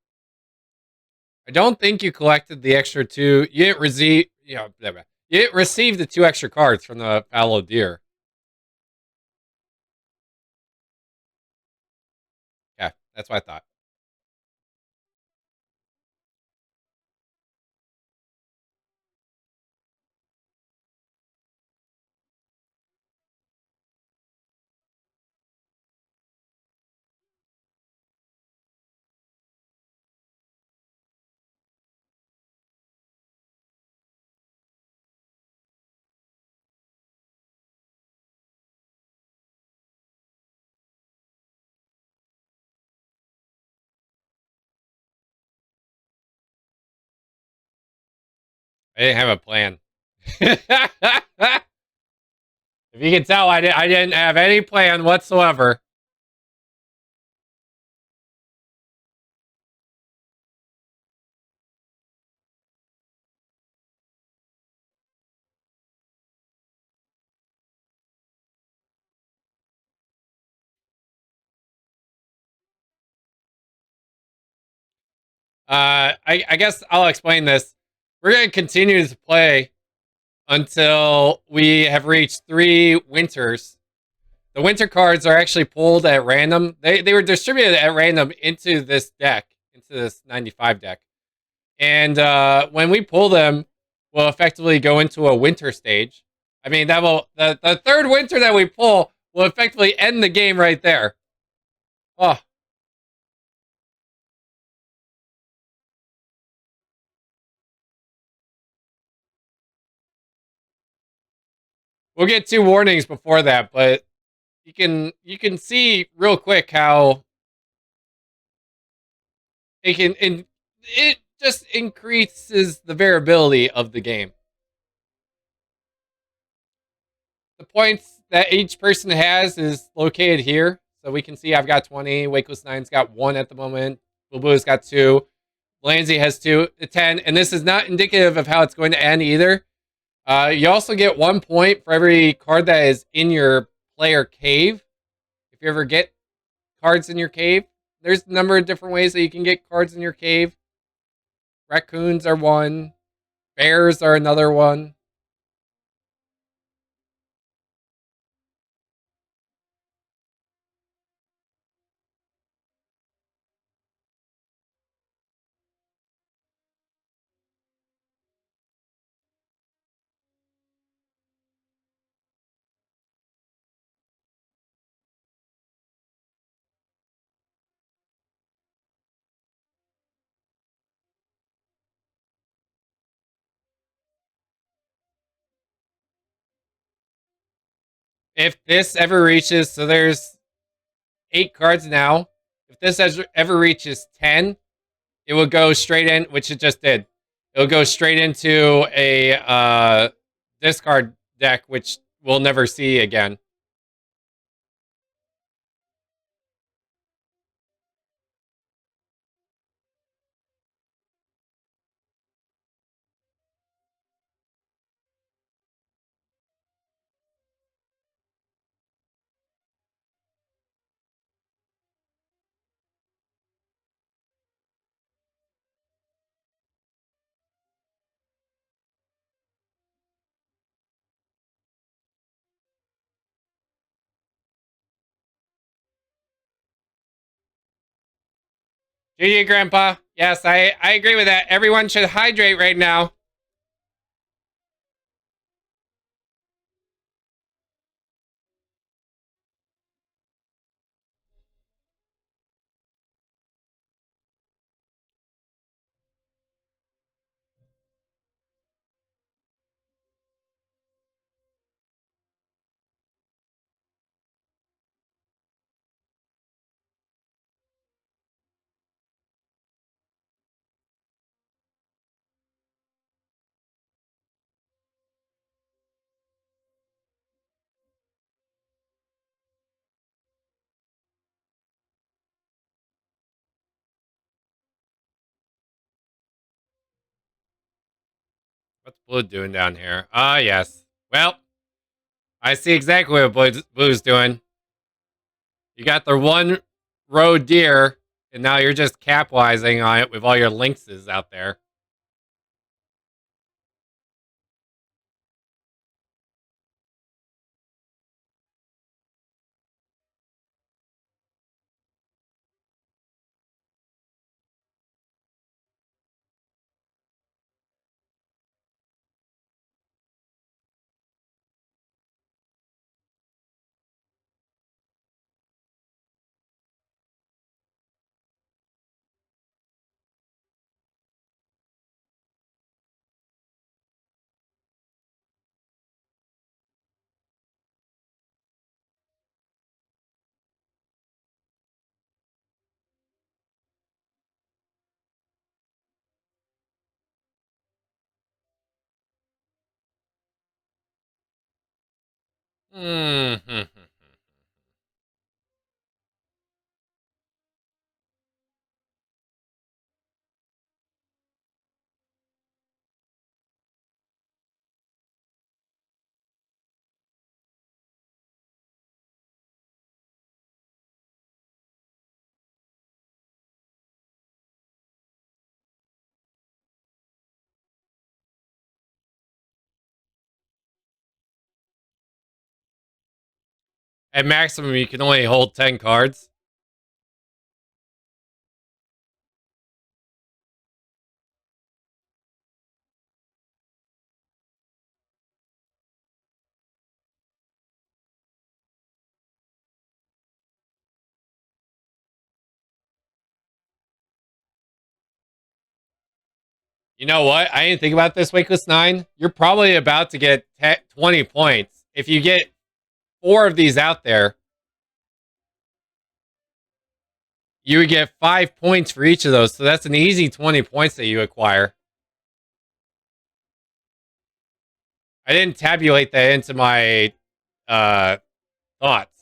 I don't think you collected the extra two. You didn't receive, you didn't receive the two extra cards from the fallow deer. Yeah, that's what I thought. I didn't have a plan. If you can tell, I didn't have any plan whatsoever. I guess I'll explain this. We're going to continue to play until we have reached 3 winters. The winter cards are actually pulled at random. They were distributed at random into this deck, into this 95 deck. And when we pull them, we'll effectively go into a winter stage. I mean, that will the third winter that we pull will effectively end the game right there. Oh, we'll get 2 warnings before that, but you can see real quick how it just increases the variability of the game. The points that each person has is located here. So we can see I've got 20. Wakeless Nine's got 1 at the moment. Boo-Boo's got 2. Lansy has 2, 10. And this is not indicative of how it's going to end either. You also get 1 point for every card that is in your player cave. If you ever get cards in your cave, there's a number of different ways that you can get cards in your cave. Raccoons are one. Bears are another one. If this ever reaches, so there's 8 cards now. If this ever reaches 10, it will go straight in, which it just did. It'll go straight into a discard deck, which we'll never see again. GG, Grandpa. Yes, I agree with that. Everyone should hydrate right now. What's Blue doing down here? Ah, yes. Well, I see exactly what Blue's doing. You got the one road deer, and now you're just capitalizing on it with all your lynxes out there. Mm-hmm. At maximum, you can only hold 10 cards. You know what? I didn't think about this, Wakeless 9. You're probably about to get 20 points. If you get 4 of these out there, you would get 5 points for each of those. So that's an easy 20 points that you acquire. I didn't tabulate that into my thoughts.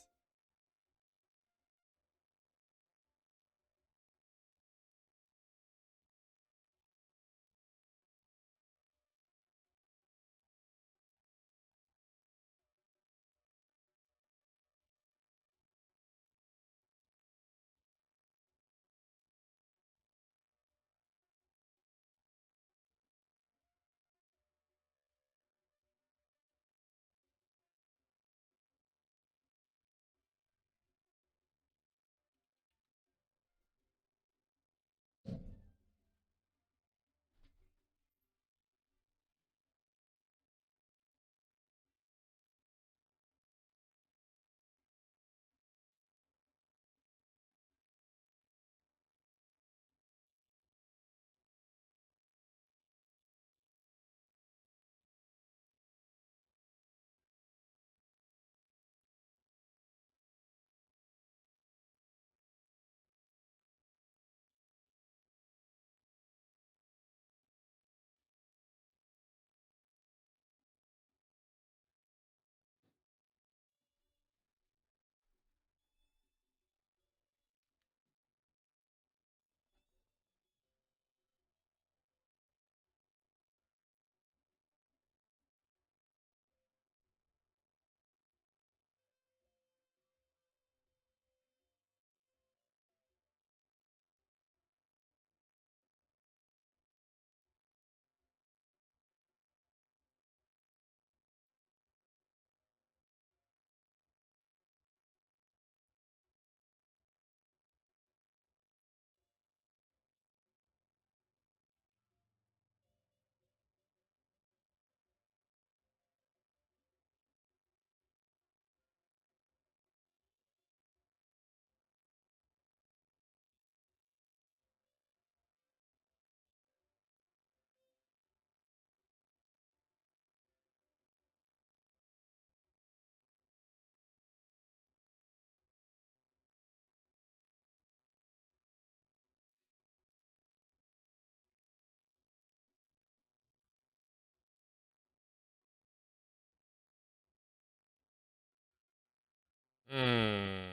Hmm.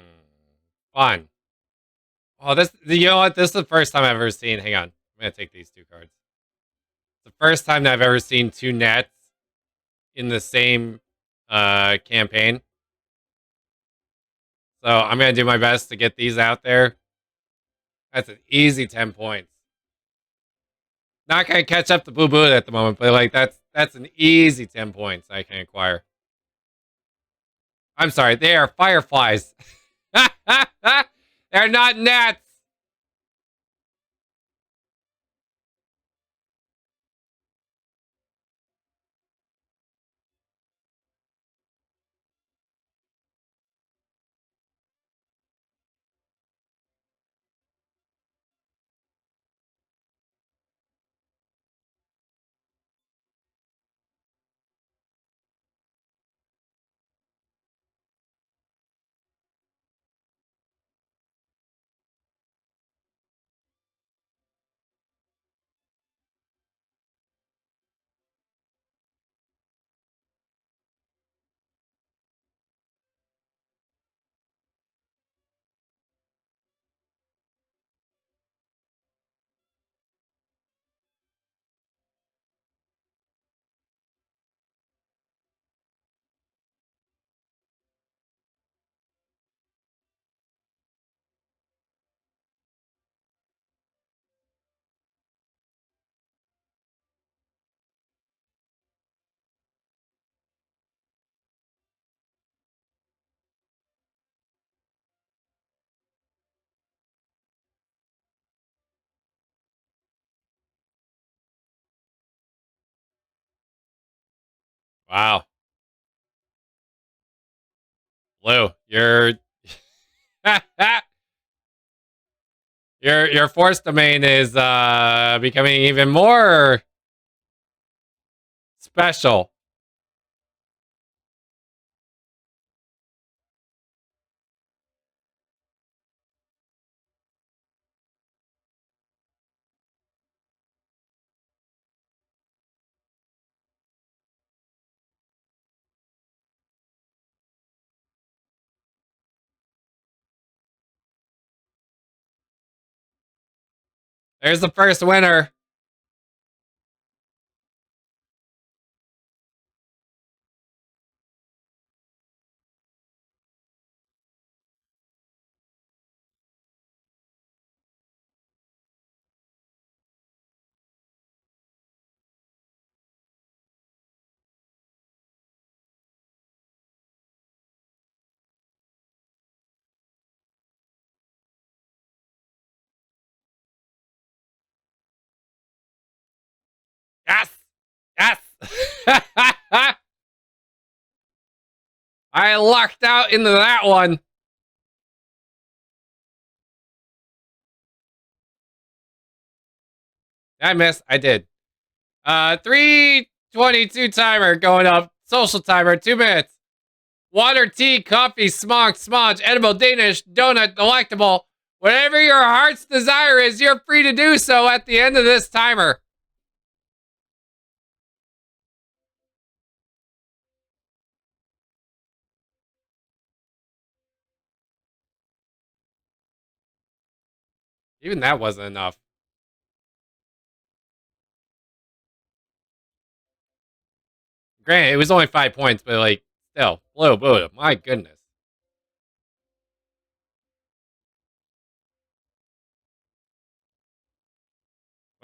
Fun. Oh, this. You know what? This is the first time I've ever seen. Hang on. I'm gonna take these 2 cards. the first time that I've ever seen two nets in the same campaign. So I'm gonna do my best to get these out there. That's an easy 10 points. Not gonna catch up to Boo Boo at the moment, but like that's an easy 10 points I can acquire. I'm sorry, they are fireflies. They're not gnats. Wow. Lou, your force domain is becoming even more special. There's the first winner. Yes. Yes. I lucked out into that one. I missed. I did. 3:22 timer going up. Social timer, 2 minutes. Water, tea, coffee, smog, smudge, edible, Danish, donut, delectable. Whatever your heart's desire is, you're free to do so at the end of this timer. Even that wasn't enough. Granted, it was only 5 points, but like, still, Blue Buddha, my goodness.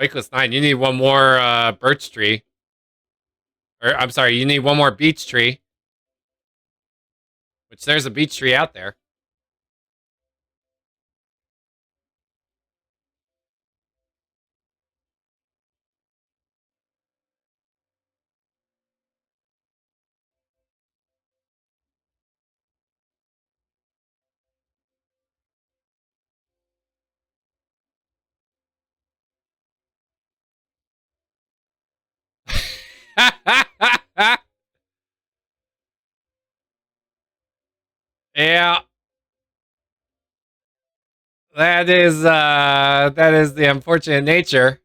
Wakeless 9, you need one more birch tree. Or, I'm sorry, you need one more beech tree. Which there's a beech tree out there. Yeah. That is the unfortunate nature.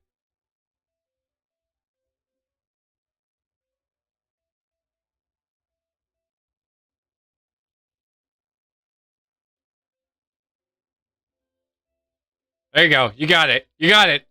There you go. You got it. You got it.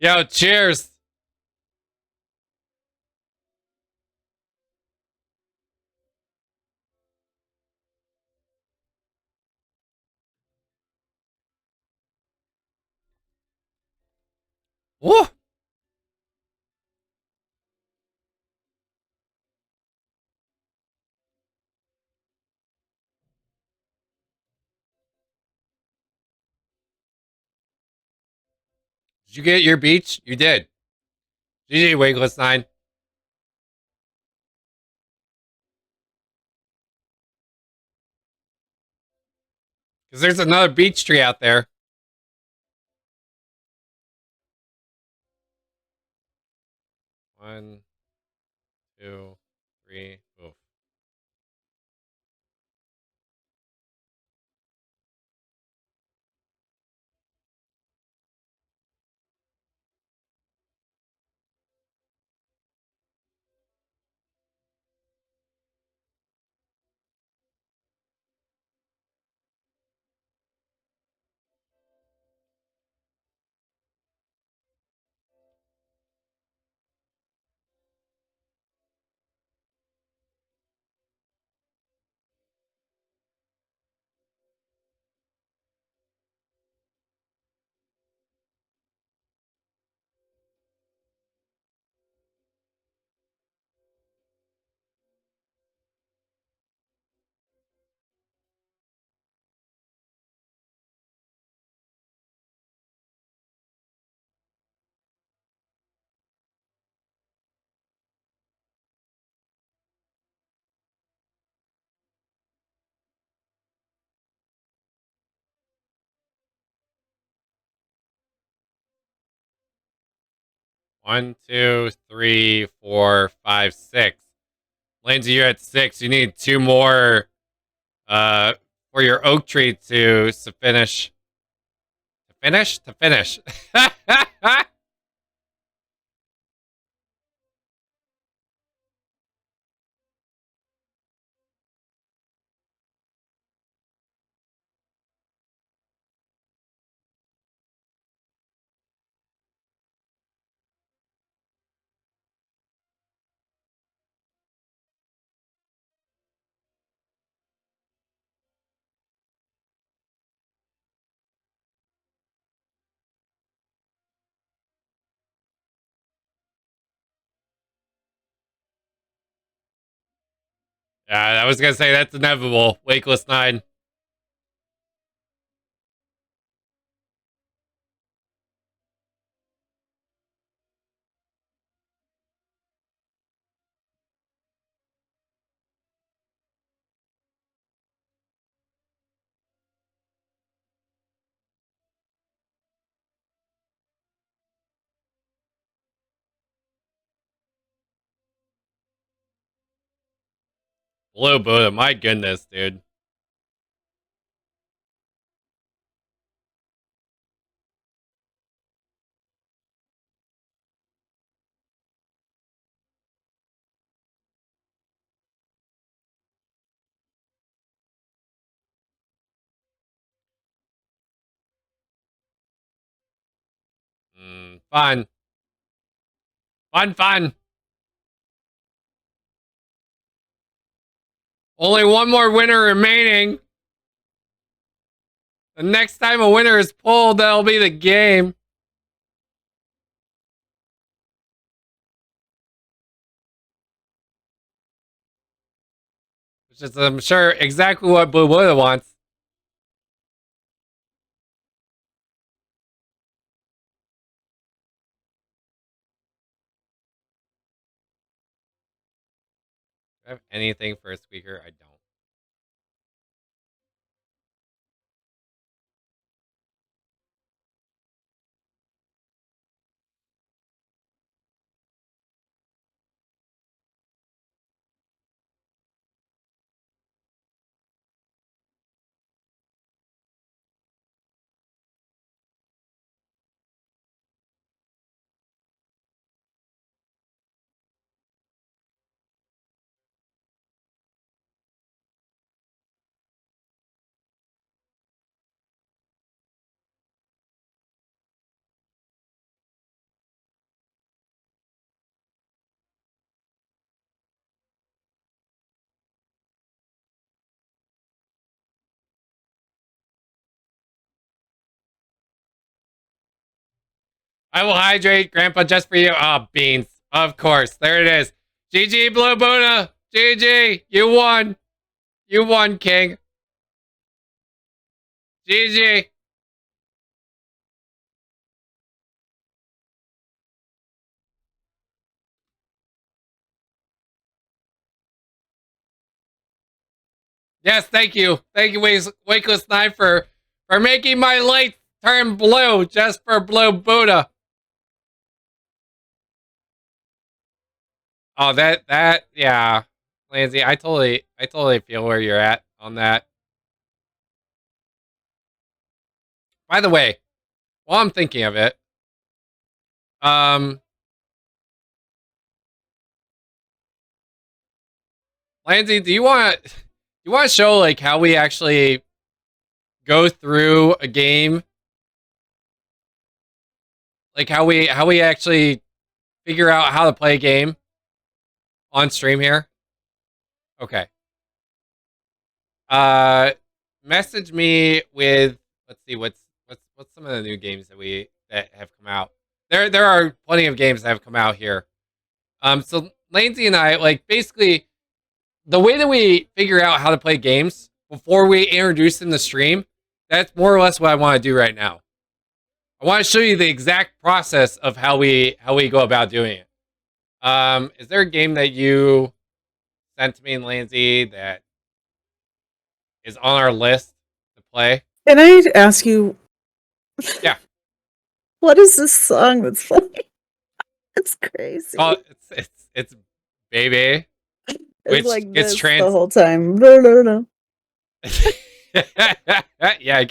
Yo, cheers. Woo! Did you get your beach? You did. GG, Wigless 9. Because there's another beach tree out there. One, two, three. Oof. One, two, three, four, five, six. Lindsay, you're at 6. You need 2 more for your oak tree to finish. To finish? To finish. Yeah, I was gonna say that's inevitable. Wakeless 9. Blue Buddha, my goodness, dude. Fun. Fun, fun. Only one more winner remaining. The next time a winner is pulled, that'll be the game. Which is, I'm sure, exactly what Blue Buddha wants. Do I have anything for a squeaker? I don't. I will hydrate, Grandpa, just for you. Oh, beans. Of course. There it is. GG, Blue Buddha. GG. You won. You won, King. GG. Yes, thank you. Thank you, Wakeless Knife, for making my light turn blue just for Blue Buddha. Oh, yeah. Lansy, I totally feel where you're at on that. By the way, while I'm thinking of it, Lansy, do you want to show like how we actually go through a game? Like how we actually figure out how to play a game on stream here? Okay. Uh Message me with, let's see, what's some of the new games that have come out. There are plenty of games that have come out here. So Lansy and I, like, basically the way that we figure out how to play games before we introduce them to stream, that's more or less what I want to do right now. I want to show you the exact process of how we go about doing it. Is there a game that you sent to me and Lansy that is on our list to play? Can I ask you? Yeah. What is this song that's playing? It's crazy. Oh, it's Baby, which like gets the whole time. No. Yeah, it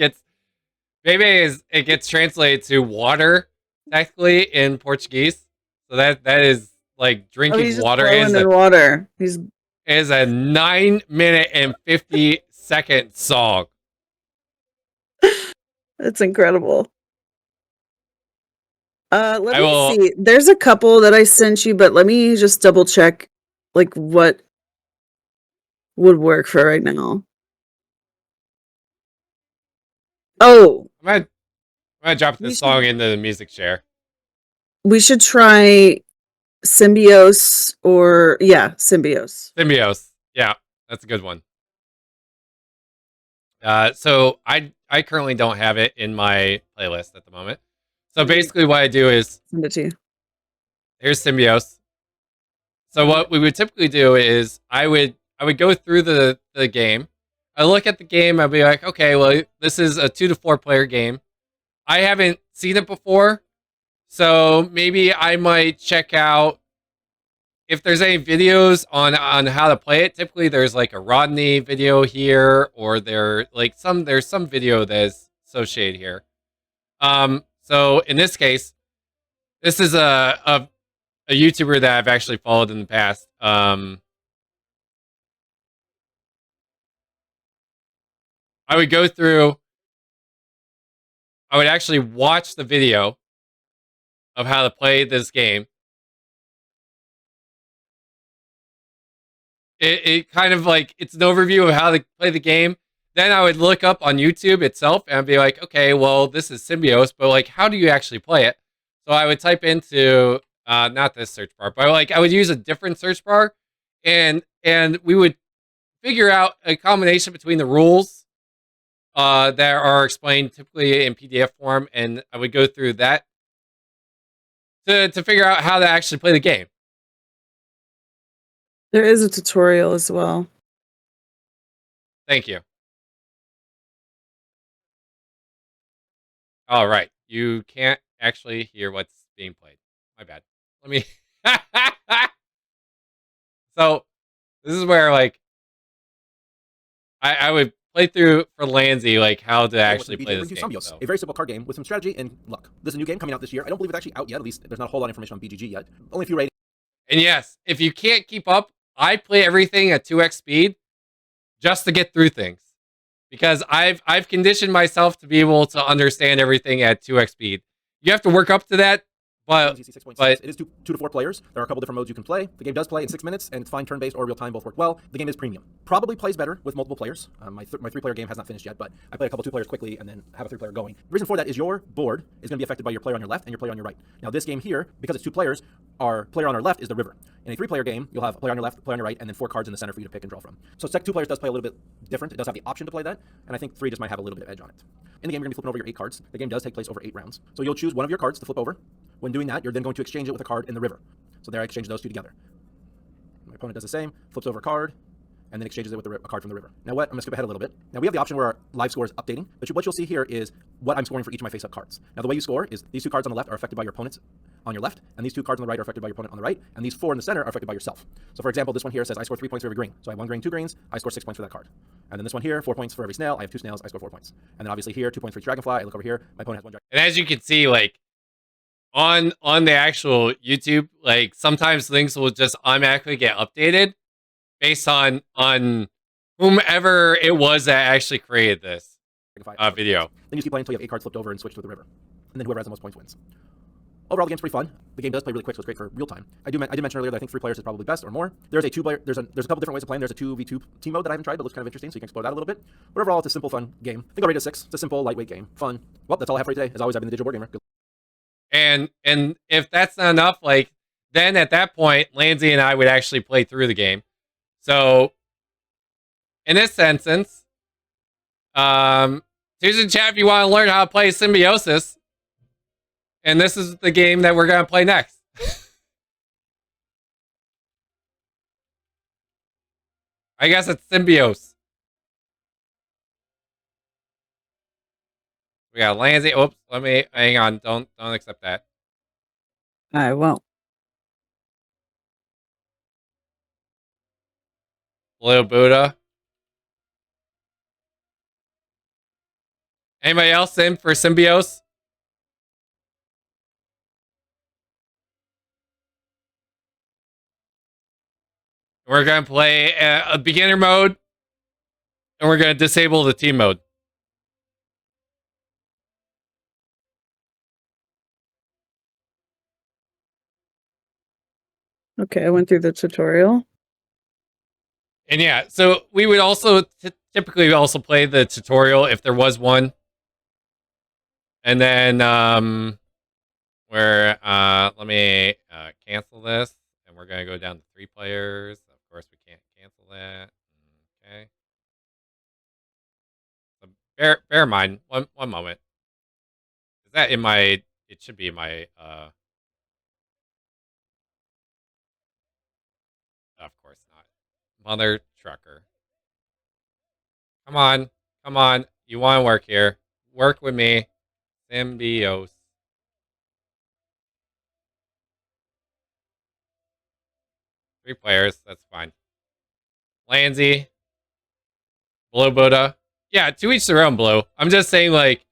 gets translated to water technically in Portuguese. So that is like drinking he's just water. In water. He's is a 9-minute and 50-second song. It's incredible. Let me see. There's a couple that I sent you, but let me just double check like what would work for right now. Oh, I'm gonna drop this song into the music share. We should try Symbiose or Symbiose. Symbiose. Yeah, that's a good one. So I currently don't have it in my playlist at the moment. So basically what I do is send it to you. Here's Symbiose. So what we would typically do is I would go through the game. I look at the game, I'd be like, okay, well, this is a 2 to 4 player game. I haven't seen it before, so maybe I might check out if there's any videos on how to play it. Typically there's like a Rodney video here, or there's some video that is associated here. So in this case, this is a YouTuber that I've actually followed in the past. I would go through, I would actually watch the video of how to play this game. It kind of like, it's an overview of how to play the game. Then I would look up on YouTube itself and I'd be like, okay, well, this is Symbiose, but like, how do you actually play it? So I would type into, not this search bar, but like I would use a different search bar, and we would figure out a combination between the rules that are explained typically in PDF form, and I would go through that to figure out how to actually play the game. There is a tutorial as well. Thank you. All right, you can't actually hear what's being played. My bad. Let me. So this is where like I would play through for Lansy like how to actually play this game. Symbiose, a very simple card game with some strategy and luck. There's a new game coming out this year. I don't believe it's actually out yet. At least there's not a whole lot of information on BGG yet. Only a few ratings. And yes, if you can't keep up, I play everything at 2x speed just to get through things, because I've conditioned myself to be able to understand everything at 2x speed. You have to work up to that, But easy 6.6. It is two to 4 players. There are a couple different modes you can play. The game does play in 6 minutes, and it's fine turn-based or real-time, both work well. The game is premium. Probably plays better with multiple players. My 3-player game has not finished yet, but I play a couple 2 players quickly and then have a 3-player going. The reason for that is your board is going to be affected by your player on your left and your player on your right. Now this game here, because it's 2 players, our player on our left is the river. In a 3-player game, you'll have a player on your left, a player on your right, and then 4 cards in the center for you to pick and draw from. So 2 players does play a little bit different. It does have the option to play that, and I think 3 just might have a little bit of edge on it. In the game, you're going to be flipping over your 8 cards. The game does take place over 8 rounds. So you'll choose one of your cards to flip over. When doing that, you're then going to exchange it with a card in the river. So there I exchange those 2 together. My opponent does the same, flips over a card, and then exchanges it with a card from the river. Now what? I'm going to skip ahead a little bit. Now we have the option where our live score is updating, but what you'll see here is what I'm scoring for each of my face-up cards. Now the way you score is these 2 cards on the left are affected by your opponents on your left, and these 2 cards on the right are affected by your opponent on the right, and these 4 in the center are affected by yourself. So for example, this one here says I score 3 points for every green. So I have 1 green, 2 greens, I score 6 points for that card. And then this one here, 4 points for every snail, I have 2 snails, I score 4 points. And then obviously here, 2 points for each dragonfly, I look over here, my opponent has 1 dragon. And as you can see, like, on the actual YouTube, like, sometimes things will just automatically get updated based on whomever it was that actually created this video. Then you keep playing until you have 8 cards flipped over and switch to the river. And then whoever has the most points wins. Overall, the game's pretty fun. The game does play really quick, so it's great for real time. I did mention earlier that I think 3 players is probably best or more. There's a 2-player. There's a couple different ways of playing. There's a 2v2 team mode that I haven't tried, but looks kind of interesting, so you can explore that a little bit. But overall, it's a simple, fun game. I think I'll rate it a 6. It's a simple, lightweight game. Fun. Well, that's all I have for you today. As always, I've been the Digital Board Gamer. Good. And if that's not enough, like, then at that point, Lansy and I would actually play through the game. So, in this instance, here's in chat if you want to learn how to play Symbiosis. And this is the game that we're going to play next. I guess it's Symbiose. We got Lansy. Oops, let me hang on. Don't accept that. I won't. Blue Buddha. Anybody else in for Symbiose? We're going to play a beginner mode, and we're going to disable the team mode. Okay, I went through the tutorial. And yeah, so we would also typically also play the tutorial if there was one. And then let me cancel this, and we're going to go down to 3 players. Of course, we can't cancel that. Okay. So bear in mind, one moment. Is that in my, it should be in my, of course not. Mother trucker. Come on. You want to work here. Work with me. Symbiose. Three players, that's fine. Lansy. Blue Buddha. Yeah, to each their own, Blue. I'm just saying, like,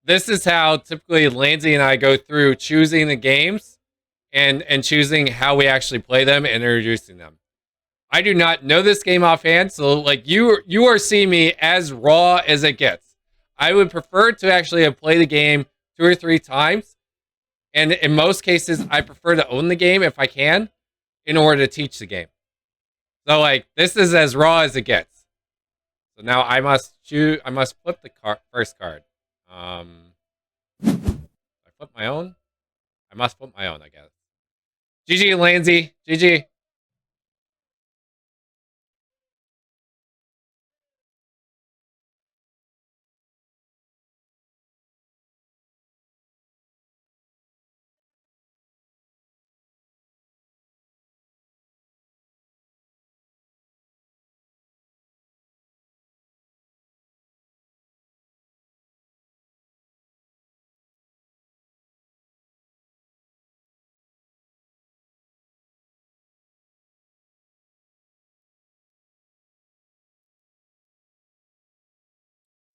this is how typically Lansy and I go through choosing the games and choosing how we actually play them and introducing them. I do not know this game offhand, so like you are seeing me as raw as it gets. I would prefer to actually play the game 2 or 3 times, and in most cases, I prefer to own the game if I can, in order to teach the game. So like this is as raw as it gets. So now I must choose. I must flip the first card. I flip my own. I must flip my own, I guess. GG Lansy. GG.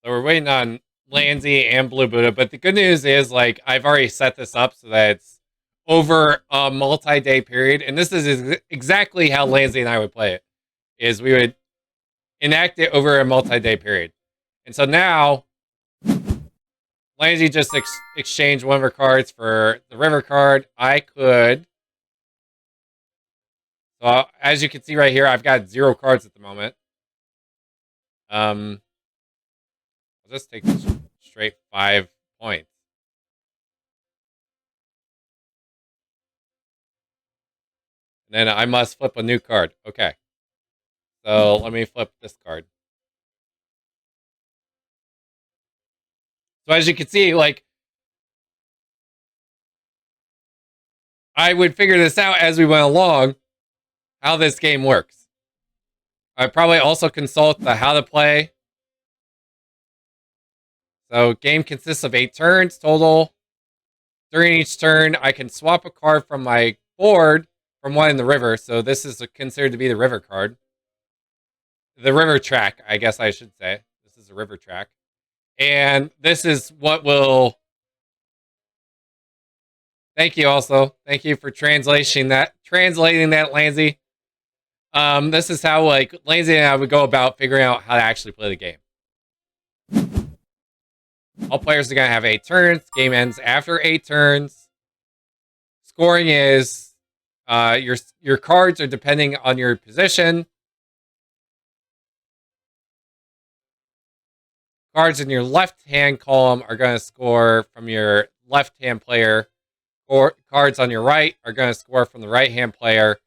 So we're waiting on Lansy and Blue Buddha, but the good news is, like, I've already set this up so that it's over a multi-day period, and this is exactly how Lansy and I would play it, is we would enact it over a multi-day period. And so now, Lansy just exchanged one of her cards for the river card. I could. So as you can see right here, I've got 0 cards at the moment. I'll just take straight 5 points. And then I must flip a new card. Okay. So let me flip this card. So as you can see, like, I would figure this out as we went along, how this game works. I'd probably also consult the how to play. So game consists of 8 turns total. During each turn, I can swap a card from my board from one in the river. So this is considered to be the river card. The river track, I guess I should say. This is a river track. And this is what will... Thank you also. Thank you for translating that, Lansy. This is how, like, Lansy and I would go about figuring out how to actually play the game. All players are going to have 8 turns. Game ends after 8 turns. Scoring is your cards are depending on your position. Cards in your left-hand column are going to score from your left-hand player. Or cards on your right are going to score from the right-hand player.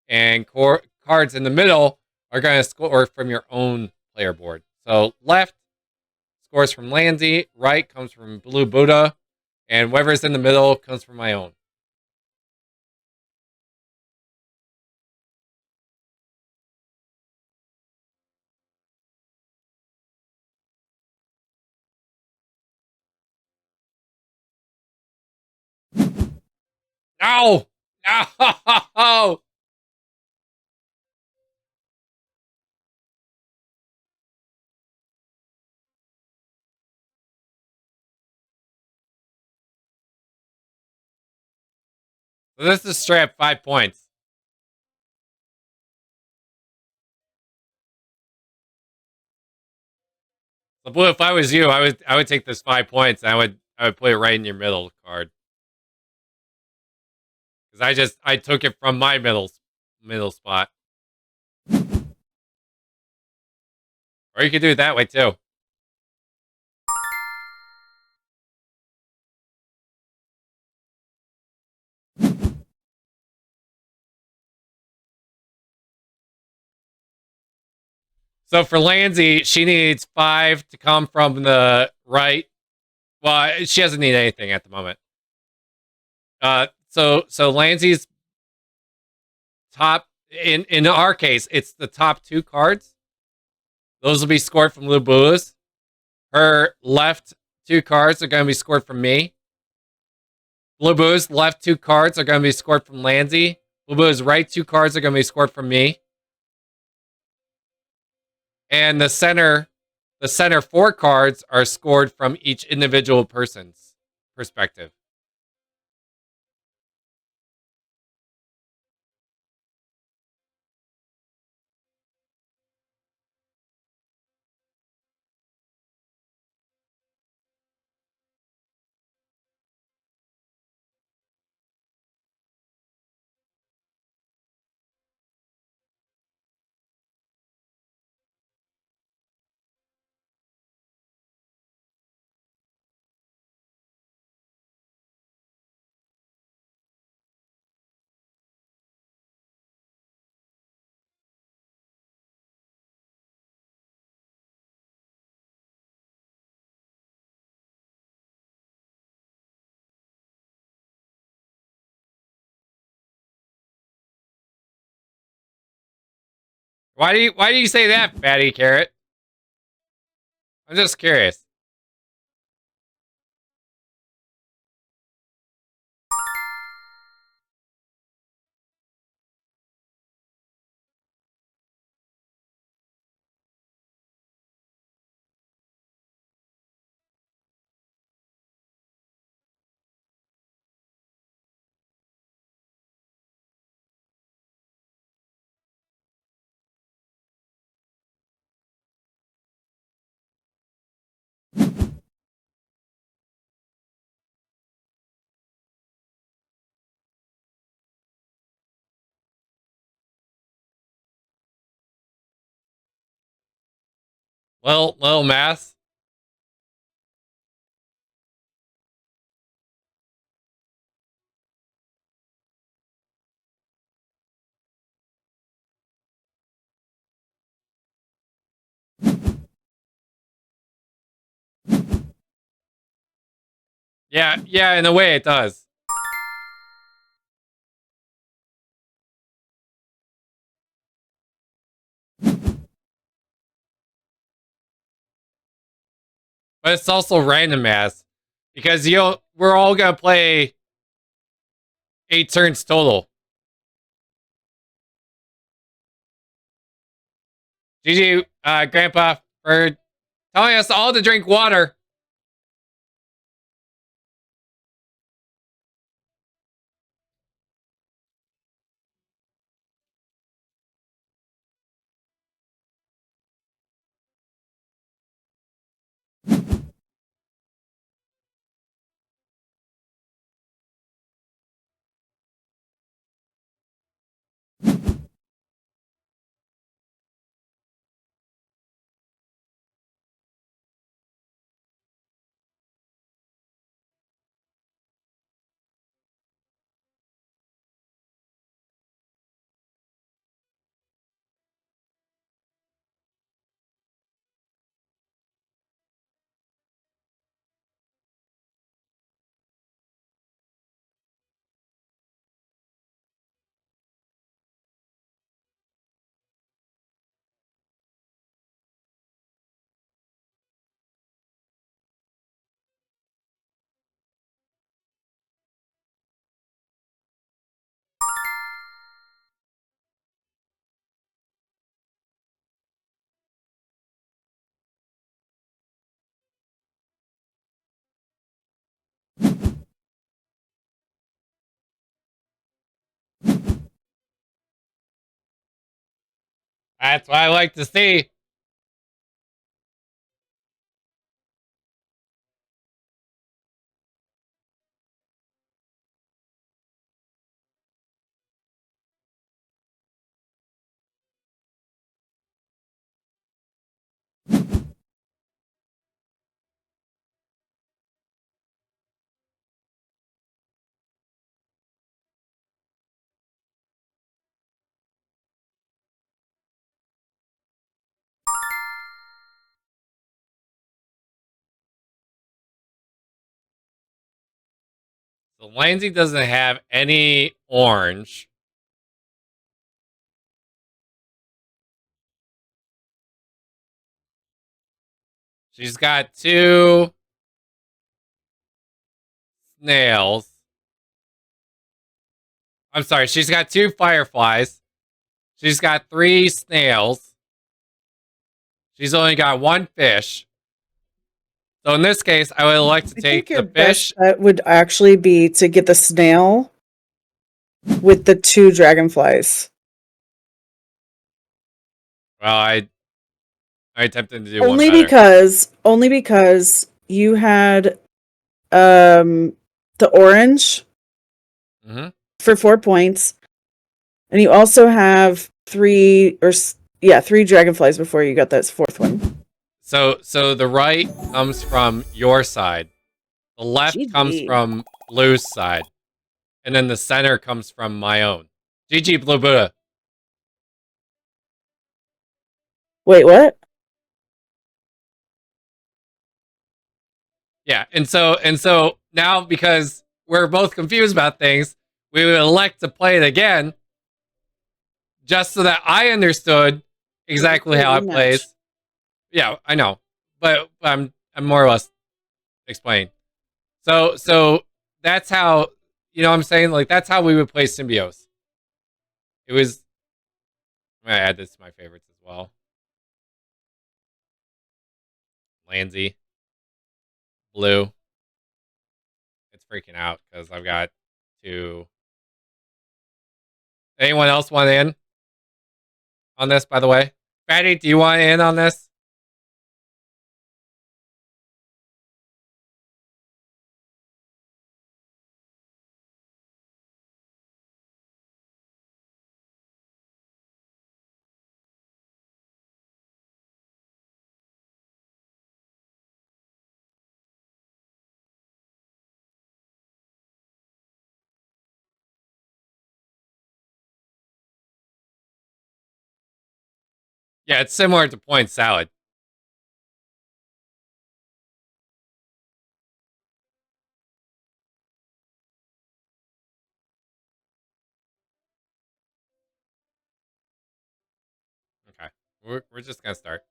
And cards in the middle are going to score from your own player board. So left scores from Lansy, right comes from Blue Buddha, and whatever's in the middle comes from my own. No! No! So this is straight up 5 points. So Blue, if I was you, I would take this 5 points and I would put it right in your middle card. Because I took it from my middle spot. Or you could do it that way too. So for Lansy, she needs 5 to come from the right. Well, she doesn't need anything at the moment. So Lansy's top in our case, it's the top 2 cards. Those will be scored from Blue Blues. Her left 2 cards are going to be scored from me. Blue Blues left 2 cards are going to be scored from Lansy. Blue Blues right 2 cards are going to be scored from me. And the center 4 cards are scored from each individual person's perspective. Why do you say that, Fatty Carrot? I'm just curious. Little mass. Yeah, in a way it does. But it's also random mass. Because we're all gonna play 8 turns total. GG, Grandpa, for telling us all to drink water. That's what I like to see. So Lindsay doesn't have any orange. She's got 2 snails. I'm sorry, she's got 2 fireflies. She's got 3 snails. She's only got 1 fish. So in this case, I would like to I take think your the fish. best bet would actually be to get the snail with the 2 dragonflies. Well, I attempted to do Only one better. only because you had the orange Mm-hmm. for 4 points, and you also have 3 3 dragonflies before you got that 4th one. So the right comes from your side. The left comes GG. from Blue's side. And then the center comes from my own. GG Blue Buddha. Wait, what? Yeah, and so now because we're both confused about things, we would elect to play it again just so that I understood exactly how it Rematch. plays. Yeah, I know. But I'm more or less explaining. So that's how, you know what I'm saying? Like that's how we would play Symbiose. It was I'm gonna add this to my favorites as well. Lansy. Blue. It's freaking out because I've got 2. Anyone else want in on this, by the way? Patty, do you want in on this? Yeah, it's similar to point salad. Okay, we're just gonna start.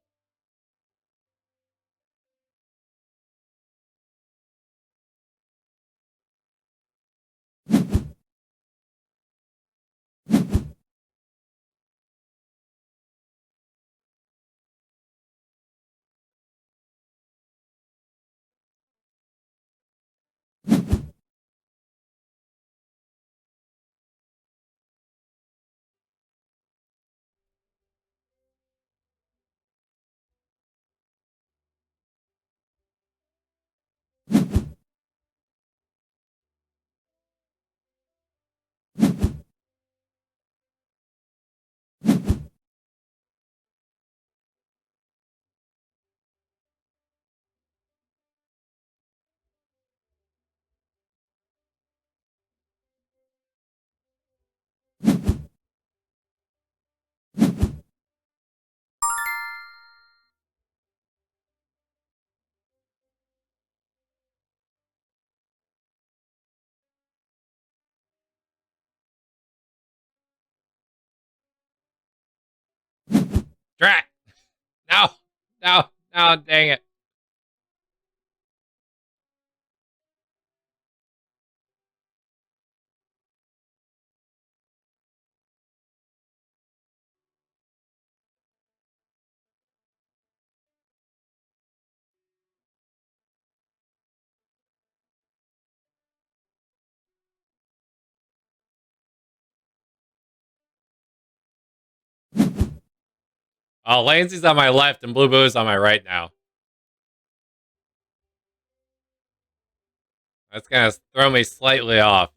Drat! No, no, no! Dang it! Oh, Lancey's on my left and Blue Boo's on my right now. That's gonna throw me slightly off.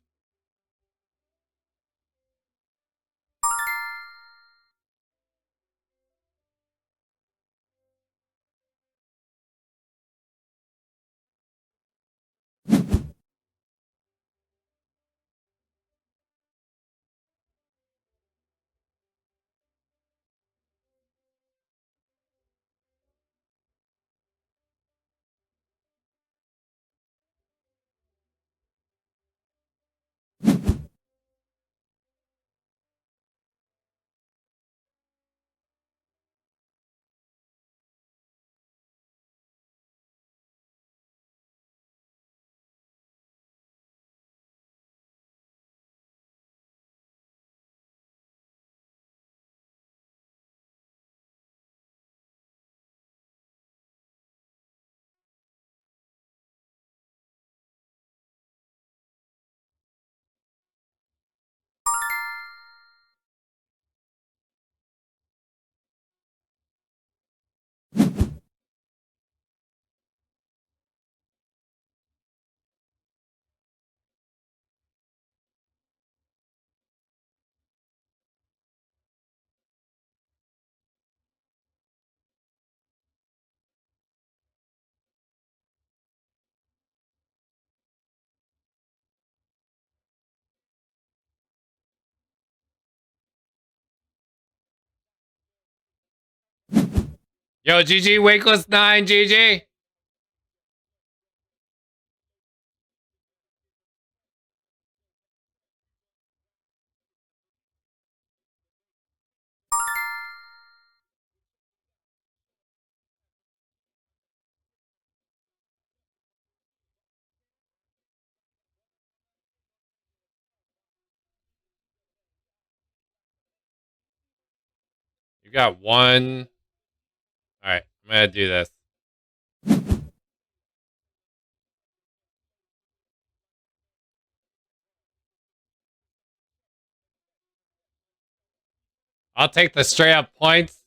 Yo, GG, Wakeless 9, GG! You got one. Alright, I'm gonna do this. I'll take the straight up points.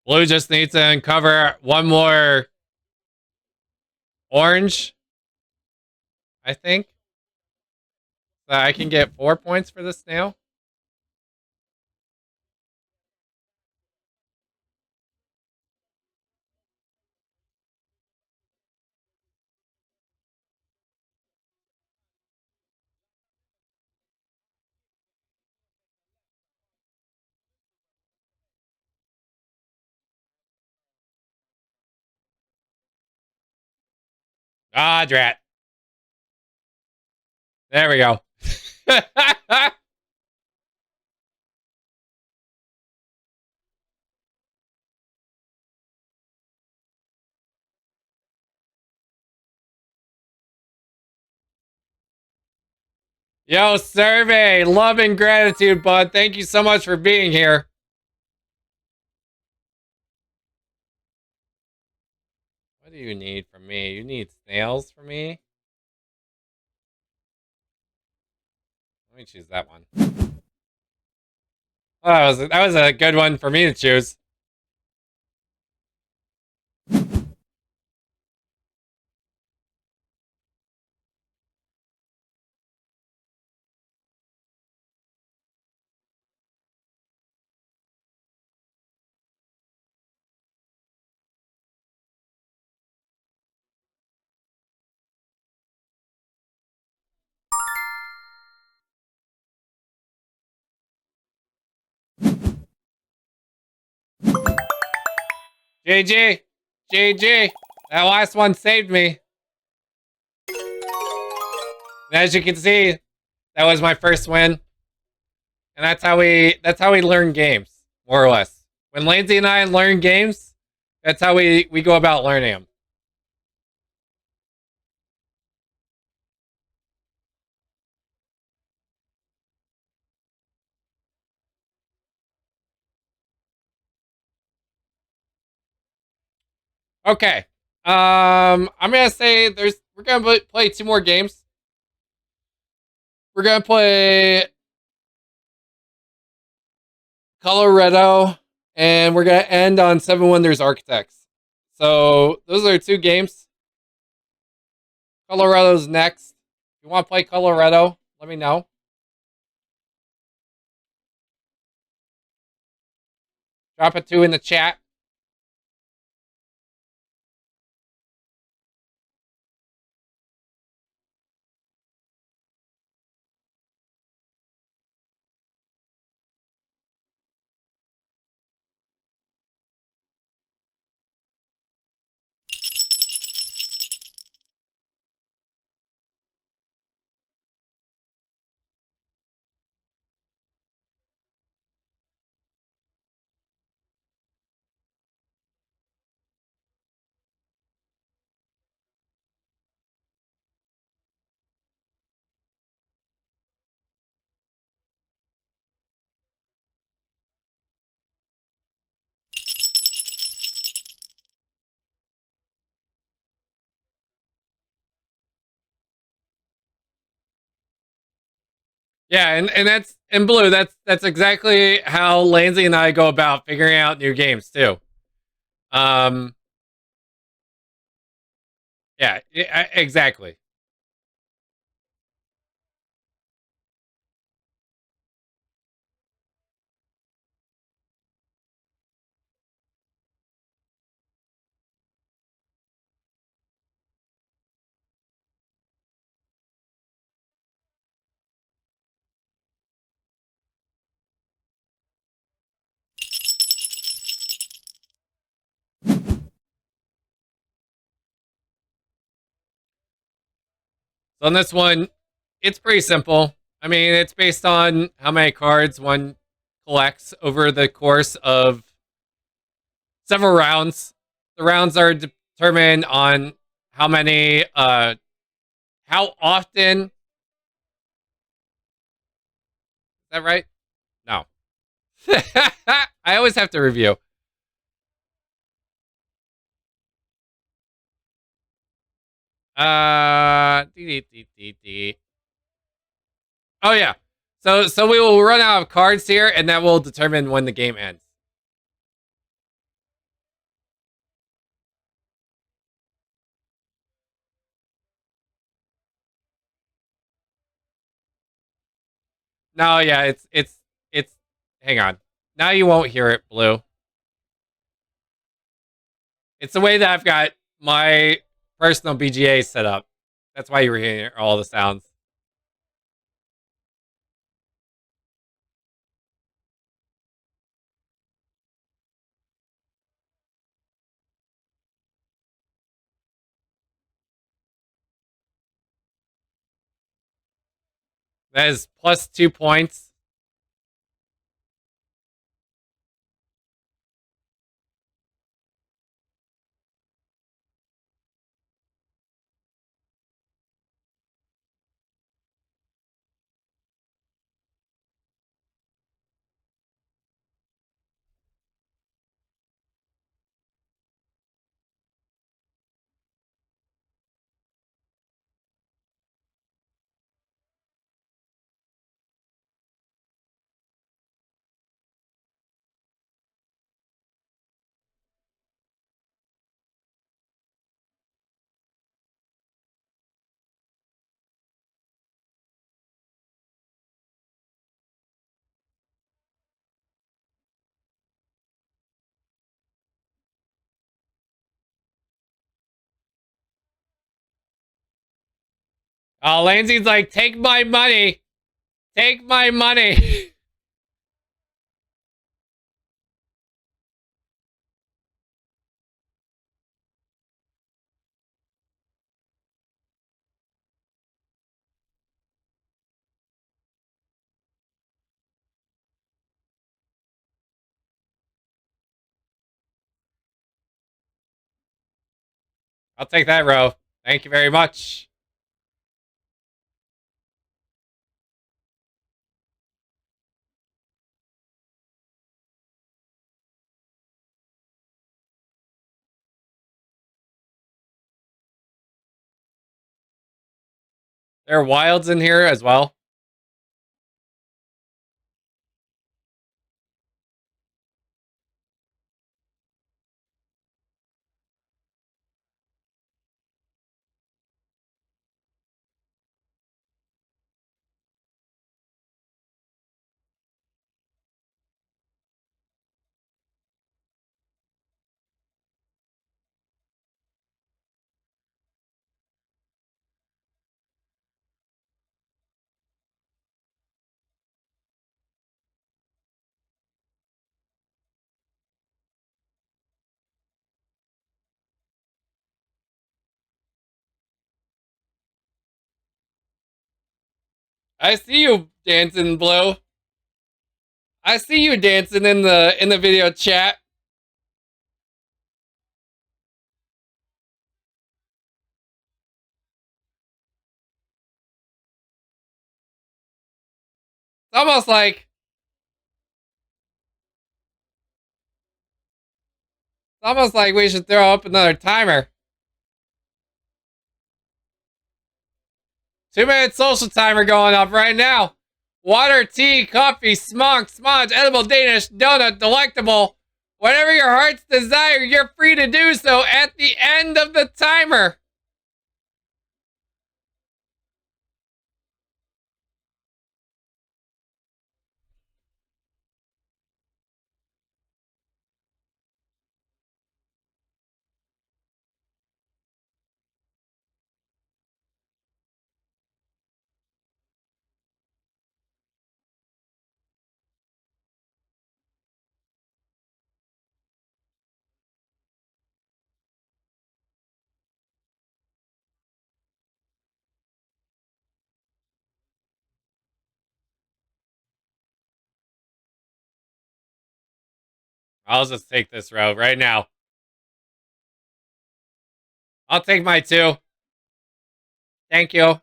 Blue just needs to uncover one more orange, I think. So I can get 4 points for the snail. Ah, drat. There we go. Yo, Survey, love and gratitude, bud. Thank you so much for being here. What do you need from me? You need snails from me? Let me choose that one. Oh, that was a good one for me to choose. GG. GG. That last one saved me. And as you can see, that was my first win. And that's how we learn games, more or less. When Lindsay and I learn games, that's how we go about learning them. Okay. I'm gonna say we're gonna play 2 more games. We're gonna play Coloretto, and we're gonna end on Seven Wonders Architects. So those are 2 games. Coloretto's next. If you want to play Coloretto, let me know. Drop a 2 in the chat. Yeah, and that's in Blue. That's exactly how Lansy and I go about figuring out new games too. Yeah, exactly. So on this one, it's pretty simple. I mean, it's based on how many cards one collects over the course of several rounds. The rounds are determined on how many, how often. Is that right? No. I always have to review. Oh yeah. So we will run out of cards here, and that will determine when the game ends. No, yeah, it's. Hang on. Now you won't hear it, Blue. It's the way that I've got my personal BGA set up. That's why you were hearing all the sounds. That is plus 2 points. Oh, Lansing's like, take my money. Take my money. I'll take that, Ro. Thank you very much. There are wilds in here as well. I see you dancing, Blue. I see you dancing in the video chat. It's almost like we should throw up another timer. 2-minute social timer going up right now. Water, tea, coffee, smudge, edible, Danish, donut, delectable. Whatever your heart's desire, you're free to do so at the end of the timer. I'll just take this road right now. I'll take my 2. Thank you.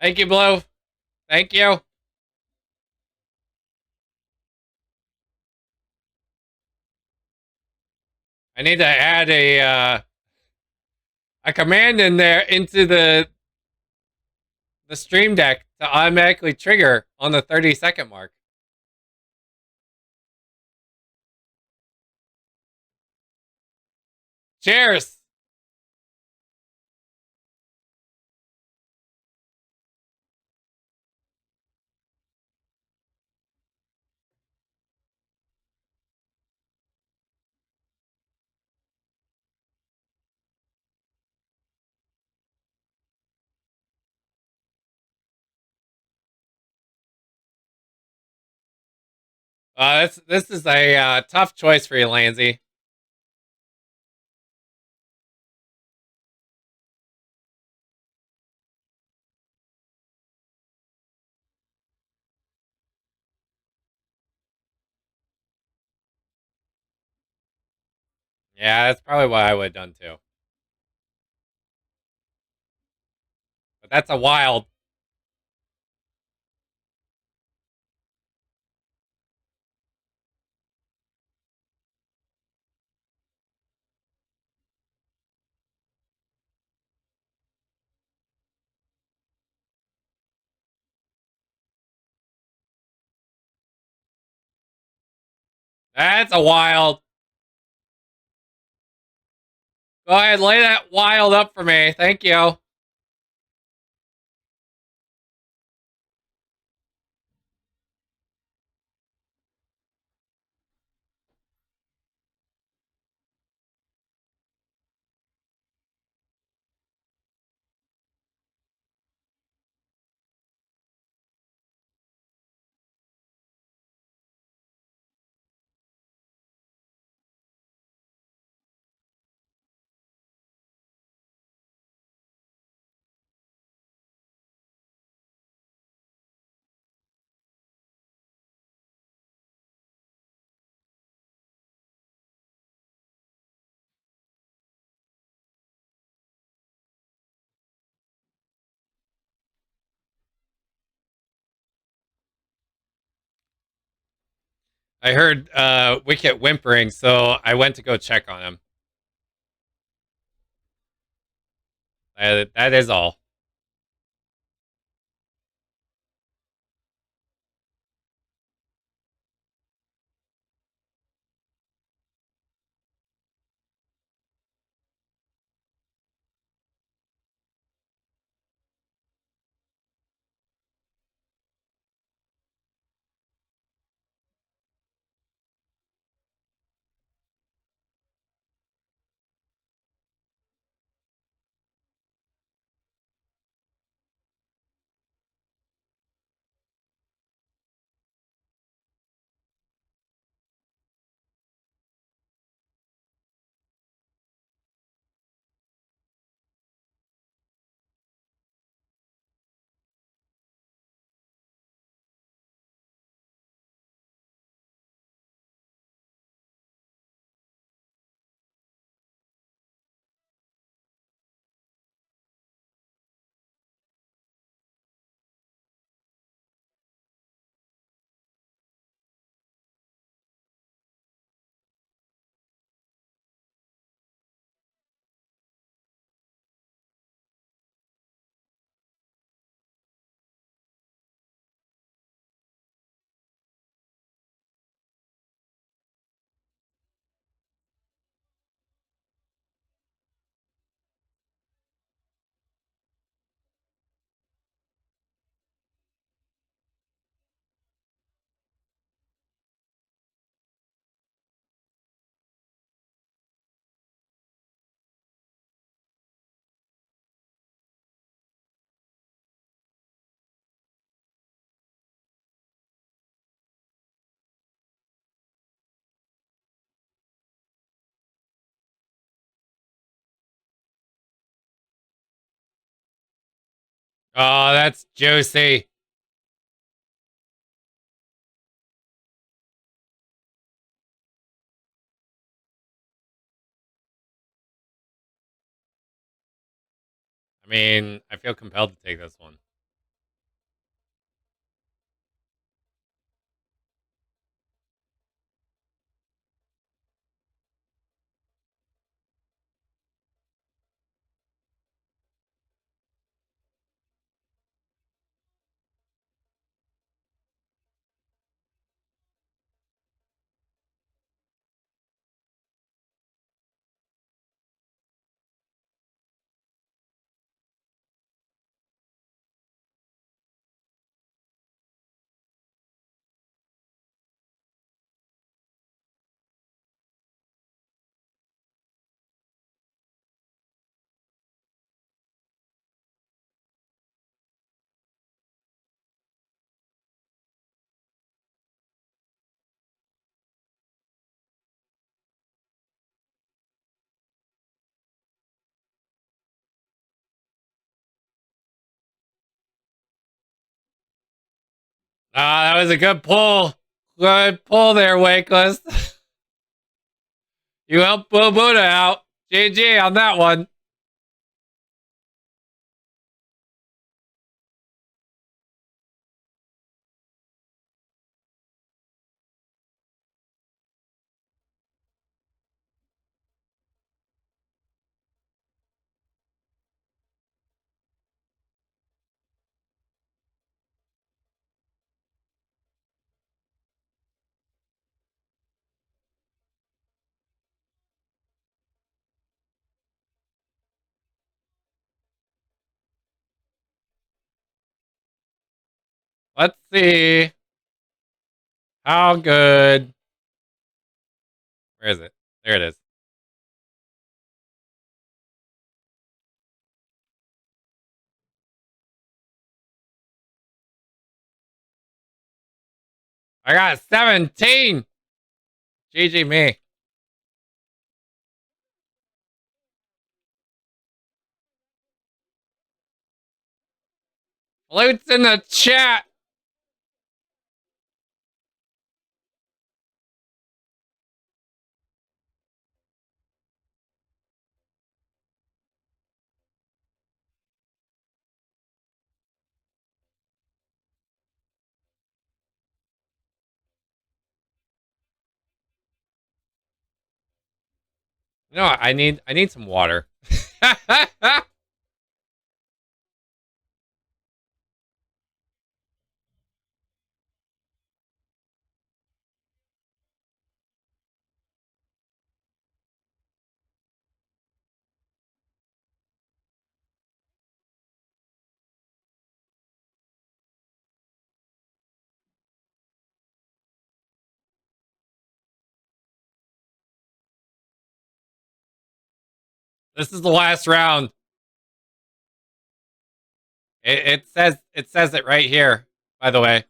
Thank you, Blue. Thank you. I need to add a command in there into the stream deck to automatically trigger on the 30-second mark. Cheers. This is a tough choice for you, Lansy. Yeah, that's probably what I would have done too. But that's a wild. That's a wild. Go ahead, lay that wild up for me. Thank you. I heard Wicket whimpering, so I went to go check on him. That is all. Oh, that's juicy. I mean, I feel compelled to take this one. Ah, that was a good pull. Good pull there, Wakeless. You helped Boo Buddha out. GG on that one. Let's see. How good. Where is it? There it is. I got 17. GG me. Flute's in the chat. You know what? I need some water. This is the last round. It says it right here, by the way.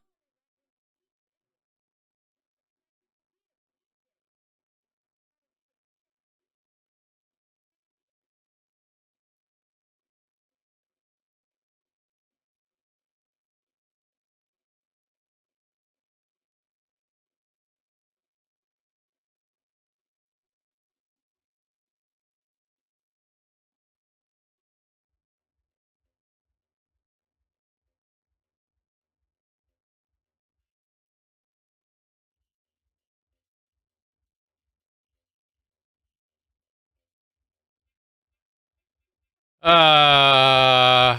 Uh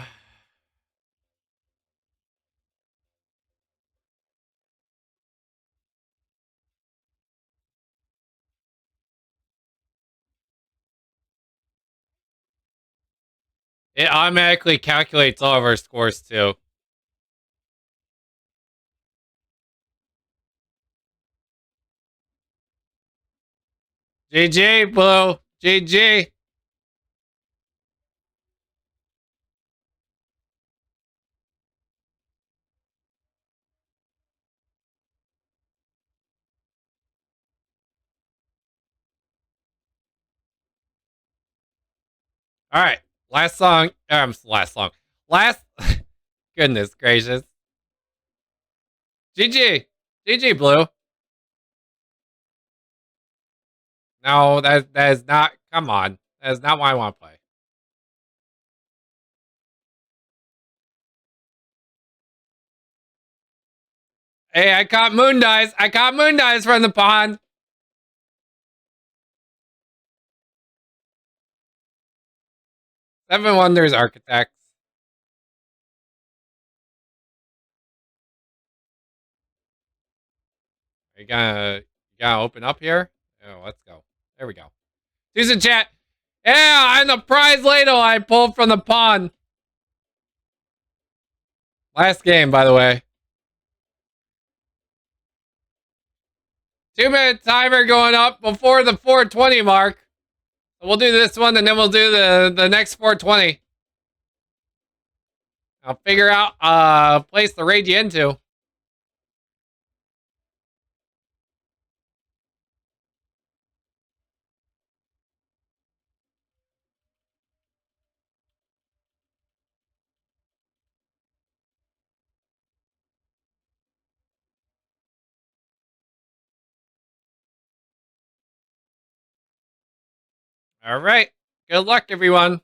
It automatically calculates all of our scores too. GG, Blue. GG. All right. Last song. Last song. Last. Goodness gracious. GG. GG, Blue. No, that is not. Come on. That is not what I want to play. Hey, I caught moon dice. I caught moon dice from the pond. Seven Wonders Architects. You gonna open up here? Oh, let's go. There we go. Susan chat. Yeah, I'm the prize ladle I pulled from the pond. Last game, by the way. 2-minute timer going up before the 420 mark. So we'll do this one and then we'll do the next 420. I'll figure out place to raid you into. All right. Good luck, everyone.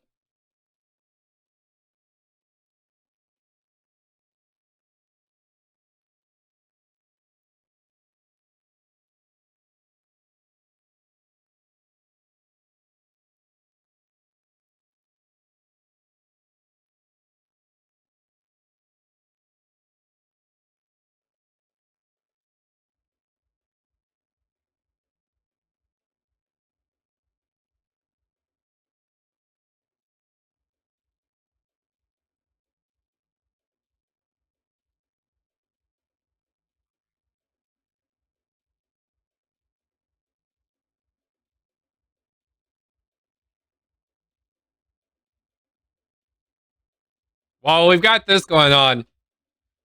Well, we've got this going on.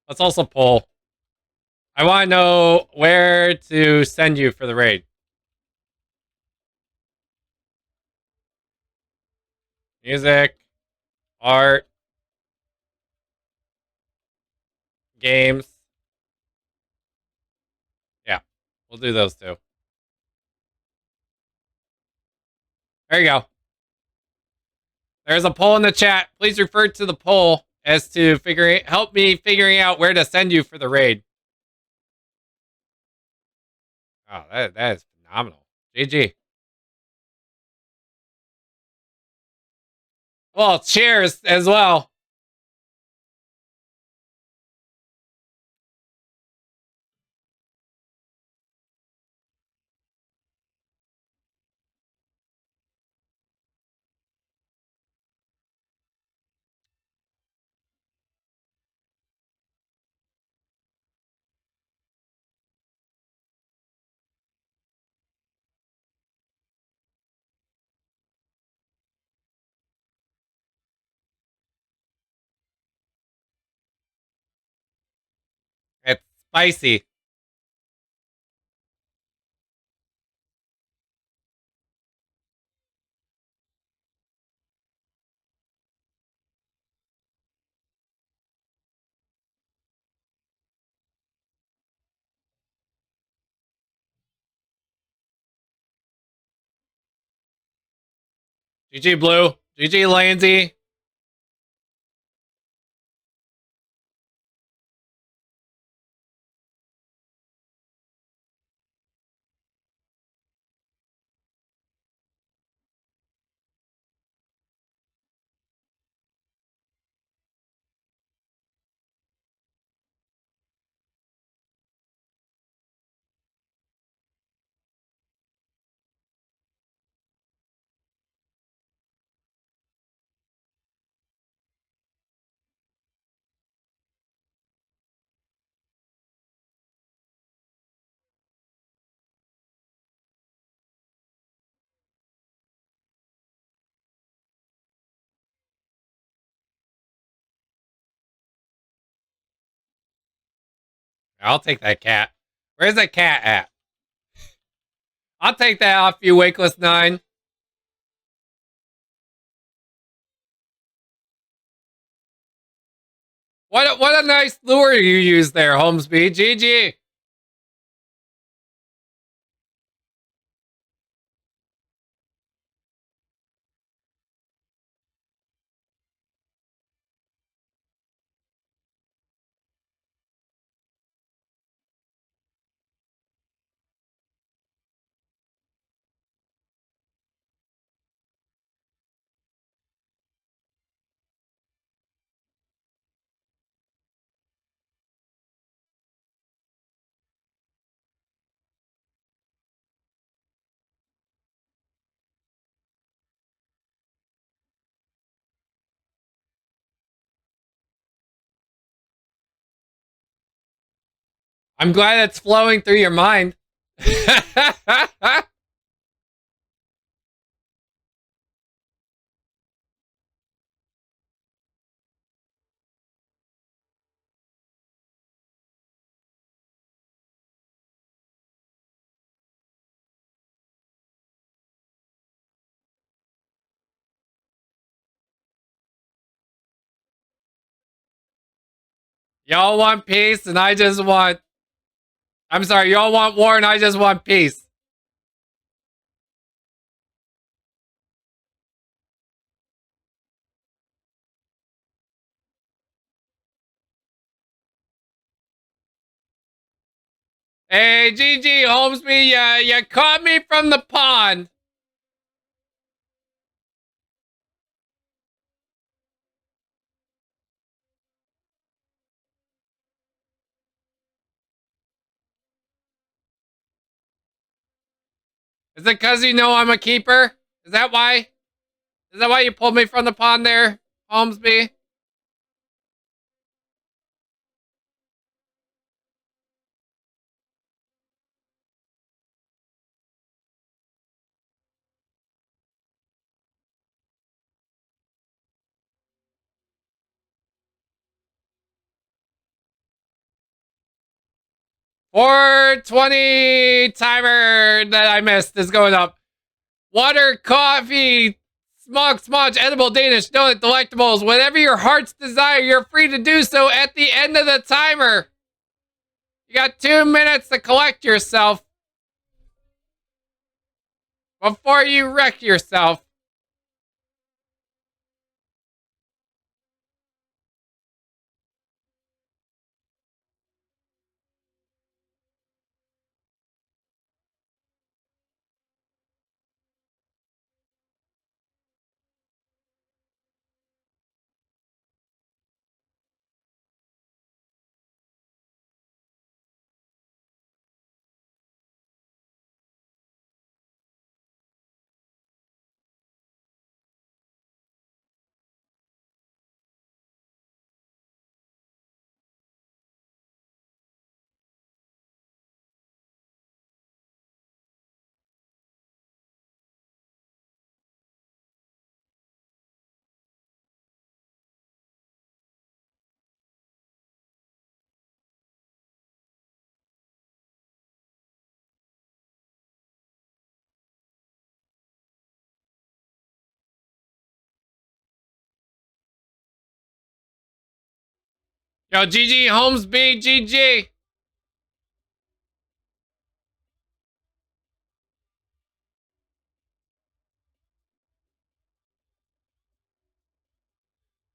Let's also poll. I want to know where to send you for the raid. Music, art, games. Yeah, we'll do those two. There you go. There's a poll in the chat. Please refer to the poll as to help me figuring out where to send you for the raid. Oh, that is phenomenal. GG. Well, cheers as well. It's spicy. GG Blue. GG Lansy. I'll take that cat. Where's that cat at? I'll take that off you, Wakeless 9. What a nice lure you used there, Holmesby. GG. I'm glad it's flowing through your mind. Y'all want peace and I just want... I'm sorry, y'all want war and I just want peace. Hey, GG, Holmesby, you caught me from the pond. Is it because you know I'm a keeper? Is that why? Is that why you pulled me from the pond there, Holmesby? $4.20 timer that I missed is going up. Water, coffee, smudge, edible, Danish, donut, delectables, whatever your heart's desire, you're free to do so at the end of the timer. You got 2 minutes to collect yourself before you wreck yourself. Yo, GG, Holmesby, GG.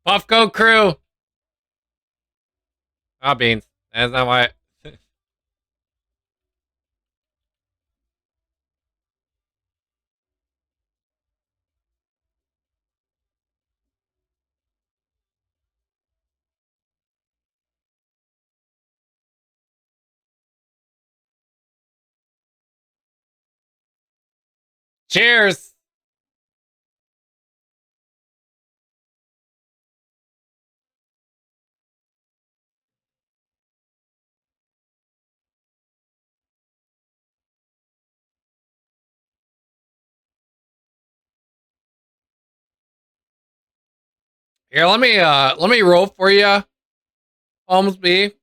Puffco crew. Ah, beans. That's not why. Cheers. Here, let me roll for you, Holmesby.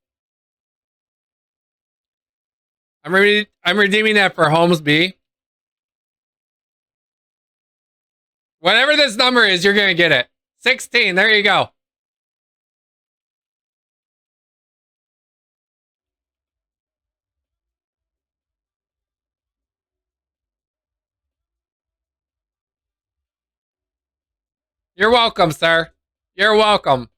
I'm redeeming that for Holmesby. Whatever this number is, you're gonna get it. 16. There you go. You're welcome, sir. You're welcome.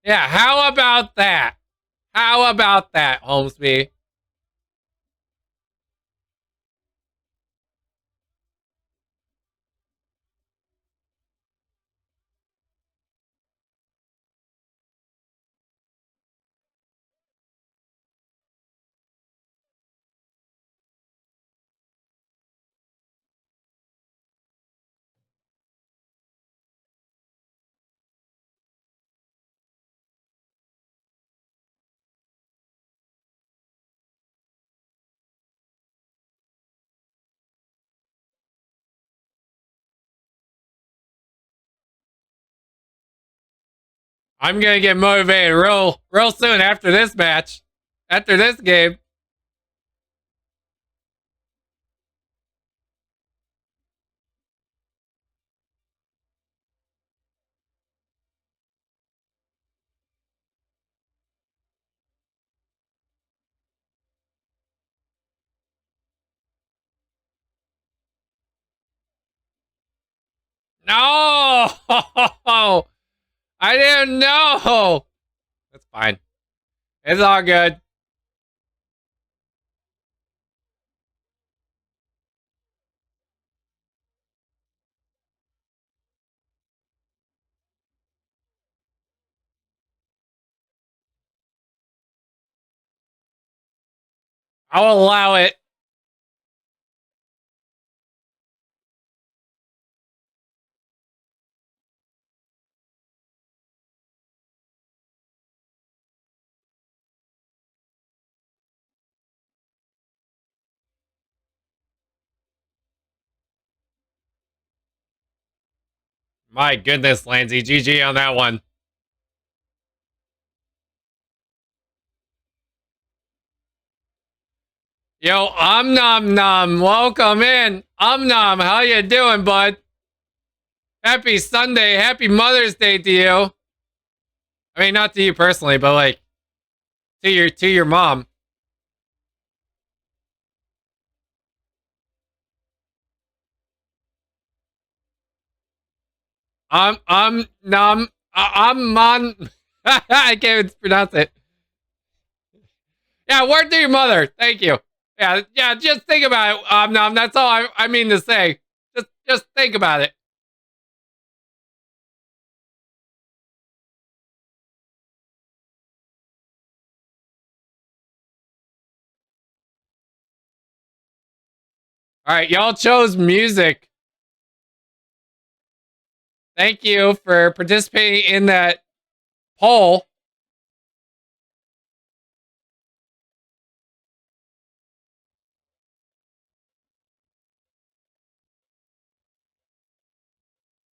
Yeah, how about that? How about that, Holmesby? I'm gonna get motivated real soon after this match. After this game. No! I didn't know! fine. It's all good. I'll allow it. My goodness, Lansy. GG on that one. Yo, Nom Nom, welcome in. Nom, how you doing, bud? Happy Sunday, happy Mother's Day to you. I mean, not to you personally, but like to your mom. Nom, I'm mon. I can't even pronounce it. Yeah, word to your mother. Thank you. Yeah. Just think about it, Nom. That's all I mean to say. Just think about it. All right, y'all chose music. Thank you for participating in that poll.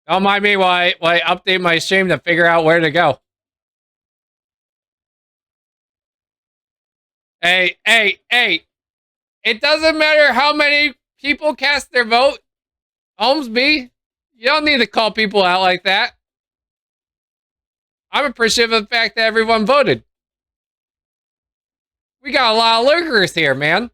Don't mind me while I update my stream to figure out where to go. Hey. It doesn't matter how many people cast their vote. Holmesby, you don't need to call people out like that. I'm appreciative of the fact that everyone voted. We got a lot of lurkers here, man.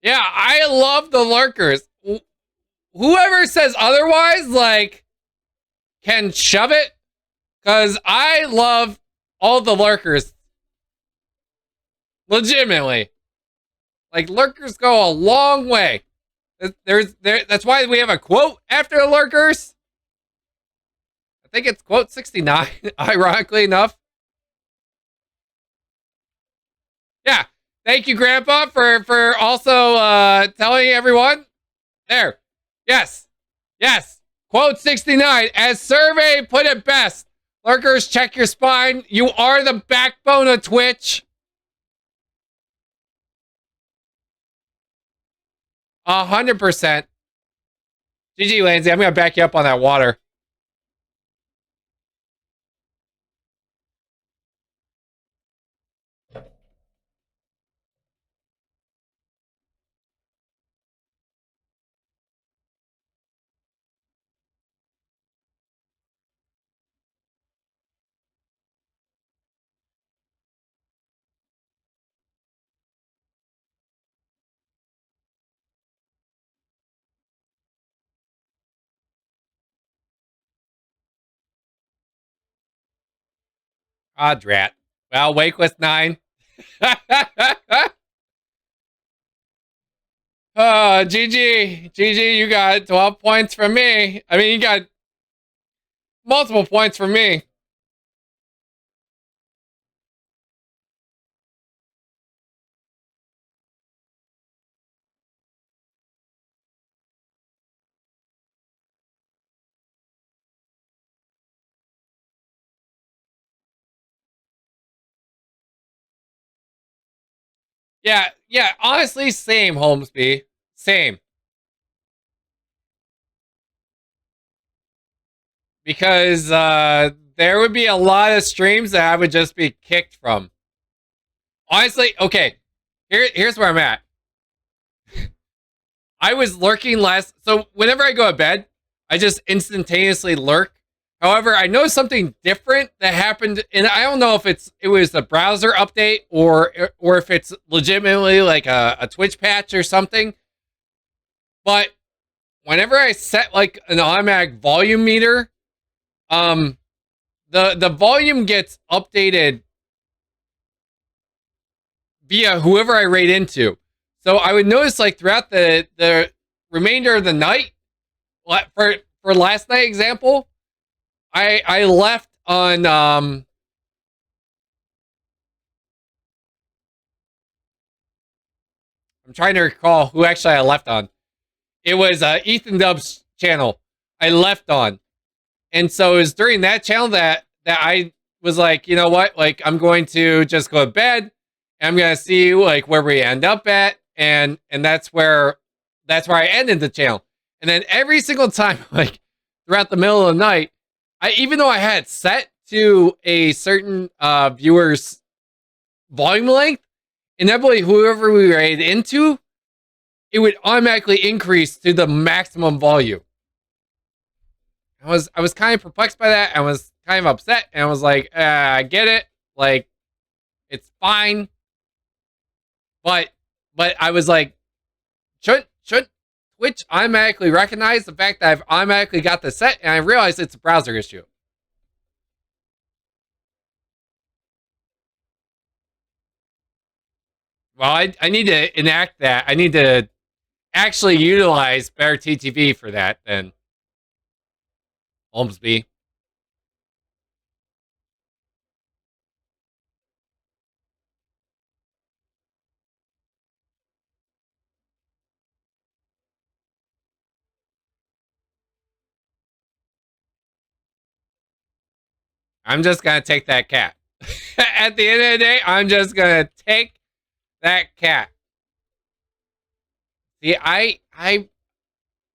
Yeah, I love the lurkers. Whoever says otherwise, like, can shove it. Because I love all the lurkers. Legitimately. Like, lurkers go a long way. That's why we have a quote after the lurkers. I think it's quote 69, ironically enough. Yeah. Thank you, Grandpa, for also telling everyone. There. Yes. Quote 69. As survey put it best. Lurkers, check your spine. You are the backbone of Twitch. 100%. GG, Lansy. I'm going to back you up on that water. Ah, drat. Well, wake with 9. GG, you got 12 points from me. I mean, you got multiple points from me. Yeah, honestly, same, Holmesby. Same. because there would be a lot of streams that I would just be kicked from. Honestly, okay, here's where I'm at. I was lurking last, so whenever I go to bed, I just instantaneously lurk. However, I noticed something different that happened, and I don't know if it was a browser update or if it's legitimately like a Twitch patch or something. But whenever I set like an automatic volume meter, the volume gets updated via whoever I raid into. So I would notice like throughout the remainder of the night, for last night example, I left on I'm trying to recall who actually I left on. It was Ethan Dub's channel I left on. And so it was during that channel that I was like, you know what? Like, I'm going to just go to bed. And I'm going to see like where we end up at. And that's where I ended the channel. And then every single time, like throughout the middle of the night, even though I had it set to a certain viewer's volume length, inevitably whoever we raid into, it would automatically increase to the maximum volume. I was kind of perplexed by that. I was kind of upset, and I was like, I get it, like it's fine, but I was like, should Twitch automatically recognize the fact that I've automatically got the set, and I realized it's a browser issue. Well, I need to enact that. I need to actually utilize Better TTV for that then. Holmesby. I'm just gonna take that cat. At the end of the day, I'm just gonna take that cat. See,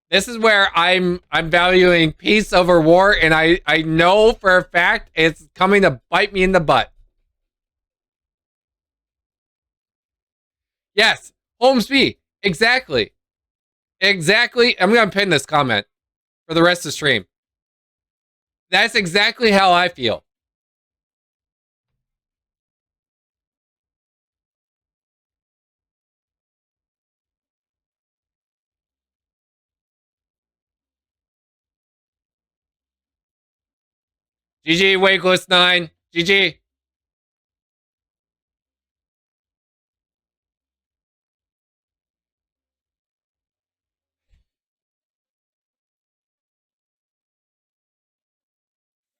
this is where I'm valuing peace over war, and I know for a fact it's coming to bite me in the butt. Yes, Holmesby, exactly. Exactly. I'm gonna pin this comment for the rest of the stream. That's exactly how I feel. GG, Wakeless 9. GG.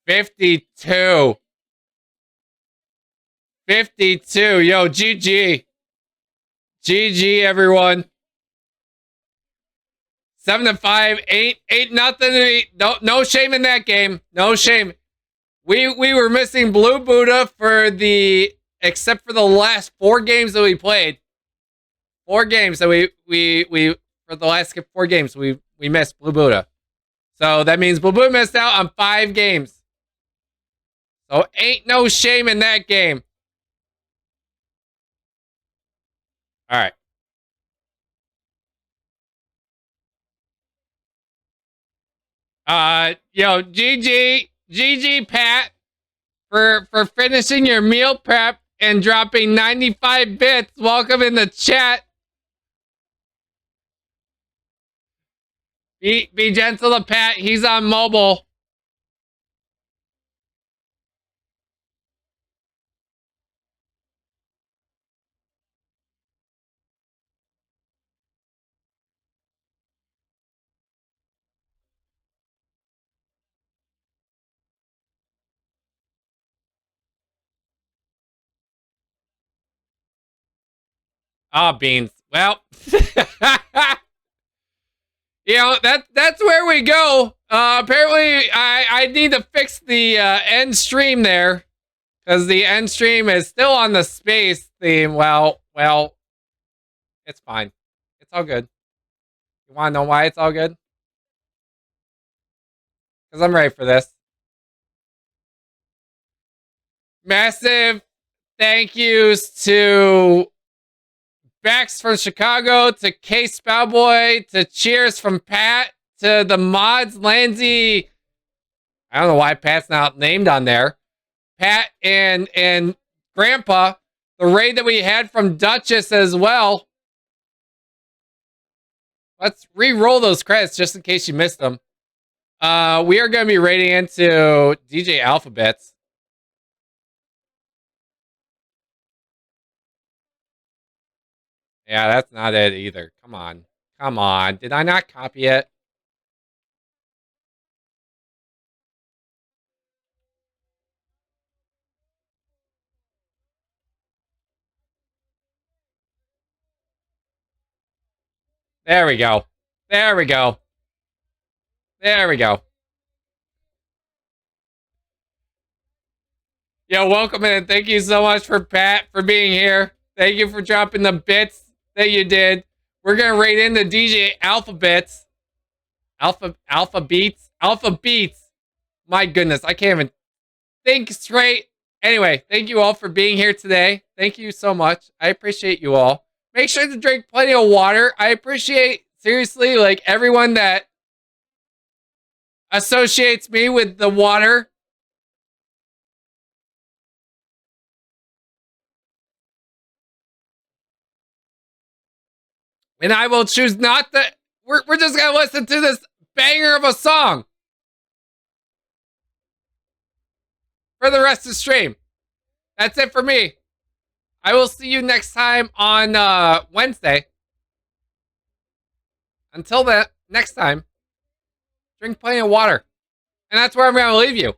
$52. $52. Yo, GG. GG, everyone. 7-5, 8 nothing. No shame in that game. No shame. We were missing Blue Buddha except for the last 4 games that we played. 4 games that we for the last 4 games we missed Blue Buddha. So that means Blue Buddha missed out on 5 games. So ain't no shame in that game. All right. Yo, GG, Pat, for finishing your meal prep and dropping 95 bits. Welcome in the chat. Be gentle to Pat. He's on mobile. Beans. Well, you know, that's where we go. Apparently, I need to fix the end stream there, because the end stream is still on the space theme. Well, it's fine. It's all good. You want to know why it's all good? Because I'm ready for this. Massive thank yous to Bex from Chicago, to K Spowboy, to Cheers from Pat, to the mods, Lanzy. I don't know why Pat's not named on there. Pat and Grandpa. The raid that we had from Duchess as well. Let's re-roll those credits just in case you missed them. We are going to be raiding into DJ Alphabets. Yeah, that's not it either. Come on. Come on. Did I not copy it? There we go. There we go. There we go. Yo, welcome in. Thank you so much for Pat for being here. Thank you for dropping the bits that you did. We're gonna raid into DJ Alphabets. Alpha Beats. My goodness, I can't even think straight. Anyway, thank you all for being here today. Thank you so much. I appreciate you all. Make sure to drink plenty of water. I appreciate, seriously, like everyone that associates me with the water. And I will choose not to. We're just gonna listen to this banger of a song for the rest of the stream. That's it for me. I will see you next time on Wednesday. Until then, next time, drink plenty of water. And that's where I'm gonna leave you.